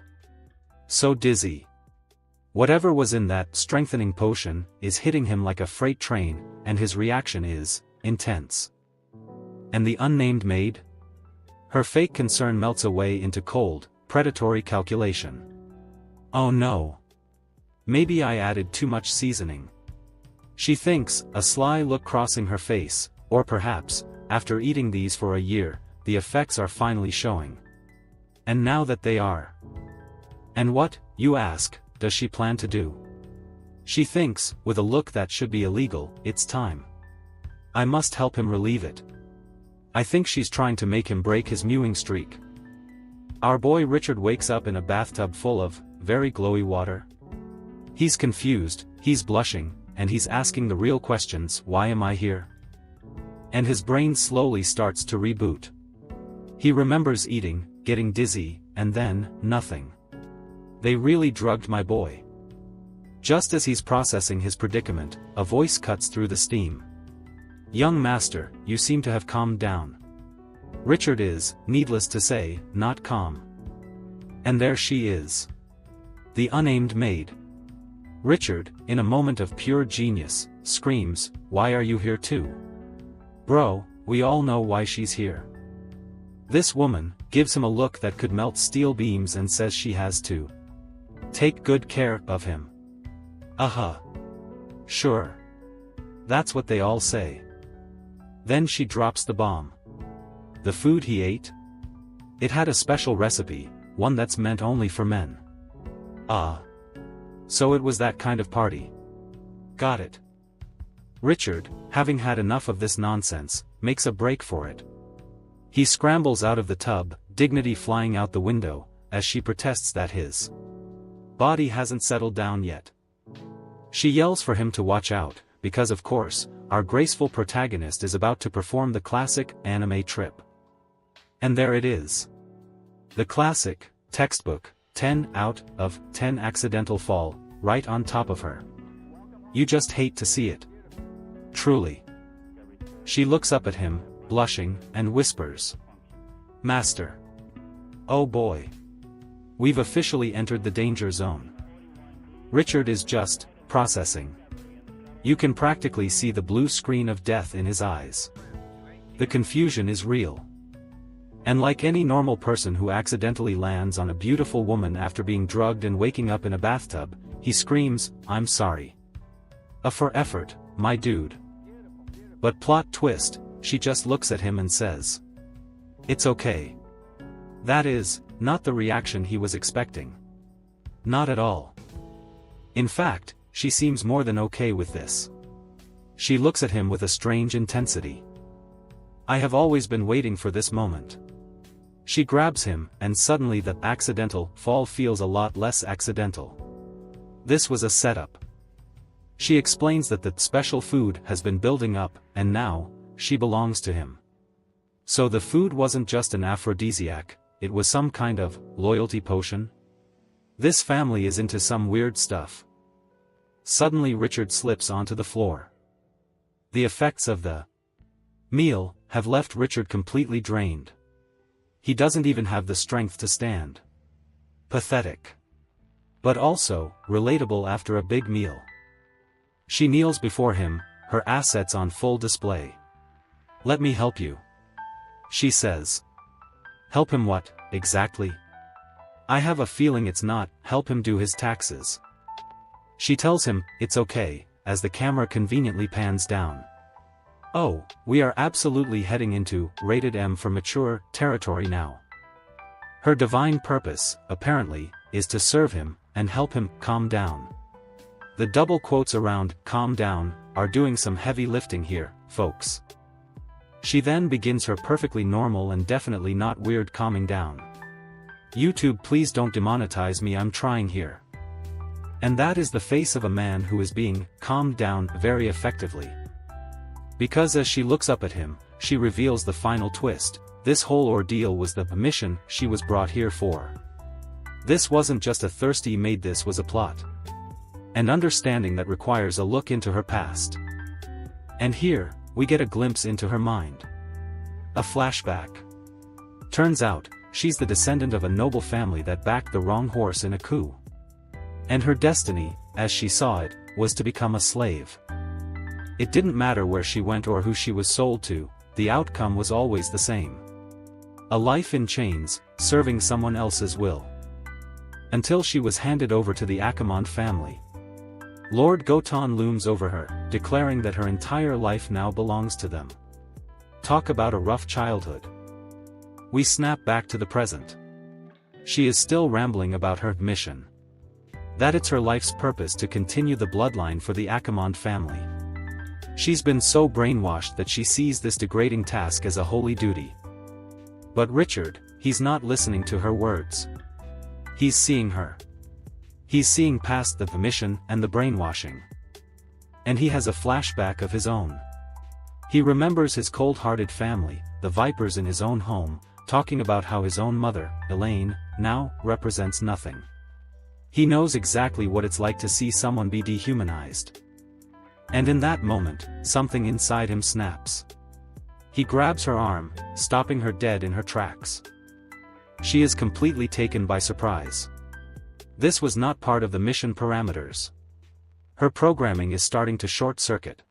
S1: So dizzy. Whatever was in that strengthening potion is hitting him like a freight train, and his reaction is intense. And the unnamed maid? Her fake concern melts away into cold, predatory calculation. Oh no. Maybe I added too much seasoning. She thinks, a sly look crossing her face, or perhaps, after eating these for a year, the effects are finally showing. And now that they are. And what, you ask, does she plan to do? She thinks, with a look that should be illegal, it's time. I must help him relieve it. I think she's trying to make him break his mewing streak. Our boy Richard wakes up in a bathtub full of very glowy water. He's confused, he's blushing, and he's asking the real questions. Why am I here? And his brain slowly starts to reboot. He remembers eating, getting dizzy, and then, nothing. They really drugged my boy. Just as he's processing his predicament, a voice cuts through the steam. Young master, you seem to have calmed down. Richard is, needless to say, not calm. And there she is. The unnamed maid. Richard, in a moment of pure genius, screams, "Why are you here too?" Bro, we all know why she's here. This woman gives him a look that could melt steel beams and says she has to take good care of him. Sure. That's what they all say. Then she drops the bomb. The food he ate? It had a special recipe, one that's meant only for men. Ah. So it was that kind of party. Got it. Richard, having had enough of this nonsense, makes a break for it. He scrambles out of the tub, dignity flying out the window, as she protests that his body hasn't settled down yet. She yells for him to watch out, because of course, our graceful protagonist is about to perform the classic anime trip. And there it is. The classic, textbook, 10 out of 10 accidental fall, right on top of her. You just hate to see it. Truly. She looks up at him, blushing, and whispers. Master. Oh boy. We've officially entered the danger zone. Richard is just processing. You can practically see the blue screen of death in his eyes. The confusion is real. And like any normal person who accidentally lands on a beautiful woman after being drugged and waking up in a bathtub, he screams, "I'm sorry. For effort, my dude." But plot twist, she just looks at him and says, "It's okay." That is, not the reaction he was expecting. Not at all. In fact, she seems more than okay with this. She looks at him with a strange intensity. I have always been waiting for this moment. She grabs him, and suddenly the accidental fall feels a lot less accidental. This was a setup. She explains that the special food has been building up, and now, she belongs to him. So the food wasn't just an aphrodisiac, it was some kind of loyalty potion? This family is into some weird stuff. Suddenly Richard slips onto the floor. The effects of the meal have left Richard completely drained. He doesn't even have the strength to stand. Pathetic. But also, relatable after a big meal. She kneels before him, her assets on full display. "Let me help you," she says. Help him what, exactly? I have a feeling it's not, help him do his taxes. She tells him, it's okay, as the camera conveniently pans down. Oh, we are absolutely heading into rated M for mature territory now. Her divine purpose, apparently, is to serve him, and help him calm down. The double quotes around calm down are doing some heavy lifting here, folks. She then begins her perfectly normal and definitely not weird calming down. YouTube, please don't demonetize me, I'm trying here. And that is the face of a man who is being calmed down very effectively. Because as she looks up at him, she reveals the final twist. This whole ordeal was the mission she was brought here for. This wasn't just a thirsty maid, this was a plot. An understanding that requires a look into her past. And here, we get a glimpse into her mind. A flashback. Turns out, she's the descendant of a noble family that backed the wrong horse in a coup. And her destiny, as she saw it, was to become a slave. It didn't matter where she went or who she was sold to, the outcome was always the same. A life in chains, serving someone else's will. Until she was handed over to the Akamon family. Lord Goten looms over her, declaring that her entire life now belongs to them. Talk about a rough childhood. We snap back to the present. She is still rambling about her mission. That it's her life's purpose to continue the bloodline for the Akamon family. She's been so brainwashed that she sees this degrading task as a holy duty. But Richard, he's not listening to her words. He's seeing her. He's seeing past the mission and the brainwashing. And he has a flashback of his own. He remembers his cold-hearted family, the vipers in his own home, talking about how his own mother, Elaine, now represents nothing. He knows exactly what it's like to see someone be dehumanized. And in that moment, something inside him snaps. He grabs her arm, stopping her dead in her tracks. She is completely taken by surprise. This was not part of the mission parameters. Her programming is starting to short-circuit.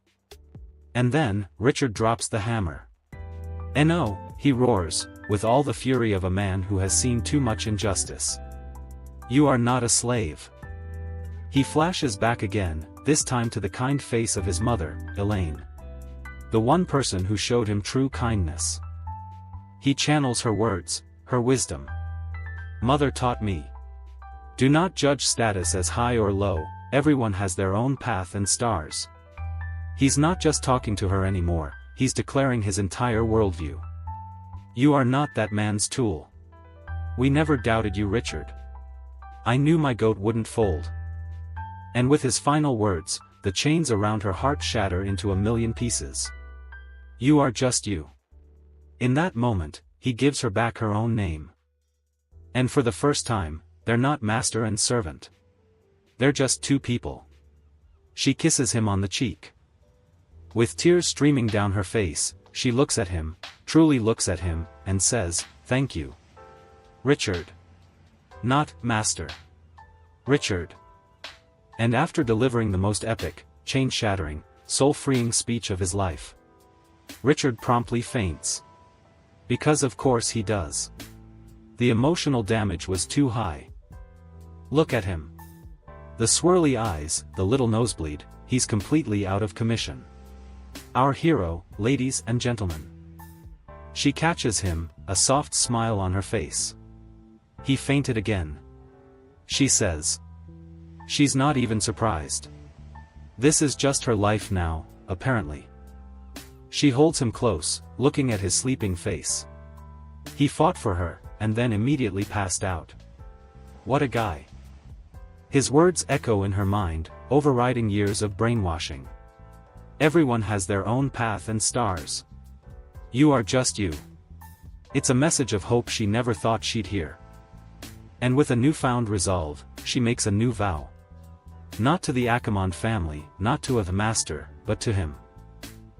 S1: And then, Richard drops the hammer. "No," he roars, with all the fury of a man who has seen too much injustice. "You are not a slave." He flashes back again, this time to the kind face of his mother, Elaine. The one person who showed him true kindness. He channels her words, her wisdom. "Mother taught me. Do not judge status as high or low, everyone has their own path and stars. He's not just talking to her anymore, he's declaring his entire worldview. You are not that man's tool. We never doubted you, Richard. I knew my goat wouldn't fold. And with his final words, the chains around her heart shatter into a million pieces. You are just you. In that moment, he gives her back her own name. And for the first time, they're not master and servant. They're just two people. She kisses him on the cheek. With tears streaming down her face, she looks at him, truly looks at him, and says, "Thank you, Richard." Not, "Master." Richard. And after delivering the most epic, chain-shattering, soul-freeing speech of his life, Richard promptly faints. Because of course he does. The emotional damage was too high. Look at him. The swirly eyes, the little nosebleed, he's completely out of commission. Our hero, ladies and gentlemen. She catches him, a soft smile on her face. He fainted again. She says. She's not even surprised. This is just her life now, apparently. She holds him close, looking at his sleeping face. He fought for her, and then immediately passed out. What a guy. His words echo in her mind, overriding years of brainwashing. Everyone has their own path and stars. You are just you. It's a message of hope she never thought she'd hear. And with a newfound resolve, she makes a new vow. Not to the Akamon family, not to the master, but to him.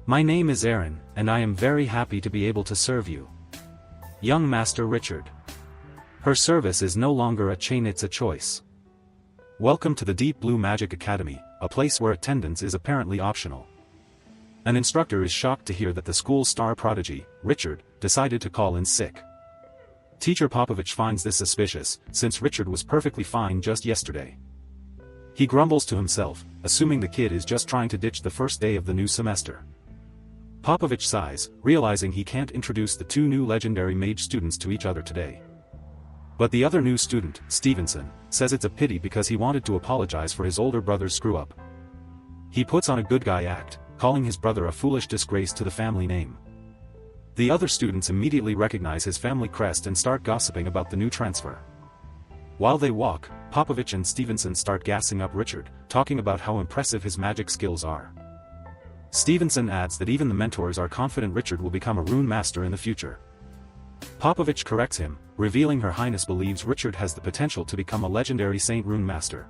S1: My name is Aaron, and I am very happy to be able to serve you, young Master Richard. Her service is no longer a chain, it's a choice. Welcome to the Deep Blue Magic Academy, a place where attendance is apparently optional. An instructor is shocked to hear that the school's star prodigy, Richard, decided to call in sick. Teacher Popovich finds this suspicious, since Richard was perfectly fine just yesterday. He grumbles to himself, assuming the kid is just trying to ditch the first day of the new semester. Popovich sighs, realizing he can't introduce the two new legendary mage students to each other today. But the other new student, Stevenson, says it's a pity because he wanted to apologize for his older brother's screw-up. He puts on a good guy act, calling his brother a foolish disgrace to the family name. The other students immediately recognize his family crest and start gossiping about the new transfer. While they walk, Popovich and Stevenson start gassing up Richard, talking about how impressive his magic skills are. Stevenson adds that even the mentors are confident Richard will become a rune master in the future. Popovich corrects him, revealing Her Highness believes Richard has the potential to become a legendary Saint Rune Master.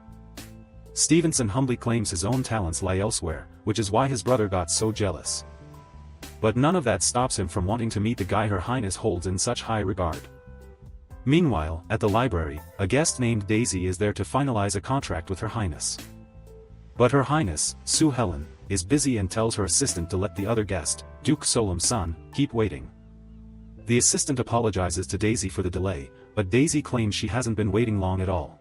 S1: Stevenson humbly claims his own talents lie elsewhere, which is why his brother got so jealous. But none of that stops him from wanting to meet the guy Her Highness holds in such high regard. Meanwhile, at the library, a guest named Daisy is there to finalize a contract with Her Highness. But Her Highness, Sue Helen, is busy and tells her assistant to let the other guest, Duke Solem's son, keep waiting. The assistant apologizes to Daisy for the delay, but Daisy claims she hasn't been waiting long at all.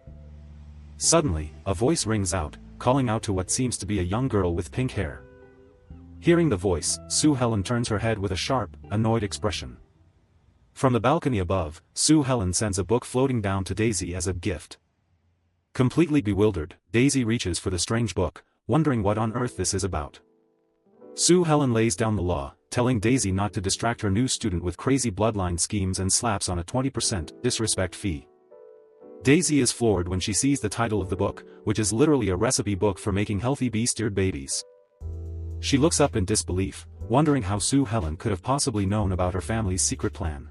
S1: Suddenly, a voice rings out, calling out to what seems to be a young girl with pink hair. Hearing the voice, Sue Helen turns her head with a sharp, annoyed expression. From the balcony above, Sue Helen sends a book floating down to Daisy as a gift. Completely bewildered, Daisy reaches for the strange book, wondering what on earth this is about. Sue Helen lays down the law, telling Daisy not to distract her new student with crazy bloodline schemes and slaps on a 20% disrespect fee. Daisy is floored when she sees the title of the book, which is literally a recipe book for making healthy bee-steered babies. She looks up in disbelief, wondering how Sue Helen could have possibly known about her family's secret plan.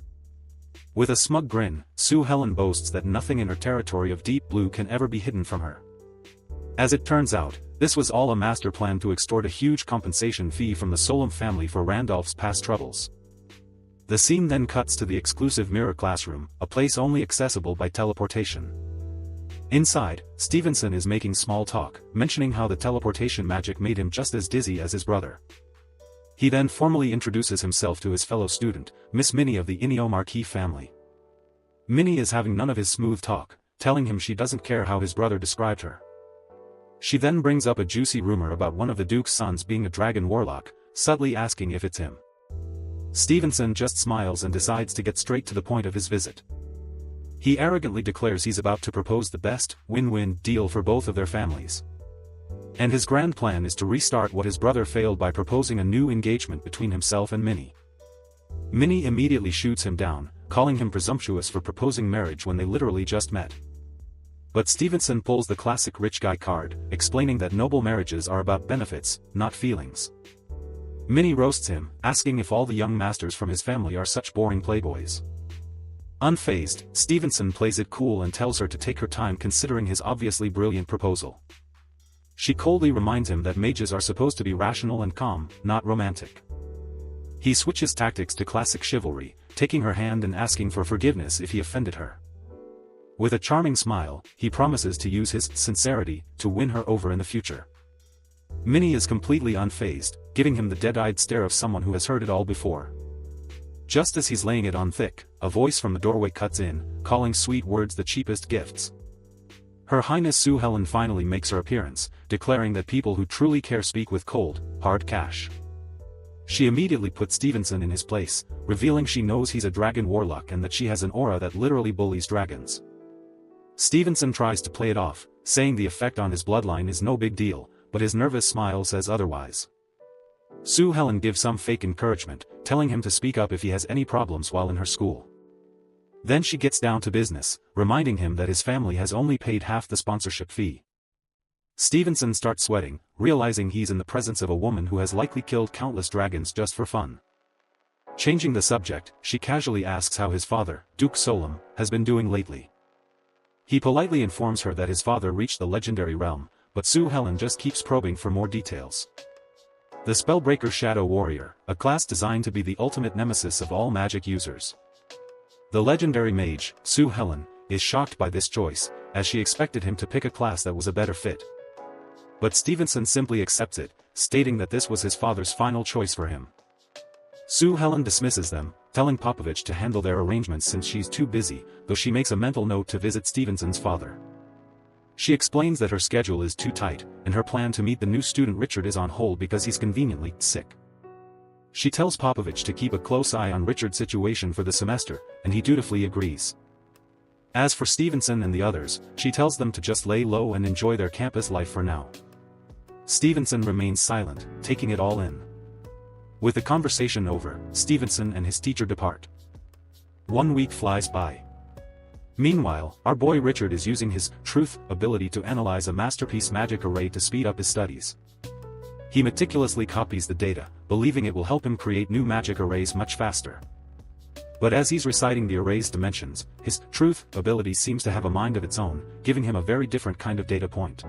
S1: With a smug grin, Sue Helen boasts that nothing in her territory of Deep Blue can ever be hidden from her. As it turns out, this was all a master plan to extort a huge compensation fee from the Solem family for Randolph's past troubles. The scene then cuts to the exclusive mirror classroom, a place only accessible by teleportation. Inside, Stevenson is making small talk, mentioning how the teleportation magic made him just as dizzy as his brother. He then formally introduces himself to his fellow student, Miss Minnie of the Inio Marquis family. Minnie is having none of his smooth talk, telling him she doesn't care how his brother described her. She then brings up a juicy rumor about one of the Duke's sons being a dragon warlock, subtly asking if it's him. Stevenson just smiles and decides to get straight to the point of his visit. He arrogantly declares he's about to propose the best, win-win deal for both of their families. And his grand plan is to restart what his brother failed by proposing a new engagement between himself and Minnie. Minnie immediately shoots him down, calling him presumptuous for proposing marriage when they literally just met. But Stevenson pulls the classic rich guy card, explaining that noble marriages are about benefits, not feelings. Minnie roasts him, asking if all the young masters from his family are such boring playboys. Unfazed, Stevenson plays it cool and tells her to take her time considering his obviously brilliant proposal. She coldly reminds him that mages are supposed to be rational and calm, not romantic. He switches tactics to classic chivalry, taking her hand and asking for forgiveness if he offended her. With a charming smile, he promises to use his sincerity to win her over in the future. Minnie is completely unfazed, giving him the dead-eyed stare of someone who has heard it all before. Just as he's laying it on thick, a voice from the doorway cuts in, calling sweet words the cheapest gifts. Her Highness Sue Helen finally makes her appearance, declaring that people who truly care speak with cold, hard cash. She immediately puts Stevenson in his place, revealing she knows he's a dragon warlock and that she has an aura that literally bullies dragons. Stevenson tries to play it off, saying the effect on his bloodline is no big deal, but his nervous smile says otherwise. Sue Helen gives some fake encouragement, telling him to speak up if he has any problems while in her school. Then she gets down to business, reminding him that his family has only paid half the sponsorship fee. Stevenson starts sweating, realizing he's in the presence of a woman who has likely killed countless dragons just for fun. Changing the subject, she casually asks how his father, Duke Solem, has been doing lately. He politely informs her that his father reached the legendary realm, but Sue Helen just keeps probing for more details. The Spellbreaker Shadow Warrior, a class designed to be the ultimate nemesis of all magic users. The legendary mage, Sue Helen, is shocked by this choice, as she expected him to pick a class that was a better fit. But Stevenson simply accepts it, stating that this was his father's final choice for him. Sue Helen dismisses them, telling Popovich to handle their arrangements since she's too busy, though she makes a mental note to visit Stevenson's father. She explains that her schedule is too tight, and her plan to meet the new student Richard is on hold because he's conveniently sick. She tells Popovich to keep a close eye on Richard's situation for the semester, and he dutifully agrees. As for Stevenson and the others, she tells them to just lay low and enjoy their campus life for now. Stevenson remains silent, taking it all in. With the conversation over, Stevenson and his teacher depart. 1 week flies by. Meanwhile, our boy Richard is using his truth ability to analyze a masterpiece magic array to speed up his studies. He meticulously copies the data, believing it will help him create new magic arrays much faster. But as he's reciting the array's dimensions, his truth ability seems to have a mind of its own, giving him a very different kind of data point.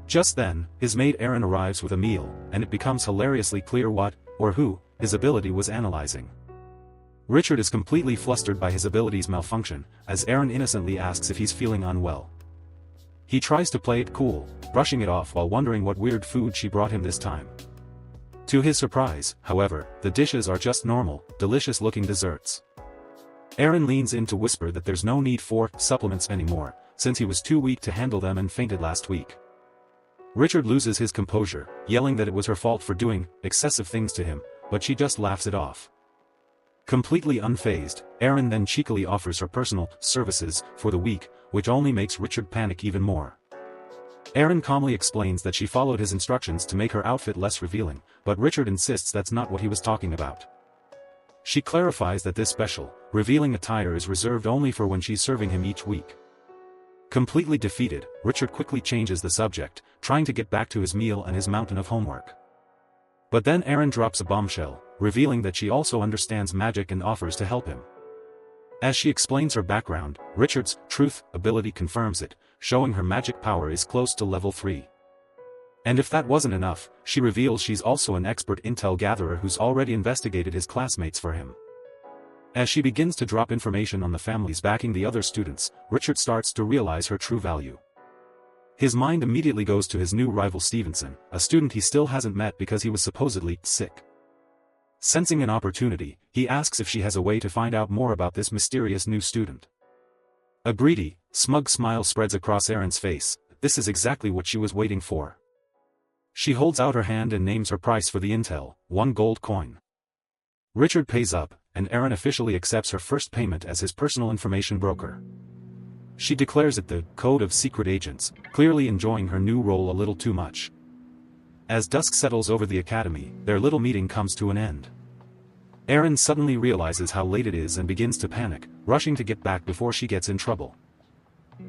S1: Just then, his maid Erin arrives with a meal, and it becomes hilariously clear what, or who, his ability was analyzing. Richard is completely flustered by his ability's malfunction, as Erin innocently asks if he's feeling unwell. He tries to play it cool, brushing it off while wondering what weird food she brought him this time. To his surprise, however, the dishes are just normal, delicious-looking desserts. Erin leans in to whisper that there's no need for supplements anymore, since he was too weak to handle them and fainted last week. Richard loses his composure, yelling that it was her fault for doing excessive things to him, but she just laughs it off. Completely unfazed, Erin then cheekily offers her personal services for the week, which only makes Richard panic even more. Erin calmly explains that she followed his instructions to make her outfit less revealing, but Richard insists that's not what he was talking about. She clarifies that this special, revealing attire is reserved only for when she's serving him each week. Completely defeated, Richard quickly changes the subject, trying to get back to his meal and his mountain of homework. But then Erin drops a bombshell, revealing that she also understands magic and offers to help him. As she explains her background, Richard's truth ability confirms it, showing her magic power is close to level 3. And if that wasn't enough, she reveals she's also an expert intel gatherer who's already investigated his classmates for him. As she begins to drop information on the families backing the other students, Richard starts to realize her true value. His mind immediately goes to his new rival Stevenson, a student he still hasn't met because he was supposedly sick. Sensing an opportunity, he asks if she has a way to find out more about this mysterious new student. A greedy, smug smile spreads across Erin's face. This is exactly what she was waiting for. She holds out her hand and names her price for the intel, 1 gold coin. Richard pays up, and Erin officially accepts her first payment as his personal information broker. She declares it the Code of Secret Agents, clearly enjoying her new role a little too much. As dusk settles over the academy, their little meeting comes to an end. Erin suddenly realizes how late it is and begins to panic, rushing to get back before she gets in trouble.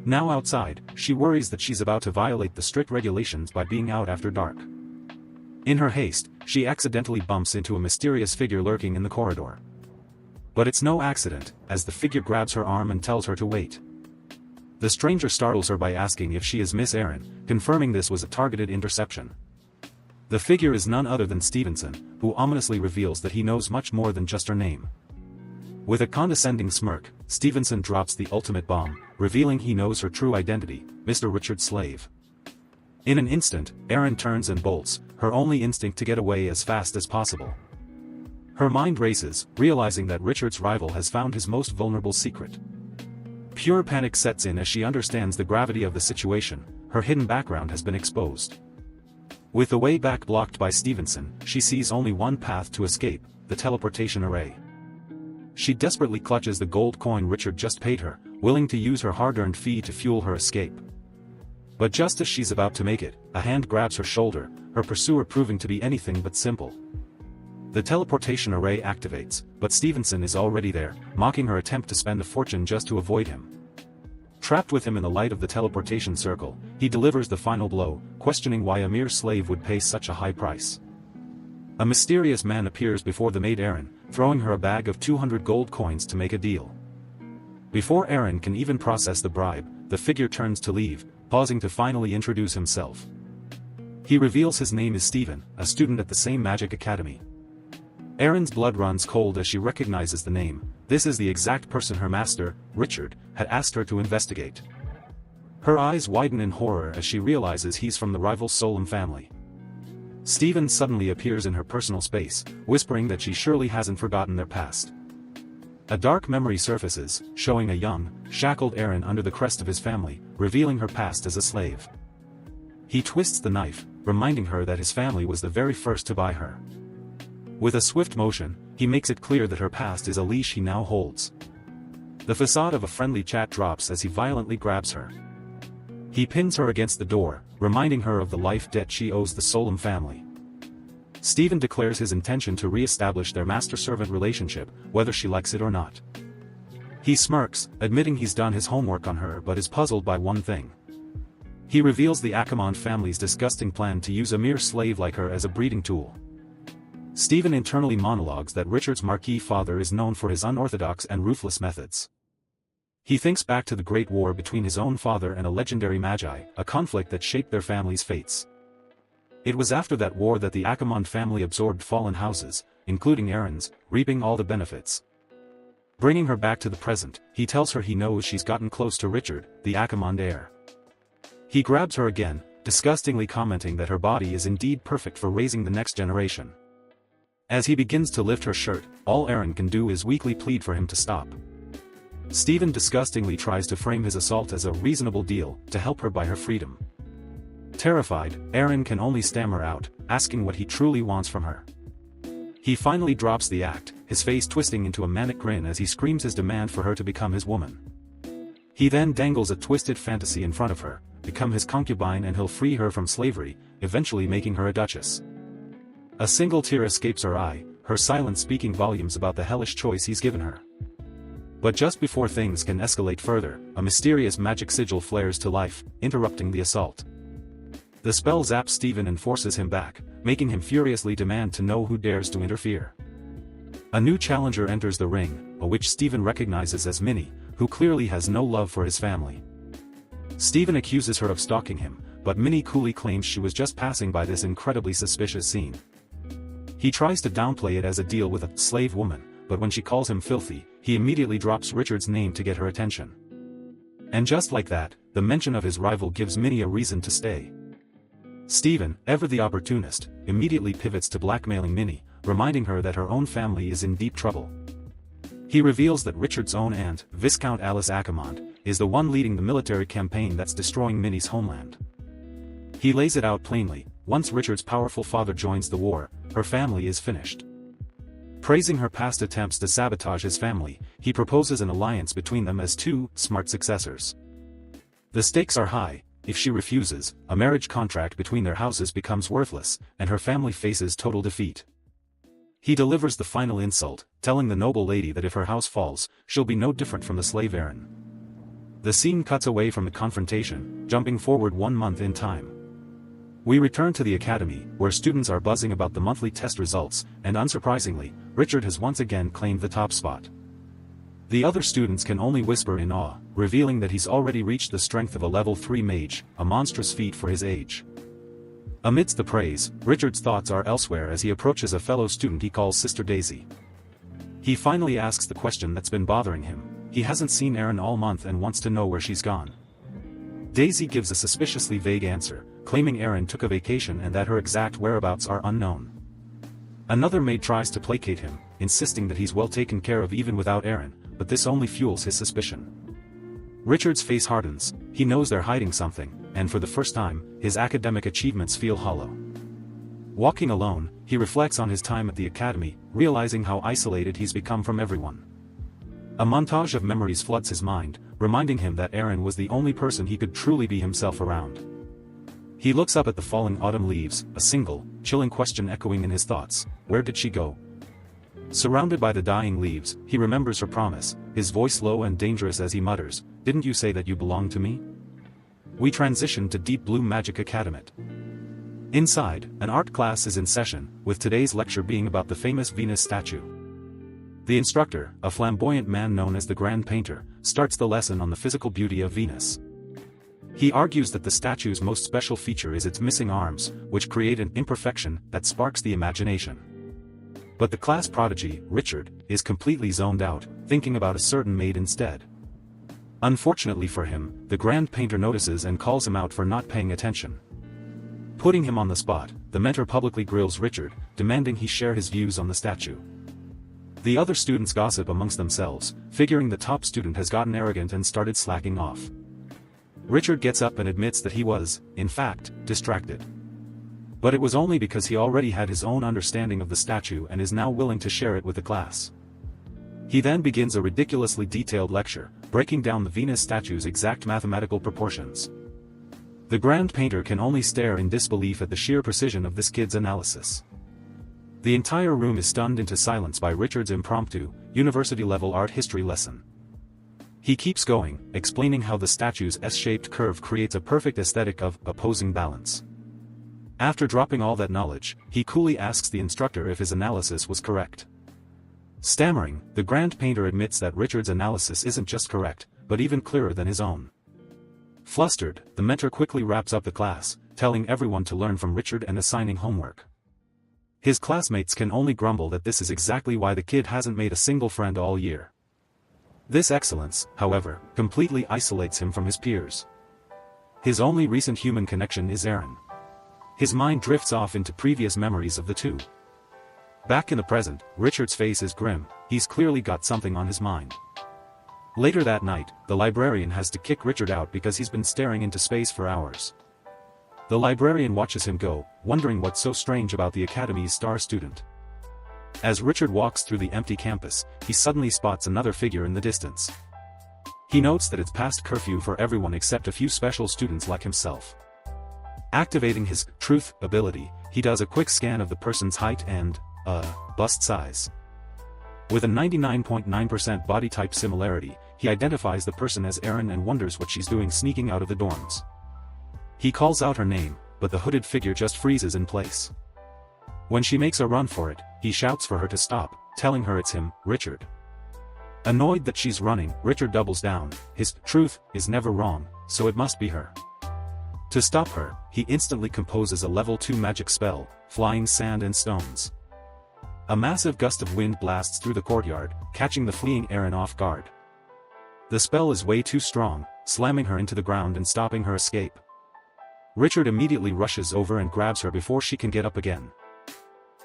S1: Now outside, she worries that she's about to violate the strict regulations by being out after dark. In her haste, she accidentally bumps into a mysterious figure lurking in the corridor. But it's no accident, as the figure grabs her arm and tells her to wait. The stranger startles her by asking if she is Miss Erin, confirming this was a targeted interception. The figure is none other than Stevenson, who ominously reveals that he knows much more than just her name. With a condescending smirk, Stevenson drops the ultimate bomb, revealing he knows her true identity, Mr. Richard's slave. In an instant, Erin turns and bolts, her only instinct to get away as fast as possible. Her mind races, realizing that Richard's rival has found his most vulnerable secret. Pure panic sets in as she understands the gravity of the situation, her hidden background has been exposed. With the way back blocked by Stevenson, she sees only one path to escape, the teleportation array. She desperately clutches the gold coin Richard just paid her, willing to use her hard-earned fee to fuel her escape. But just as she's about to make it, a hand grabs her shoulder, her pursuer proving to be anything but simple. The teleportation array activates, but Stevenson is already there, mocking her attempt to spend a fortune just to avoid him. Trapped with him in the light of the teleportation circle, he delivers the final blow, questioning why a mere slave would pay such a high price. A mysterious man appears before the maid Erin, throwing her a bag of 200 gold coins to make a deal. Before Erin can even process the bribe, the figure turns to leave, pausing to finally introduce himself. He reveals his name is Stephen, a student at the same magic academy. Erin's blood runs cold as she recognizes the name. This is the exact person her master, Richard, had asked her to investigate. Her eyes widen in horror as she realizes he's from the rival Solem family. Stephen suddenly appears in her personal space, whispering that she surely hasn't forgotten their past. A dark memory surfaces, showing a young, shackled Erin under the crest of his family, revealing her past as a slave. He twists the knife, reminding her that his family was the very first to buy her. With a swift motion, he makes it clear that her past is a leash he now holds. The facade of a friendly chat drops as he violently grabs her. He pins her against the door, reminding her of the life debt she owes the Solem family. Stephen declares his intention to re-establish their master-servant relationship, whether she likes it or not. He smirks, admitting he's done his homework on her but is puzzled by one thing. He reveals the Akamon family's disgusting plan to use a mere slave like her as a breeding tool. Stephen internally monologues that Richard's Marquis father is known for his unorthodox and ruthless methods. He thinks back to the Great War between his own father and a legendary magi, a conflict that shaped their family's fates. It was after that war that the Akamon family absorbed fallen houses, including Erin's, reaping all the benefits. Bringing her back to the present, he tells her he knows she's gotten close to Richard, the Akamon heir. He grabs her again, disgustingly commenting that her body is indeed perfect for raising the next generation. As he begins to lift her shirt, all Erin can do is weakly plead for him to stop. Stephen disgustingly tries to frame his assault as a reasonable deal, to help her buy her freedom. Terrified, Erin can only stammer out, asking what he truly wants from her. He finally drops the act, his face twisting into a manic grin as he screams his demand for her to become his woman. He then dangles a twisted fantasy in front of her, become his concubine and he'll free her from slavery, eventually making her a duchess. A single tear escapes her eye, her silence speaking volumes about the hellish choice he's given her. But just before things can escalate further, a mysterious magic sigil flares to life, interrupting the assault. The spell zaps Stephen and forces him back, making him furiously demand to know who dares to interfere. A new challenger enters the ring, a witch Stephen recognizes as Minnie, who clearly has no love for his family. Stephen accuses her of stalking him, but Minnie coolly claims she was just passing by this incredibly suspicious scene. He tries to downplay it as a deal with a slave woman, but when she calls him filthy, he immediately drops Richard's name to get her attention. And just like that, the mention of his rival gives Minnie a reason to stay. Stephen, ever the opportunist, immediately pivots to blackmailing Minnie, reminding her that her own family is in deep trouble. He reveals that Richard's own aunt, Viscount Alice Akamond, is the one leading the military campaign that's destroying Minnie's homeland. He lays it out plainly: once Richard's powerful father joins the war, her family is finished. Praising her past attempts to sabotage his family, he proposes an alliance between them as two smart successors. The stakes are high. If she refuses, a marriage contract between their houses becomes worthless, and her family faces total defeat. He delivers the final insult, telling the noble lady that if her house falls, she'll be no different from the slave Eren. The scene cuts away from the confrontation, jumping forward 1 month in time. We return to the academy, where students are buzzing about the monthly test results, and unsurprisingly, Richard has once again claimed the top spot. The other students can only whisper in awe, revealing that he's already reached the strength of a level 3 mage, a monstrous feat for his age. Amidst the praise, Richard's thoughts are elsewhere as he approaches a fellow student he calls Sister Daisy. He finally asks the question that's been bothering him. He hasn't seen Eren all month and wants to know where she's gone. Daisy gives a suspiciously vague answer, claiming Eren took a vacation and that her exact whereabouts are unknown. Another maid tries to placate him, insisting that he's well taken care of even without Eren, but this only fuels his suspicion. Richard's face hardens. He knows they're hiding something, and for the first time, his academic achievements feel hollow. Walking alone, he reflects on his time at the academy, realizing how isolated he's become from everyone. A montage of memories floods his mind, reminding him that Eren was the only person he could truly be himself around. He looks up at the falling autumn leaves, a single, chilling question echoing in his thoughts: where did she go? Surrounded by the dying leaves, he remembers her promise, his voice low and dangerous as he mutters, "Didn't you say that you belong to me?" We transition to Deep Blue Magic Academy. Inside, an art class is in session, with today's lecture being about the famous Venus statue. The instructor, a flamboyant man known as the Grand Painter, starts the lesson on the physical beauty of Venus. He argues that the statue's most special feature is its missing arms, which create an imperfection that sparks the imagination. But the class prodigy, Richard, is completely zoned out, thinking about a certain maid instead. Unfortunately for him, the Grand Painter notices and calls him out for not paying attention. Putting him on the spot, the mentor publicly grills Richard, demanding he share his views on the statue. The other students gossip amongst themselves, figuring the top student has gotten arrogant and started slacking off. Richard gets up and admits that he was, in fact, distracted. But it was only because he already had his own understanding of the statue and is now willing to share it with the class. He then begins a ridiculously detailed lecture, breaking down the Venus statue's exact mathematical proportions. The Grand Painter can only stare in disbelief at the sheer precision of this kid's analysis. The entire room is stunned into silence by Richard's impromptu, university-level art history lesson. He keeps going, explaining how the statue's S-shaped curve creates a perfect aesthetic of opposing balance. After dropping all that knowledge, he coolly asks the instructor if his analysis was correct. Stammering, the Grand Painter admits that Richard's analysis isn't just correct, but even clearer than his own. Flustered, the mentor quickly wraps up the class, telling everyone to learn from Richard and assigning homework. His classmates can only grumble that this is exactly why the kid hasn't made a single friend all year. This excellence, however, completely isolates him from his peers. His only recent human connection is Eren. His mind drifts off into previous memories of the two. Back in the present, Richard's face is grim. He's clearly got something on his mind. Later that night, the librarian has to kick Richard out because he's been staring into space for hours. The librarian watches him go, wondering what's so strange about the academy's star student. As Richard walks through the empty campus, he suddenly spots another figure in the distance. He notes that it's past curfew for everyone except a few special students like himself. Activating his truth ability, he does a quick scan of the person's height and bust size. With a 99.9% body type similarity, he identifies the person as Eren and wonders what she's doing sneaking out of the dorms. He calls out her name, but the hooded figure just freezes in place. When she makes a run for it, he shouts for her to stop, telling her it's him, Richard. Annoyed that she's running, Richard doubles down. His truth is never wrong, so it must be her. To stop her, he instantly composes a level 2 magic spell, Flying Sand and Stones. A massive gust of wind blasts through the courtyard, catching the fleeing Eren off guard. The spell is way too strong, slamming her into the ground and stopping her escape. Richard immediately rushes over and grabs her before she can get up again.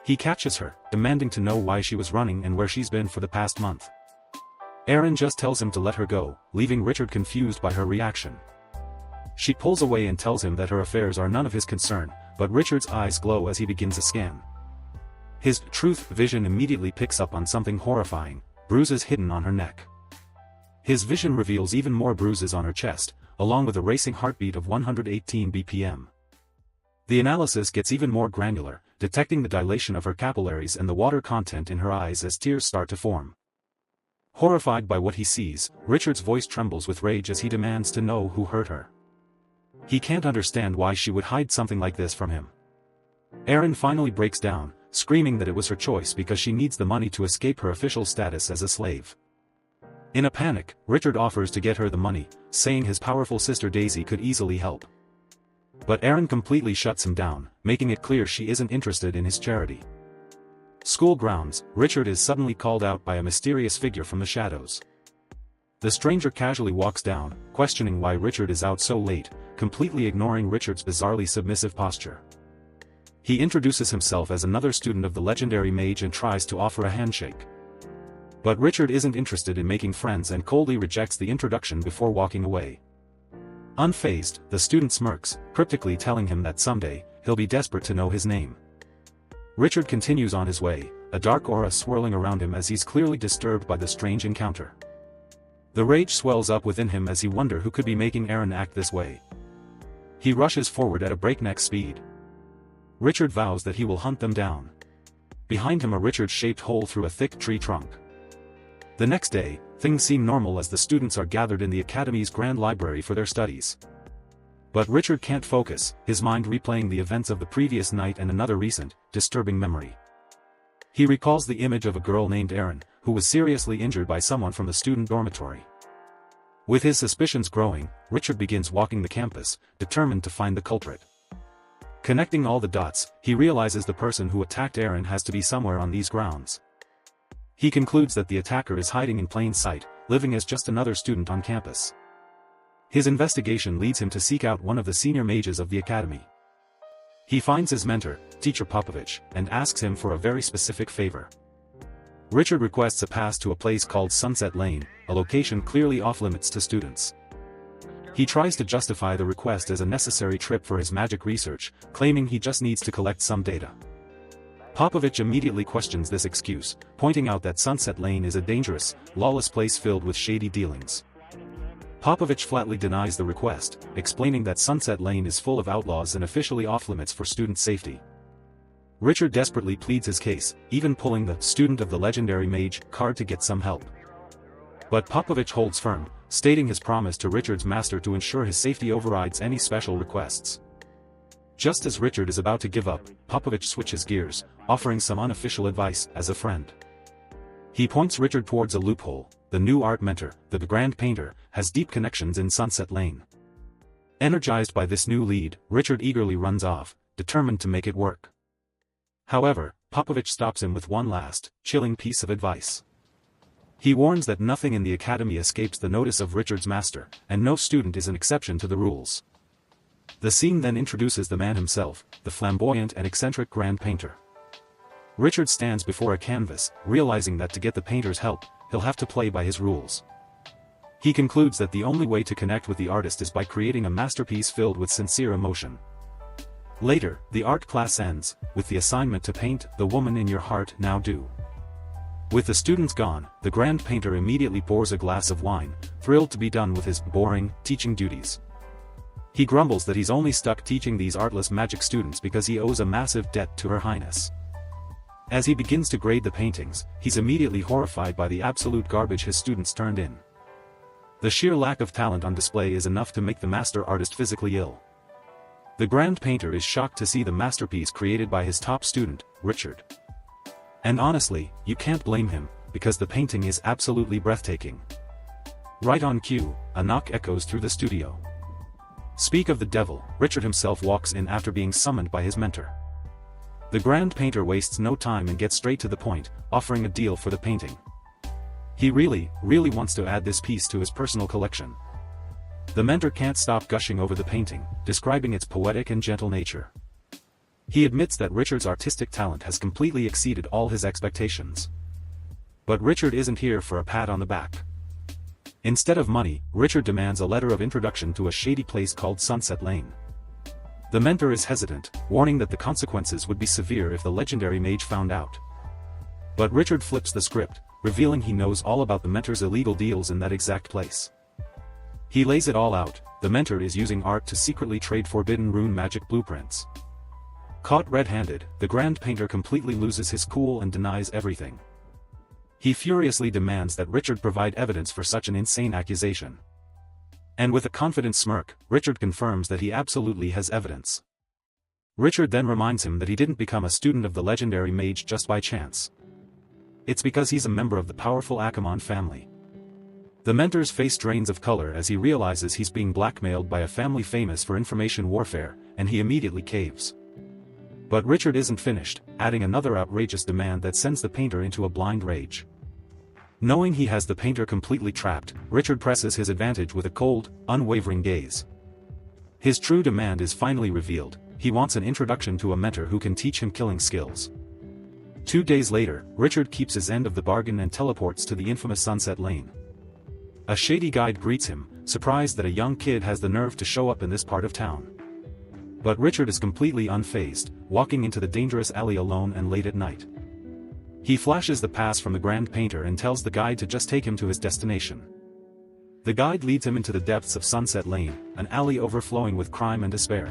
S1: He catches her, demanding to know why she was running and where she's been for the past month. Eren just tells him to let her go, leaving Richard confused by her reaction. She pulls away and tells him that her affairs are none of his concern, but Richard's eyes glow as he begins a scan. His truth vision immediately picks up on something horrifying: bruises hidden on her neck. His vision reveals even more bruises on her chest, along with a racing heartbeat of 118 BPM. The analysis gets even more granular, detecting the dilation of her capillaries and the water content in her eyes as tears start to form. Horrified by what he sees, Richard's voice trembles with rage as he demands to know who hurt her. He can't understand why she would hide something like this from him. Erin finally breaks down, screaming that it was her choice because she needs the money to escape her official status as a slave. In a panic, Richard offers to get her the money, saying his powerful sister Daisy could easily help. But Erin completely shuts him down, making it clear she isn't interested in his charity. School grounds, Richard is suddenly called out by a mysterious figure from the shadows. The stranger casually walks down, questioning why Richard is out so late, completely ignoring Richard's bizarrely submissive posture. He introduces himself as another student of the legendary mage and tries to offer a handshake. But Richard isn't interested in making friends and coldly rejects the introduction before walking away. Unfazed, the student smirks, cryptically telling him that someday, he'll be desperate to know his name. Richard continues on his way, a dark aura swirling around him as he's clearly disturbed by the strange encounter. The rage swells up within him as he wonders who could be making Erin act this way. He rushes forward at a breakneck speed. Richard vows that he will hunt them down. Behind him, a Richard-shaped hole through a thick tree trunk. The next day, things seem normal as the students are gathered in the Academy's grand library for their studies. But Richard can't focus, his mind replaying the events of the previous night and another recent, disturbing memory. He recalls the image of a girl named Erin, who was seriously injured by someone from the student dormitory. With his suspicions growing, Richard begins walking the campus, determined to find the culprit. Connecting all the dots, he realizes the person who attacked Erin has to be somewhere on these grounds. He concludes that the attacker is hiding in plain sight, living as just another student on campus. His investigation leads him to seek out one of the senior mages of the academy. He finds his mentor, Teacher Popovich, and asks him for a very specific favor. Richard requests a pass to a place called Sunset Lane, a location clearly off-limits to students. He tries to justify the request as a necessary trip for his magic research, claiming he just needs to collect some data. Popovich immediately questions this excuse, pointing out that Sunset Lane is a dangerous, lawless place filled with shady dealings. Popovich flatly denies the request, explaining that Sunset Lane is full of outlaws and officially off-limits for student safety. Richard desperately pleads his case, even pulling the "student of the legendary mage" card to get some help. But Popovich holds firm, stating his promise to Richard's master to ensure his safety overrides any special requests. Just as Richard is about to give up, Popovich switches gears, offering some unofficial advice as a friend. He points Richard towards a loophole. The new art mentor, the grand painter, has deep connections in Sunset Lane. Energized by this new lead, Richard eagerly runs off, determined to make it work. However, Popovich stops him with one last, chilling piece of advice. He warns that nothing in the academy escapes the notice of Richard's master, and no student is an exception to the rules. The scene then introduces the man himself, the flamboyant and eccentric grand painter. Richard stands before a canvas, realizing that to get the painter's help, he'll have to play by his rules. He concludes that the only way to connect with the artist is by creating a masterpiece filled with sincere emotion. Later, the art class ends, with the assignment to paint "The Woman in Your Heart Now Do." With the students gone, the grand painter immediately pours a glass of wine, thrilled to be done with his boring, teaching duties. He grumbles that he's only stuck teaching these artless magic students because he owes a massive debt to Her Highness. As he begins to grade the paintings, he's immediately horrified by the absolute garbage his students turned in. The sheer lack of talent on display is enough to make the master artist physically ill. The grand painter is shocked to see the masterpiece created by his top student, Richard. And honestly, you can't blame him, because the painting is absolutely breathtaking. Right on cue, a knock echoes through the studio. Speak of the devil, Richard himself walks in after being summoned by his mentor. The grand painter wastes no time and gets straight to the point, offering a deal for the painting. He really wants to add this piece to his personal collection. The mentor can't stop gushing over the painting, describing its poetic and gentle nature. He admits that Richard's artistic talent has completely exceeded all his expectations. But Richard isn't here for a pat on the back. Instead of money, Richard demands a letter of introduction to a shady place called Sunset Lane. The mentor is hesitant, warning that the consequences would be severe if the legendary mage found out. But Richard flips the script, revealing he knows all about the mentor's illegal deals in that exact place. He lays it all out. The mentor is using art to secretly trade forbidden rune magic blueprints. Caught red-handed, the Grand Painter completely loses his cool and denies everything. He furiously demands that Richard provide evidence for such an insane accusation. And with a confident smirk, Richard confirms that he absolutely has evidence. Richard then reminds him that he didn't become a student of the legendary mage just by chance. It's because he's a member of the powerful Akamon family. The mentor's face drains of color as he realizes he's being blackmailed by a family famous for information warfare, and he immediately caves. But Richard isn't finished, adding another outrageous demand that sends the painter into a blind rage. Knowing he has the painter completely trapped, Richard presses his advantage with a cold, unwavering gaze. His true demand is finally revealed. He wants an introduction to a mentor who can teach him killing skills. 2 days later, Richard keeps his end of the bargain and teleports to the infamous Sunset Lane. A shady guide greets him, surprised that a young kid has the nerve to show up in this part of town. But Richard is completely unfazed, walking into the dangerous alley alone and late at night. He flashes the pass from the Grand Painter and tells the guide to just take him to his destination. The guide leads him into the depths of Sunset Lane, an alley overflowing with crime and despair.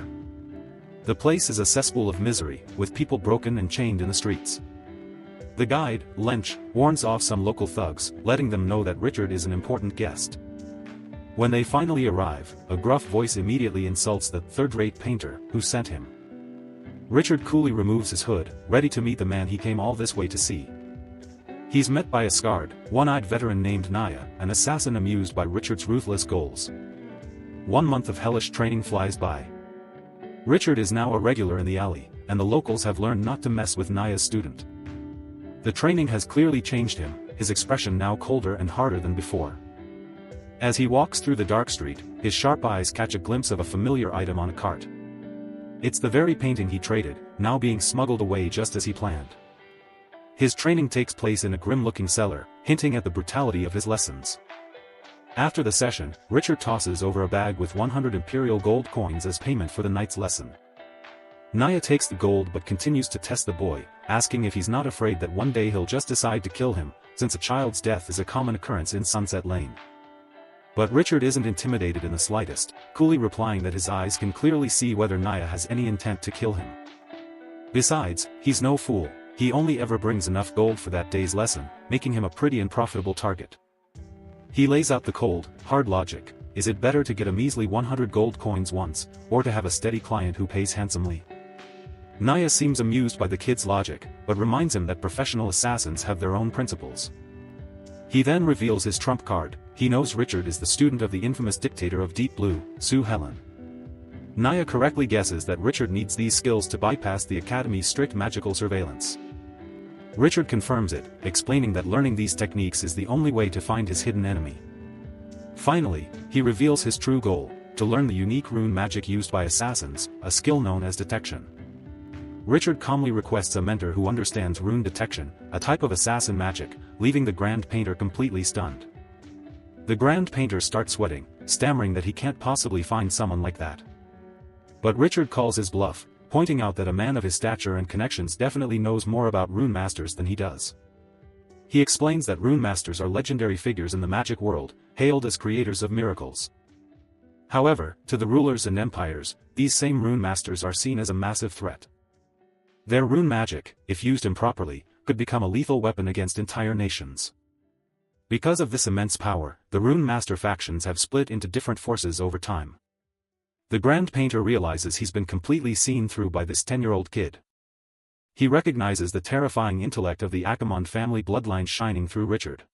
S1: The place is a cesspool of misery, with people broken and chained in the streets. The guide, Lench, warns off some local thugs, letting them know that Richard is an important guest. When they finally arrive, a gruff voice immediately insults the third-rate painter who sent him. Richard coolly removes his hood, ready to meet the man he came all this way to see. He's met by a scarred, one-eyed veteran named Naya, an assassin amused by Richard's ruthless goals. 1 month of hellish training flies by. Richard is now a regular in the alley, and the locals have learned not to mess with Naya's student. The training has clearly changed him, his expression now colder and harder than before. As he walks through the dark street, his sharp eyes catch a glimpse of a familiar item on a cart. It's the very painting he traded, now being smuggled away just as he planned. His training takes place in a grim-looking cellar, hinting at the brutality of his lessons. After the session, Richard tosses over a bag with 100 imperial gold coins as payment for the night's lesson. Naya takes the gold but continues to test the boy, asking if he's not afraid that one day he'll just decide to kill him, since a child's death is a common occurrence in Sunset Lane. But Richard isn't intimidated in the slightest, coolly replying that his eyes can clearly see whether Naya has any intent to kill him. Besides, he's no fool, he only ever brings enough gold for that day's lesson, making him a pretty and profitable target. He lays out the cold, hard logic: is it better to get a measly 100 gold coins once, or to have a steady client who pays handsomely? Naya seems amused by the kid's logic, but reminds him that professional assassins have their own principles. He then reveals his trump card. He knows Richard is the student of the infamous dictator of Deep Blue, Sue Helen. Naya correctly guesses that Richard needs these skills to bypass the Academy's strict magical surveillance. Richard confirms it, explaining that learning these techniques is the only way to find his hidden enemy. Finally, he reveals his true goal: to learn the unique rune magic used by assassins, a skill known as detection. Richard calmly requests a mentor who understands rune detection, a type of assassin magic, leaving the Grand Painter completely stunned. The Grand Painter starts sweating, stammering that he can't possibly find someone like that. But Richard calls his bluff, pointing out that a man of his stature and connections definitely knows more about rune masters than he does. He explains that rune masters are legendary figures in the magic world, hailed as creators of miracles. However, to the rulers and empires, these same rune masters are seen as a massive threat. Their rune magic, if used improperly, could become a lethal weapon against entire nations. Because of this immense power, the rune master factions have split into different forces over time. The Grand Painter realizes he's been completely seen through by this 10-year-old kid. He recognizes the terrifying intellect of the Akamon family bloodline shining through Richard.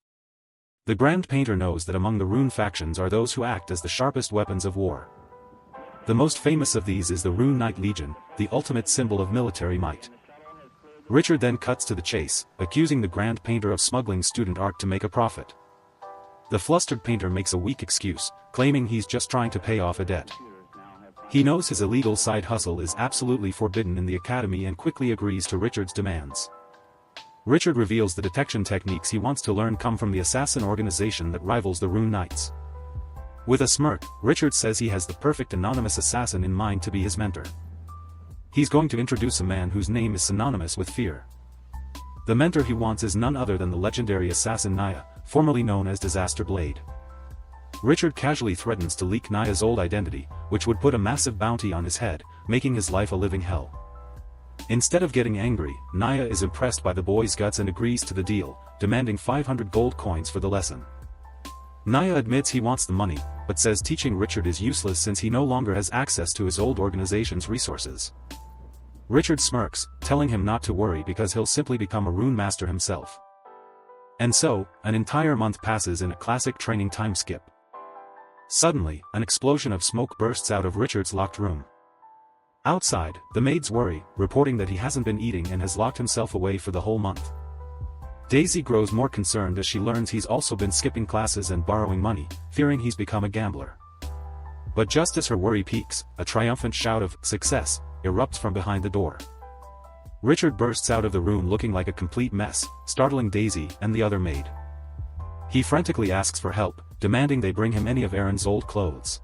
S1: The Grand Painter knows that among the rune factions are those who act as the sharpest weapons of war. The most famous of these is the Rune Knight Legion, the ultimate symbol of military might. Richard then cuts to the chase, accusing the Grand Painter of smuggling student art to make a profit. The flustered painter makes a weak excuse, claiming he's just trying to pay off a debt. He knows his illegal side hustle is absolutely forbidden in the Academy and quickly agrees to Richard's demands. Richard reveals the detection techniques he wants to learn come from the assassin organization that rivals the Rune Knights. With a smirk, Richard says he has the perfect anonymous assassin in mind to be his mentor. He's going to introduce a man whose name is synonymous with fear. The mentor he wants is none other than the legendary assassin Naya, formerly known as Disaster Blade. Richard casually threatens to leak Naya's old identity, which would put a massive bounty on his head, making his life a living hell. Instead of getting angry, Naya is impressed by the boy's guts and agrees to the deal, demanding 500 gold coins for the lesson. Naya admits he wants the money, but says teaching Richard is useless since he no longer has access to his old organization's resources. Richard smirks, telling him not to worry because he'll simply become a rune master himself. And so, an entire month passes in a classic training time skip. Suddenly, an explosion of smoke bursts out of Richard's locked room. Outside, the maids worry, reporting that he hasn't been eating and has locked himself away for the whole month. Daisy grows more concerned as she learns he's also been skipping classes and borrowing money, fearing he's become a gambler. But just as her worry peaks, a triumphant shout of "success" erupts from behind the door. Richard bursts out of the room looking like a complete mess, startling Daisy and the other maid. He frantically asks for help, demanding they bring him any of Aaron's old clothes.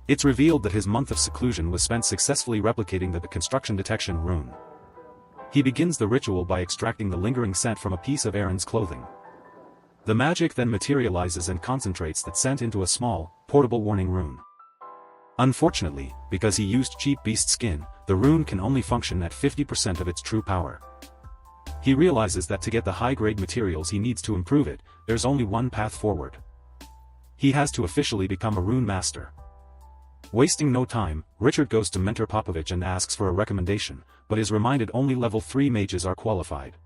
S1: It's revealed that his month of seclusion was spent successfully replicating the construction detection rune. He begins the ritual by extracting the lingering scent from a piece of Aaron's clothing. The magic then materializes and concentrates that scent into a small, portable warning rune. Unfortunately, because he used cheap beast skin, the rune can only function at 50% of its true power. He realizes that to get the high-grade materials he needs to improve it, there's only one path forward. He has to officially become a rune master. Wasting no time, Richard goes to mentor Popovich and asks for a recommendation, but is reminded only level 3 mages are qualified.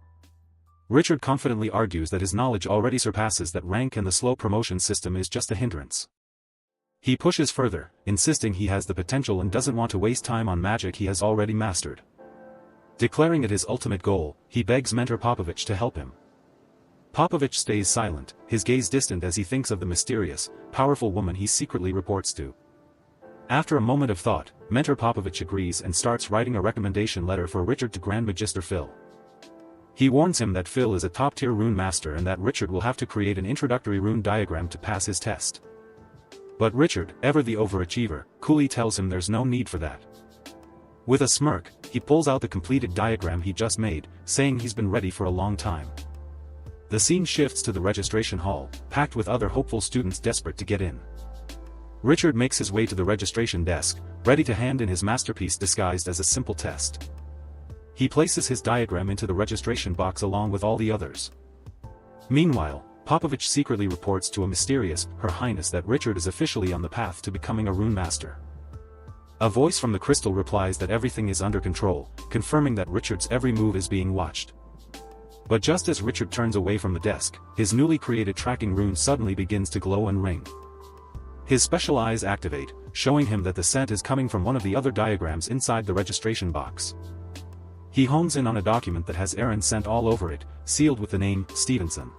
S1: Richard confidently argues that his knowledge already surpasses that rank and the slow promotion system is just a hindrance. He pushes further, insisting he has the potential and doesn't want to waste time on magic he has already mastered. Declaring it his ultimate goal, he begs mentor Popovich to help him. Popovich stays silent, his gaze distant as he thinks of the mysterious, powerful woman he secretly reports to. After a moment of thought, mentor Popovich agrees and starts writing a recommendation letter for Richard to Grand Magister Phil. He warns him that Phil is a top-tier rune master and that Richard will have to create an introductory rune diagram to pass his test. But Richard, ever the overachiever, coolly tells him there's no need for that. With a smirk, he pulls out the completed diagram he just made, saying he's been ready for a long time. The scene shifts to the registration hall, packed with other hopeful students desperate to get in. Richard makes his way to the registration desk, ready to hand in his masterpiece disguised as a simple test. He places his diagram into the registration box along with all the others. Meanwhile, Popovich secretly reports to a mysterious Her Highness that Richard is officially on the path to becoming a rune master. A voice from the crystal replies that everything is under control, confirming that Richard's every move is being watched. But just as Richard turns away from the desk, his newly created tracking rune suddenly begins to glow and ring. His special eyes activate, showing him that the scent is coming from one of the other diagrams inside the registration box. He hones in on a document that has Aaron's scent all over it, sealed with the name Stevenson.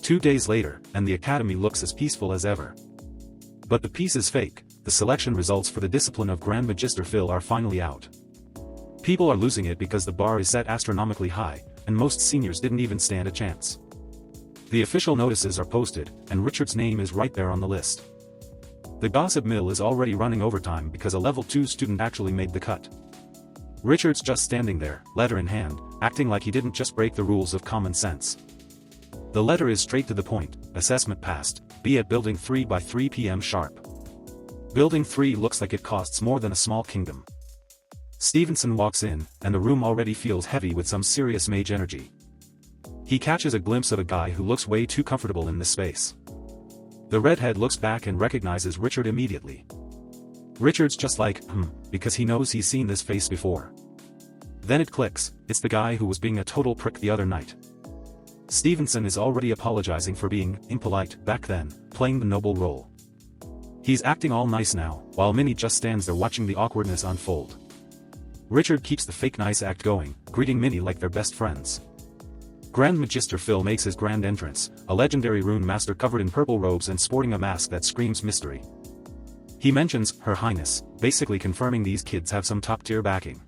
S1: 2 days later, and the academy looks as peaceful as ever. But the piece is fake. The selection results for the discipline of Grand Magister Phil are finally out. People are losing it because the bar is set astronomically high, and most seniors didn't even stand a chance. The official notices are posted, and Richard's name is right there on the list. The gossip mill is already running overtime because a level 2 student actually made the cut. Richard's just standing there, letter in hand, acting like he didn't just break the rules of common sense. The letter is straight to the point: assessment passed, be at building 3 by 3 p.m. sharp. Building 3 looks like it costs more than a small kingdom. Stevenson walks in, and the room already feels heavy with some serious mage energy. He catches a glimpse of a guy who looks way too comfortable in this space. The redhead looks back and recognizes Richard immediately. Richard's just like, because he knows he's seen this face before. Then it clicks, it's the guy who was being a total prick the other night. Stevenson is already apologizing for being impolite back then, playing the noble role. He's acting all nice now, while Minnie just stands there watching the awkwardness unfold. Richard keeps the fake nice act going, greeting Minnie like they're best friends. Grand Magister Phil makes his grand entrance, a legendary rune master covered in purple robes and sporting a mask that screams mystery. He mentions Her Highness, basically confirming these kids have some top-tier backing.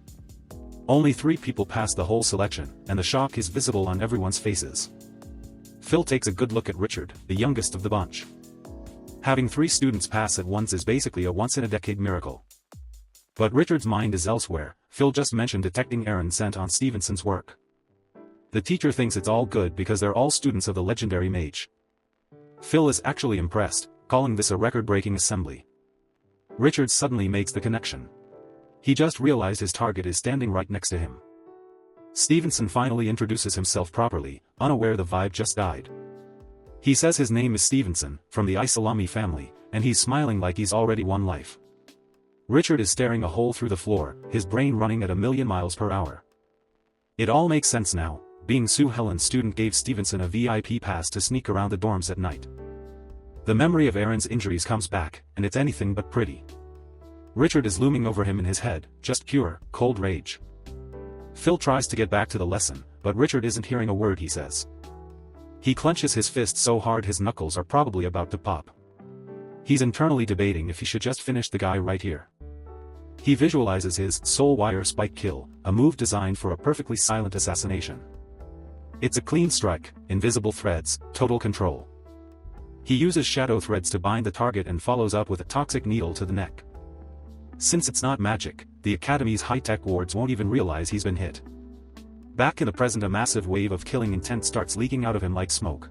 S1: Only 3 people pass the whole selection, and the shock is visible on everyone's faces. Phil takes a good look at Richard, the youngest of the bunch. Having 3 students pass at once is basically a once-in-a-decade miracle. But Richard's mind is elsewhere, Phil just mentioned detecting errand scent on Stevenson's work. The teacher thinks it's all good because they're all students of the legendary mage. Phil is actually impressed, calling this a record-breaking assembly. Richard suddenly makes the connection. He just realized his target is standing right next to him. Stevenson finally introduces himself properly, unaware the vibe just died. He says his name is Stevenson, from the Isalami family, and he's smiling like he's already won life. Richard is staring a hole through the floor, his brain running at 1,000,000 miles per hour. It all makes sense now. Being Sue Helen's student gave Stevenson a VIP pass to sneak around the dorms at night. The memory of Aaron's injuries comes back, and it's anything but pretty. Richard is looming over him in his head, just pure, cold rage. Phil tries to get back to the lesson, but Richard isn't hearing a word he says. He clenches his fist so hard his knuckles are probably about to pop. He's internally debating if he should just finish the guy right here. He visualizes his soul wire spike kill, a move designed for a perfectly silent assassination. It's a clean strike, invisible threads, total control. He uses shadow threads to bind the target and follows up with a toxic needle to the neck. Since it's not magic, the Academy's high-tech wards won't even realize he's been hit. Back in the present, a massive wave of killing intent starts leaking out of him like smoke.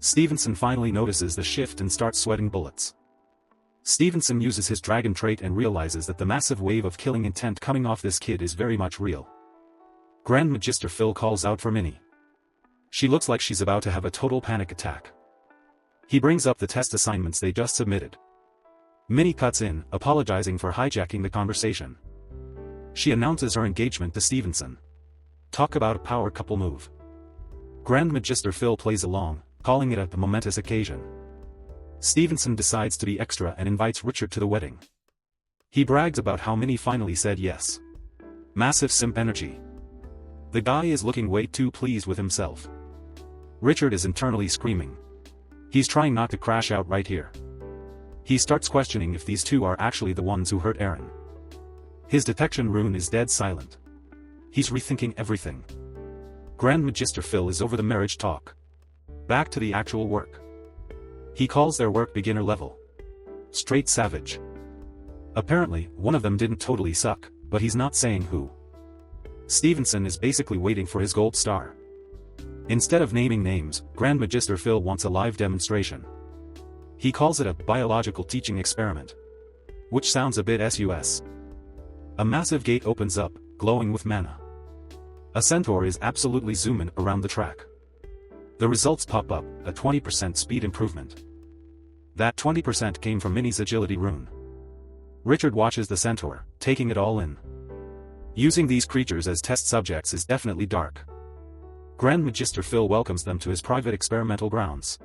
S1: Stevenson finally notices the shift and starts sweating bullets. Stevenson uses his dragon trait and realizes that the massive wave of killing intent coming off this kid is very much real. Grand Magister Phil calls out for Minnie. She looks like she's about to have a total panic attack. He brings up the test assignments they just submitted. Minnie cuts in, apologizing for hijacking the conversation. She announces her engagement to Stevenson. Talk about a power couple move. Grand Magister Phil plays along, calling it a momentous occasion. Stevenson decides to be extra and invites Richard to the wedding. He brags about how Minnie finally said yes. Massive simp energy. The guy is looking way too pleased with himself. Richard is internally screaming. He's trying not to crash out right here. He starts questioning if these two are actually the ones who hurt Aaron. His detection rune is dead silent. He's rethinking everything. Grand Magister Phil is over the marriage talk. Back to the actual work. He calls their work beginner level. Straight savage. Apparently, one of them didn't totally suck, but he's not saying who. Stevenson is basically waiting for his gold star. Instead of naming names, Grand Magister Phil wants a live demonstration. He calls it a biological teaching experiment. Which sounds a bit sus. A massive gate opens up, glowing with mana. A centaur is absolutely zooming around the track. The results pop up, a 20% speed improvement. That 20% came from Minnie's agility rune. Richard watches the centaur, taking it all in. Using these creatures as test subjects is definitely dark. Grand Magister Phil welcomes them to his private experimental grounds.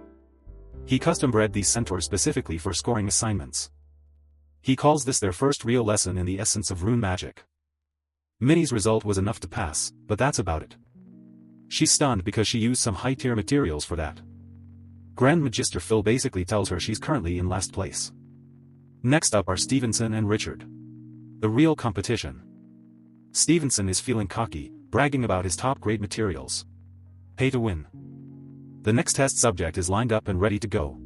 S1: He custom-bred these centaurs specifically for scoring assignments. He calls this their first real lesson in the essence of rune magic. Minnie's result was enough to pass, but that's about it. She's stunned because she used some high-tier materials for that. Grand Magister Phil basically tells her she's currently in last place. Next up are Stevenson and Richard. The real competition. Stevenson is feeling cocky, bragging about his top-grade materials. Pay to win. The next test subject is lined up and ready to go.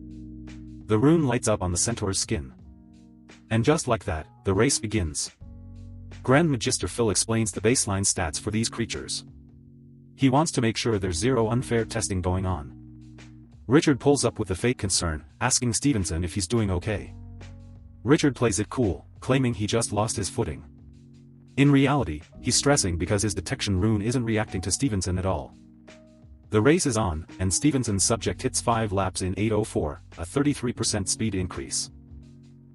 S1: The rune lights up on the centaur's skin. And just like that, the race begins. Grand Magister Phil explains the baseline stats for these creatures. He wants to make sure there's zero unfair testing going on. Richard pulls up with a fake concern, asking Stevenson if he's doing okay. Richard plays it cool, claiming he just lost his footing. In reality, he's stressing because his detection rune isn't reacting to Stevenson at all. The race is on, and Stevenson's subject hits 5 laps in 8:04, a 33% speed increase.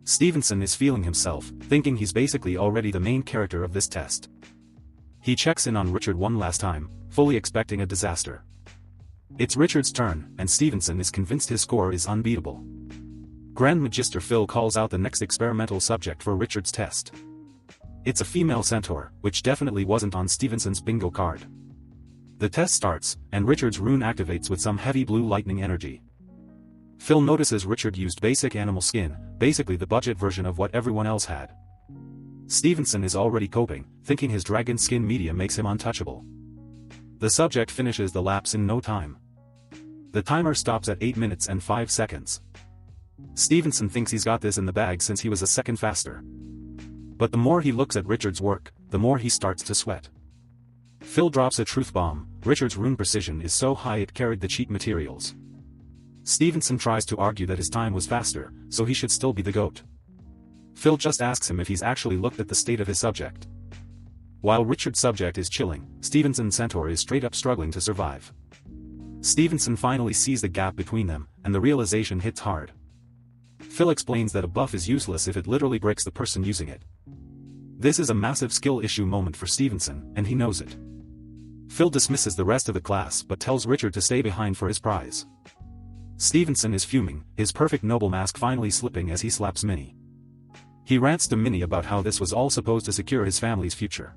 S1: Stevenson is feeling himself, thinking he's basically already the main character of this test. He checks in on Richard one last time, fully expecting a disaster. It's Richard's turn, and Stevenson is convinced his score is unbeatable. Grand Magister Phil calls out the next experimental subject for Richard's test. It's a female centaur, which definitely wasn't on Stevenson's bingo card. The test starts, and Richard's rune activates with some heavy blue lightning energy. Phil notices Richard used basic animal skin, basically the budget version of what everyone else had. Stevenson is already coping, thinking his dragon skin media makes him untouchable. The subject finishes the laps in no time. The timer stops at 8 minutes and 5 seconds. Stevenson thinks he's got this in the bag since he was a second faster. But the more he looks at Richard's work, the more he starts to sweat. Phil drops a truth bomb. Richard's rune precision is so high it carried the cheat materials. Stevenson tries to argue that his time was faster, so he should still be the GOAT. Phil just asks him if he's actually looked at the state of his subject. While Richard's subject is chilling, Stevenson's centaur is straight up struggling to survive. Stevenson finally sees the gap between them, and the realization hits hard. Phil explains that a buff is useless if it literally breaks the person using it. This is a massive skill issue moment for Stevenson, and he knows it. Phil dismisses the rest of the class but tells Richard to stay behind for his prize. Stevenson is fuming, his perfect noble mask finally slipping as he slaps Minnie. He rants to Minnie about how this was all supposed to secure his family's future.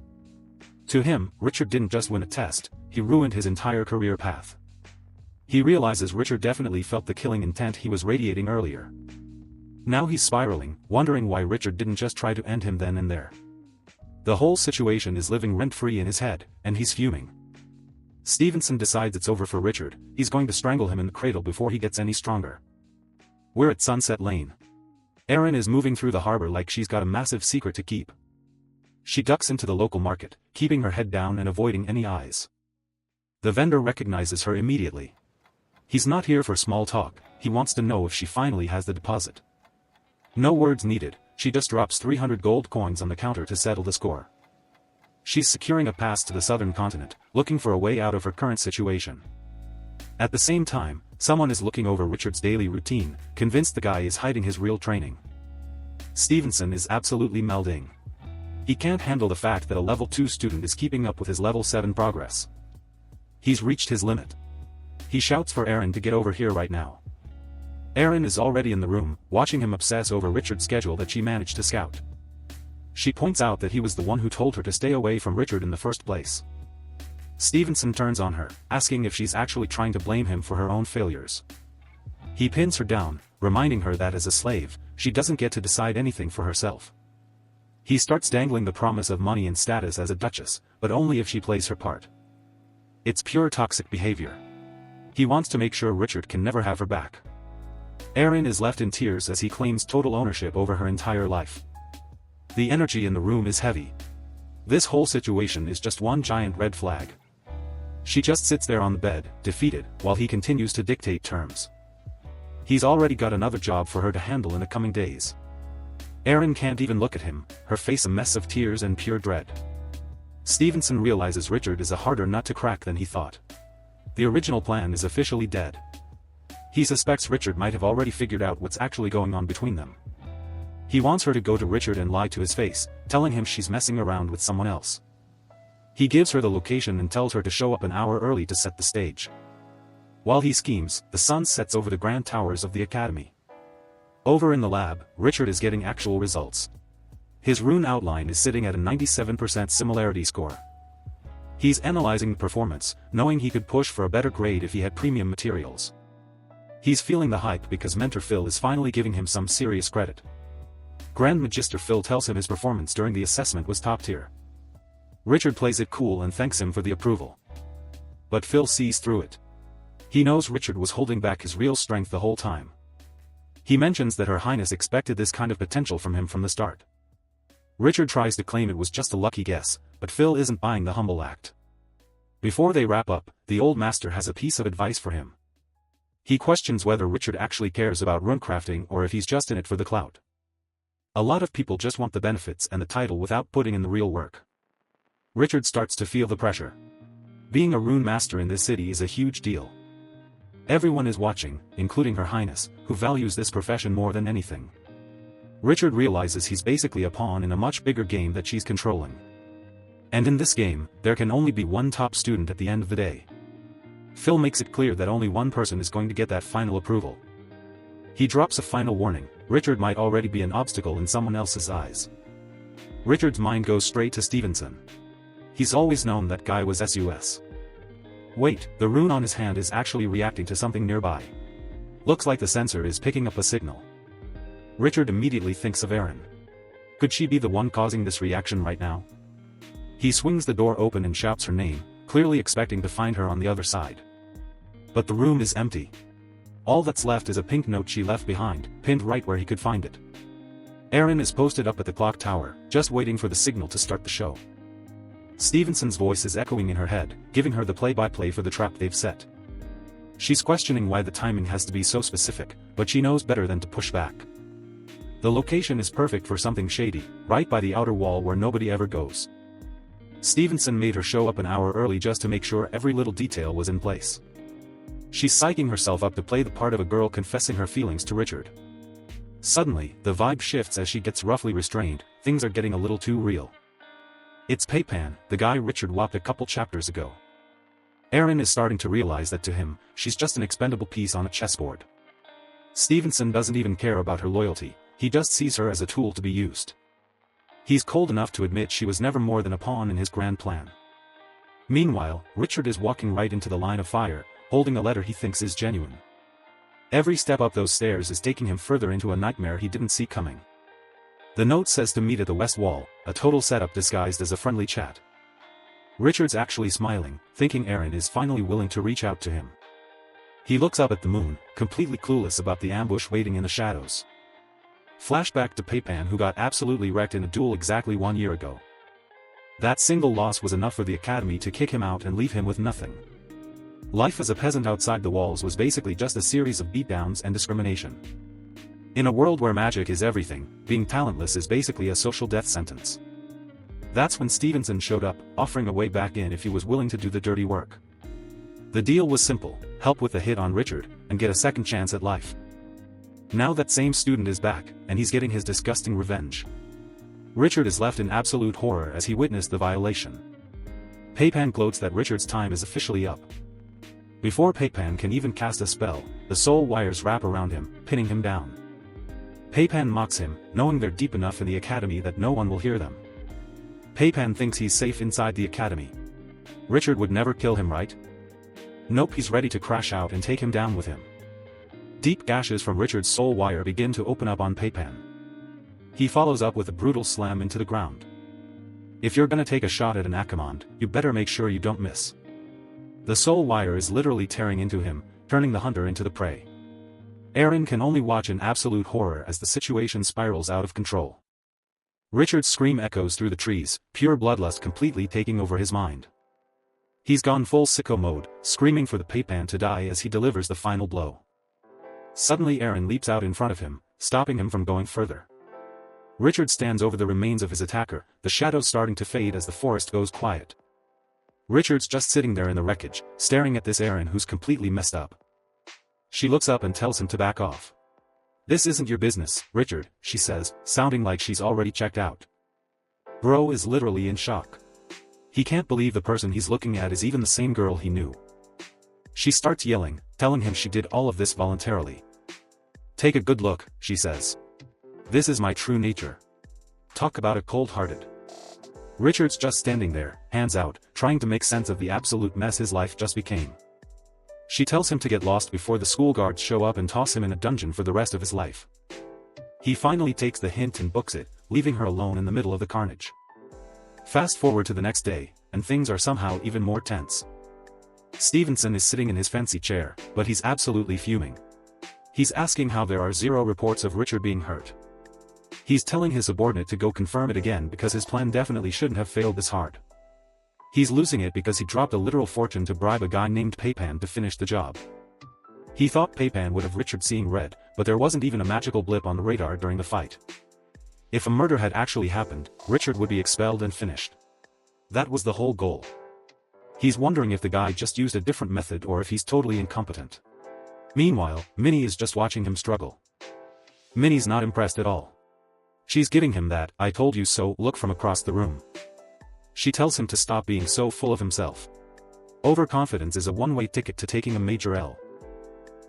S1: To him, Richard didn't just win a test, he ruined his entire career path. He realizes Richard definitely felt the killing intent he was radiating earlier. Now he's spiraling, wondering why Richard didn't just try to end him then and there. The whole situation is living rent-free in his head, and he's fuming. Stevenson decides it's over for Richard, he's going to strangle him in the cradle before he gets any stronger. We're at Sunset Lane. Erin is moving through the harbor like she's got a massive secret to keep. She ducks into the local market, keeping her head down and avoiding any eyes. The vendor recognizes her immediately. He's not here for small talk, he wants to know if she finally has the deposit. No words needed, she just drops 300 gold coins on the counter to settle the score. She's securing a pass to the southern continent, looking for a way out of her current situation. At the same time, someone is looking over Richard's daily routine, convinced the guy is hiding his real training. Stevenson is absolutely melding. He can't handle the fact that a level 2 student is keeping up with his level 7 progress. He's reached his limit. He shouts for Erin to get over here right now. Erin is already in the room, watching him obsess over Richard's schedule that she managed to scout. She points out that he was the one who told her to stay away from Richard in the first place. Stevenson turns on her, asking if she's actually trying to blame him for her own failures. He pins her down, reminding her that as a slave, she doesn't get to decide anything for herself. He starts dangling the promise of money and status as a duchess, but only if she plays her part. It's pure toxic behavior. He wants to make sure Richard can never have her back. Erin is left in tears as he claims total ownership over her entire life. The energy in the room is heavy. This whole situation is just one giant red flag. She just sits there on the bed, defeated, while he continues to dictate terms. He's already got another job for her to handle in the coming days. Erin can't even look at him, her face a mess of tears and pure dread. Stevenson realizes Richard is a harder nut to crack than he thought. The original plan is officially dead. He suspects Richard might have already figured out what's actually going on between them. He wants her to go to Richard and lie to his face, telling him she's messing around with someone else. He gives her the location and tells her to show up an hour early to set the stage. While he schemes, the sun sets over the grand towers of the academy. Over in the lab, Richard is getting actual results. His rune outline is sitting at a 97% similarity score. He's analyzing the performance, knowing he could push for a better grade if he had premium materials. He's feeling the hype because Mentor Phil is finally giving him some serious credit. Grand Magister Phil tells him his performance during the assessment was top tier. Richard plays it cool and thanks him for the approval. But Phil sees through it. He knows Richard was holding back his real strength the whole time. He mentions that Her Highness expected this kind of potential from him from the start. Richard tries to claim it was just a lucky guess, but Phil isn't buying the humble act. Before they wrap up, the old master has a piece of advice for him. He questions whether Richard actually cares about runecrafting or if he's just in it for the clout. A lot of people just want the benefits and the title without putting in the real work. Richard starts to feel the pressure. Being a rune master in this city is a huge deal. Everyone is watching, including Her Highness, who values this profession more than anything. Richard realizes he's basically a pawn in a much bigger game that she's controlling. And in this game, there can only be one top student at the end of the day. Phil makes it clear that only one person is going to get that final approval. He drops a final warning: Richard might already be an obstacle in someone else's eyes. Richard's mind goes straight to Stevenson. He's always known that guy was sus. Wait, the rune on his hand is actually reacting to something nearby. Looks like the sensor is picking up a signal. Richard immediately thinks of Erin. Could she be the one causing this reaction right now? He swings the door open and shouts her name, clearly expecting to find her on the other side. But the room is empty. All that's left is a pink note she left behind, pinned right where he could find it. Aaron is posted up at the clock tower, just waiting for the signal to start the show. Stevenson's voice is echoing in her head, giving her the play-by-play for the trap they've set. She's questioning why the timing has to be so specific, but she knows better than to push back. The location is perfect for something shady, right by the outer wall where nobody ever goes. Stevenson made her show up an hour early just to make sure every little detail was in place. She's psyching herself up to play the part of a girl confessing her feelings to Richard. Suddenly, the vibe shifts as she gets roughly restrained. Things are getting a little too real. It's Peipan, the guy Richard whopped a couple chapters ago. Aaron is starting to realize that to him, she's just an expendable piece on a chessboard. Stevenson doesn't even care about her loyalty, he just sees her as a tool to be used. He's cold enough to admit she was never more than a pawn in his grand plan. Meanwhile, Richard is walking right into the line of fire, holding a letter he thinks is genuine. Every step up those stairs is taking him further into a nightmare he didn't see coming. The note says to meet at the west wall, a total setup disguised as a friendly chat. Richard's actually smiling, thinking Aaron is finally willing to reach out to him. He looks up at the moon, completely clueless about the ambush waiting in the shadows. Flashback to Peipan, who got absolutely wrecked in a duel exactly 1 year ago. That single loss was enough for the academy to kick him out and leave him with nothing. Life as a peasant outside the walls was basically just a series of beatdowns and discrimination. In a world where magic is everything, being talentless is basically a social death sentence. That's when Stevenson showed up, offering a way back in if he was willing to do the dirty work. The deal was simple: help with the hit on Richard, and get a second chance at life. Now that same student is back, and he's getting his disgusting revenge. Richard is left in absolute horror as he witnessed the violation. Peipan gloats that Richard's time is officially up. Before Peipan can even cast a spell, the soul wires wrap around him, pinning him down. Peipan mocks him, knowing they're deep enough in the academy that no one will hear them. Peipan thinks he's safe inside the academy. Richard would never kill him, right? Nope, he's ready to crash out and take him down with him. Deep gashes from Richard's soul wire begin to open up on Peipan. He follows up with a brutal slam into the ground. If you're gonna take a shot at an Akamond, you better make sure you don't miss. The soul wire is literally tearing into him, turning the hunter into the prey. Aaron can only watch in absolute horror as the situation spirals out of control. Richard's scream echoes through the trees, pure bloodlust completely taking over his mind. He's gone full sicko mode, screaming for the Peipan to die as he delivers the final blow. Suddenly Aaron leaps out in front of him, stopping him from going further. Richard stands over the remains of his attacker, the shadows starting to fade as the forest goes quiet. Richard's just sitting there in the wreckage, staring at this Aaron who's completely messed up. She looks up and tells him to back off. "This isn't your business, Richard," she says, sounding like she's already checked out. Bro is literally in shock. He can't believe the person he's looking at is even the same girl he knew. She starts yelling, telling him she did all of this voluntarily. "Take a good look," she says. "This is my true nature." Talk about a cold-hearted. Richard's just standing there, hands out, trying to make sense of the absolute mess his life just became. She tells him to get lost before the school guards show up and toss him in a dungeon for the rest of his life. He finally takes the hint and books it, leaving her alone in the middle of the carnage. Fast forward to the next day, and things are somehow even more tense. Stevenson is sitting in his fancy chair, but he's absolutely fuming. He's asking how there are 0 reports of Richard being hurt. He's telling his subordinate to go confirm it again because his plan definitely shouldn't have failed this hard. He's losing it because he dropped a literal fortune to bribe a guy named Peipan to finish the job. He thought Peipan would have Richard seeing red, but there wasn't even a magical blip on the radar during the fight. If a murder had actually happened, Richard would be expelled and finished. That was the whole goal. He's wondering if the guy just used a different method or if he's totally incompetent. Meanwhile, Minnie is just watching him struggle. Minnie's not impressed at all. She's giving him that "I told you so" look from across the room. She tells him to stop being so full of himself. Overconfidence is a one-way ticket to taking a major L.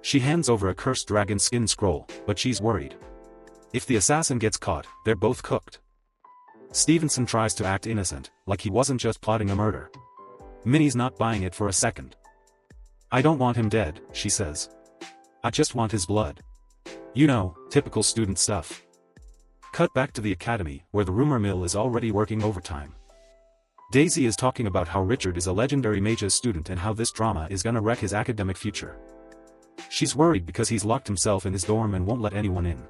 S1: She hands over a cursed dragon skin scroll, but she's worried. If the assassin gets caught, they're both cooked. Stevenson tries to act innocent, like he wasn't just plotting a murder. Minnie's not buying it for a second. "I don't want him dead," she says. "I just want his blood." You know, typical student stuff. Cut back to the academy, where the rumor mill is already working overtime. Daisy is talking about how Richard is a legendary mage's student and how this drama is gonna wreck his academic future. She's worried because he's locked himself in his dorm and won't let anyone in.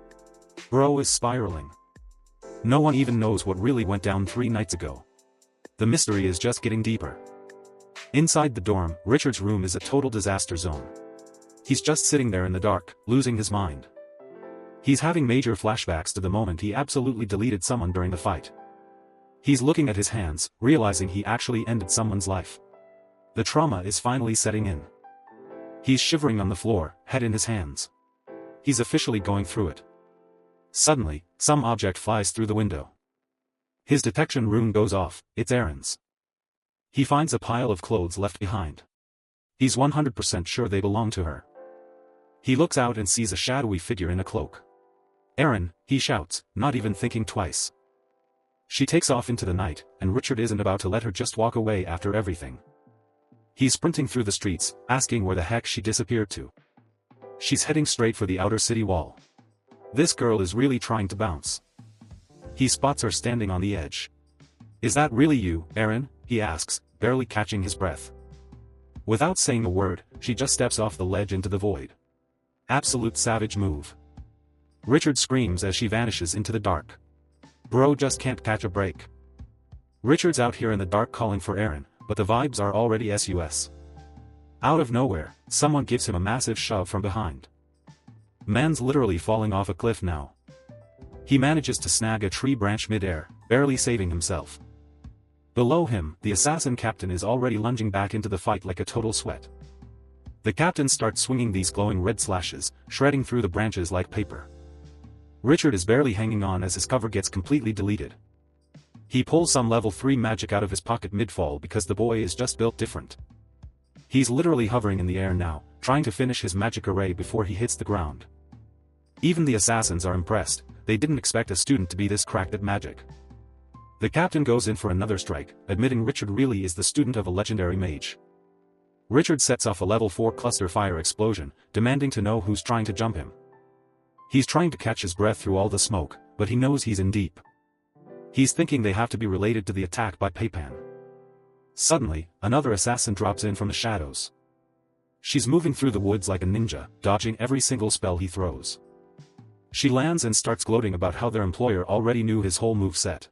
S1: Bro is spiraling. No one even knows what really went down 3 nights ago. The mystery is just getting deeper. Inside the dorm, Richard's room is a total disaster zone. He's just sitting there in the dark, losing his mind. He's having major flashbacks to the moment he absolutely deleted someone during the fight. He's looking at his hands, realizing he actually ended someone's life. The trauma is finally setting in. He's shivering on the floor, head in his hands. He's officially going through it. Suddenly, some object flies through the window. His detection rune goes off, it's Aaron's. He finds a pile of clothes left behind. He's 100% sure they belong to her. He looks out and sees a shadowy figure in a cloak. "Aaron," he shouts, not even thinking twice. She takes off into the night, and Richard isn't about to let her just walk away after everything. He's sprinting through the streets, asking where the heck she disappeared to. She's heading straight for the outer city wall. This girl is really trying to bounce. He spots her standing on the edge. "Is that really you, Aaron?" he asks, barely catching his breath. Without saying a word, she just steps off the ledge into the void. Absolute savage move. Richard screams as she vanishes into the dark. Bro just can't catch a break. Richard's out here in the dark calling for Aaron, but the vibes are already sus. Out of nowhere, someone gives him a massive shove from behind. Man's literally falling off a cliff now. He manages to snag a tree branch mid-air, barely saving himself. Below him, the assassin captain is already lunging back into the fight like a total sweat. The captain starts swinging these glowing red slashes, shredding through the branches like paper. Richard is barely hanging on as his cover gets completely deleted. He pulls some level 3 magic out of his pocket mid-fall because the boy is just built different. He's literally hovering in the air now, trying to finish his magic array before he hits the ground. Even the assassins are impressed, they didn't expect a student to be this cracked at magic. The captain goes in for another strike, admitting Richard really is the student of a legendary mage. Richard sets off a level 4 cluster fire explosion, demanding to know who's trying to jump him. He's trying to catch his breath through all the smoke, but he knows he's in deep. He's thinking they have to be related to the attack by Paypan. Suddenly, another assassin drops in from the shadows. She's moving through the woods like a ninja, dodging every single spell he throws. She lands and starts gloating about how their employer already knew his whole moveset.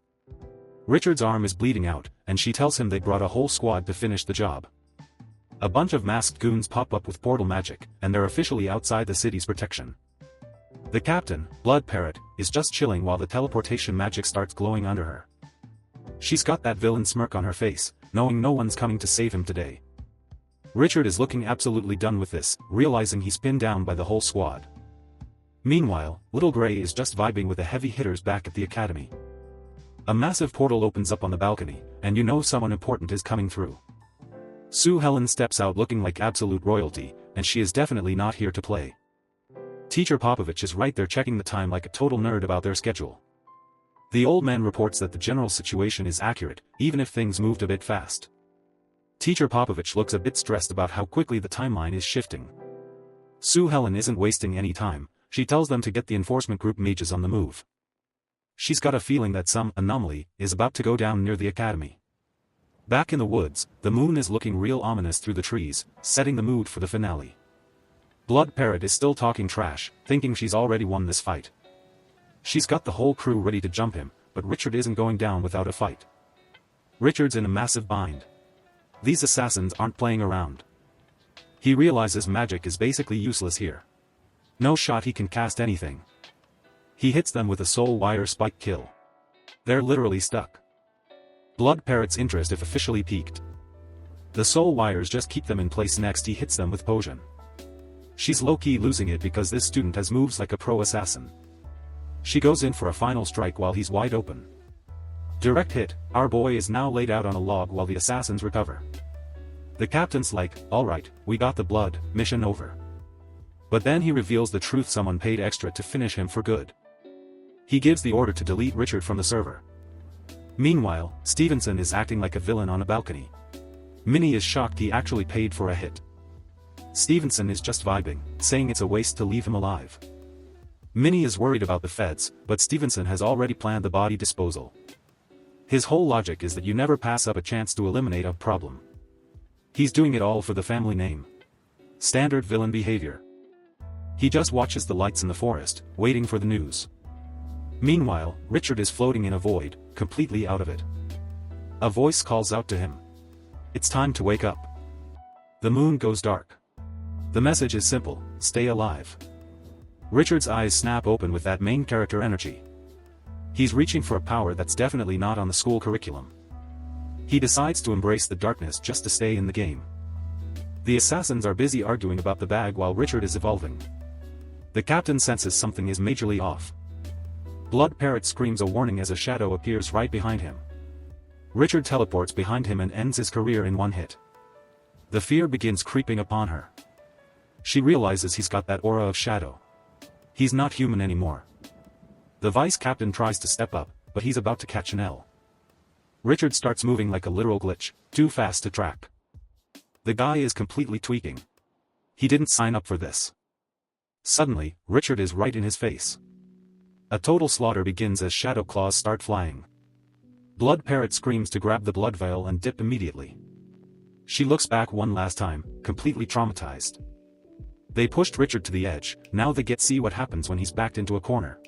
S1: Richard's arm is bleeding out, and she tells him they brought a whole squad to finish the job. A bunch of masked goons pop up with portal magic, and they're officially outside the city's protection. The captain, Blood Parrot, is just chilling while the teleportation magic starts glowing under her. She's got that villain smirk on her face, knowing no one's coming to save him today. Richard is looking absolutely done with this, realizing he's pinned down by the whole squad. Meanwhile, Little Gray is just vibing with the heavy hitters back at the academy. A massive portal opens up on the balcony, and you know someone important is coming through. Sue Helen steps out looking like absolute royalty, and she is definitely not here to play. Teacher Popovich is right there checking the time like a total nerd about their schedule. The old man reports that the general situation is accurate, even if things moved a bit fast. Teacher Popovich looks a bit stressed about how quickly the timeline is shifting. Sue Helen isn't wasting any time, she tells them to get the enforcement group mages on the move. She's got a feeling that some anomaly is about to go down near the academy. Back in the woods, the moon is looking real ominous through the trees, setting the mood for the finale. Blood Parrot is still talking trash, thinking she's already won this fight. She's got the whole crew ready to jump him, but Richard isn't going down without a fight. Richard's in a massive bind. These assassins aren't playing around. He realizes magic is basically useless here. No shot he can cast anything. He hits them with a soul wire spike kill. They're literally stuck. Blood Parrot's interest is officially peaked. The soul wires just keep them in place. Next he hits them with potion. She's low-key losing it because this student has moves like a pro assassin. She goes in for a final strike while he's wide open. Direct hit, our boy is now laid out on a log while the assassins recover. The captain's like, alright, we got the blood, mission over. But then he reveals the truth: someone paid extra to finish him for good. He gives the order to delete Richard from the server. Meanwhile, Stevenson is acting like a villain on a balcony. Minnie is shocked he actually paid for a hit. Stevenson is just vibing, saying it's a waste to leave him alive. Minnie is worried about the feds, but Stevenson has already planned the body disposal. His whole logic is that you never pass up a chance to eliminate a problem. He's doing it all for the family name. Standard villain behavior. He just watches the lights in the forest, waiting for the news. Meanwhile, Richard is floating in a void, completely out of it. A voice calls out to him. It's time to wake up. The moon goes dark. The message is simple: stay alive. Richard's eyes snap open with that main character energy. He's reaching for a power that's definitely not on the school curriculum. He decides to embrace the darkness just to stay in the game. The assassins are busy arguing about the bag while Richard is evolving. The captain senses something is majorly off. Blood Parrot screams a warning as a shadow appears right behind him. Richard teleports behind him and ends his career in one hit. The fear begins creeping upon her. She realizes he's got that aura of shadow. He's not human anymore. The vice captain tries to step up, but he's about to catch an L. Richard starts moving like a literal glitch, too fast to track. The guy is completely tweaking. He didn't sign up for this. Suddenly, Richard is right in his face. A total slaughter begins as shadow claws start flying. Blood Parrot screams to grab the blood vial and dip immediately. She looks back one last time, completely traumatized. They pushed Richard to the edge, now they get see what happens when he's backed into a corner.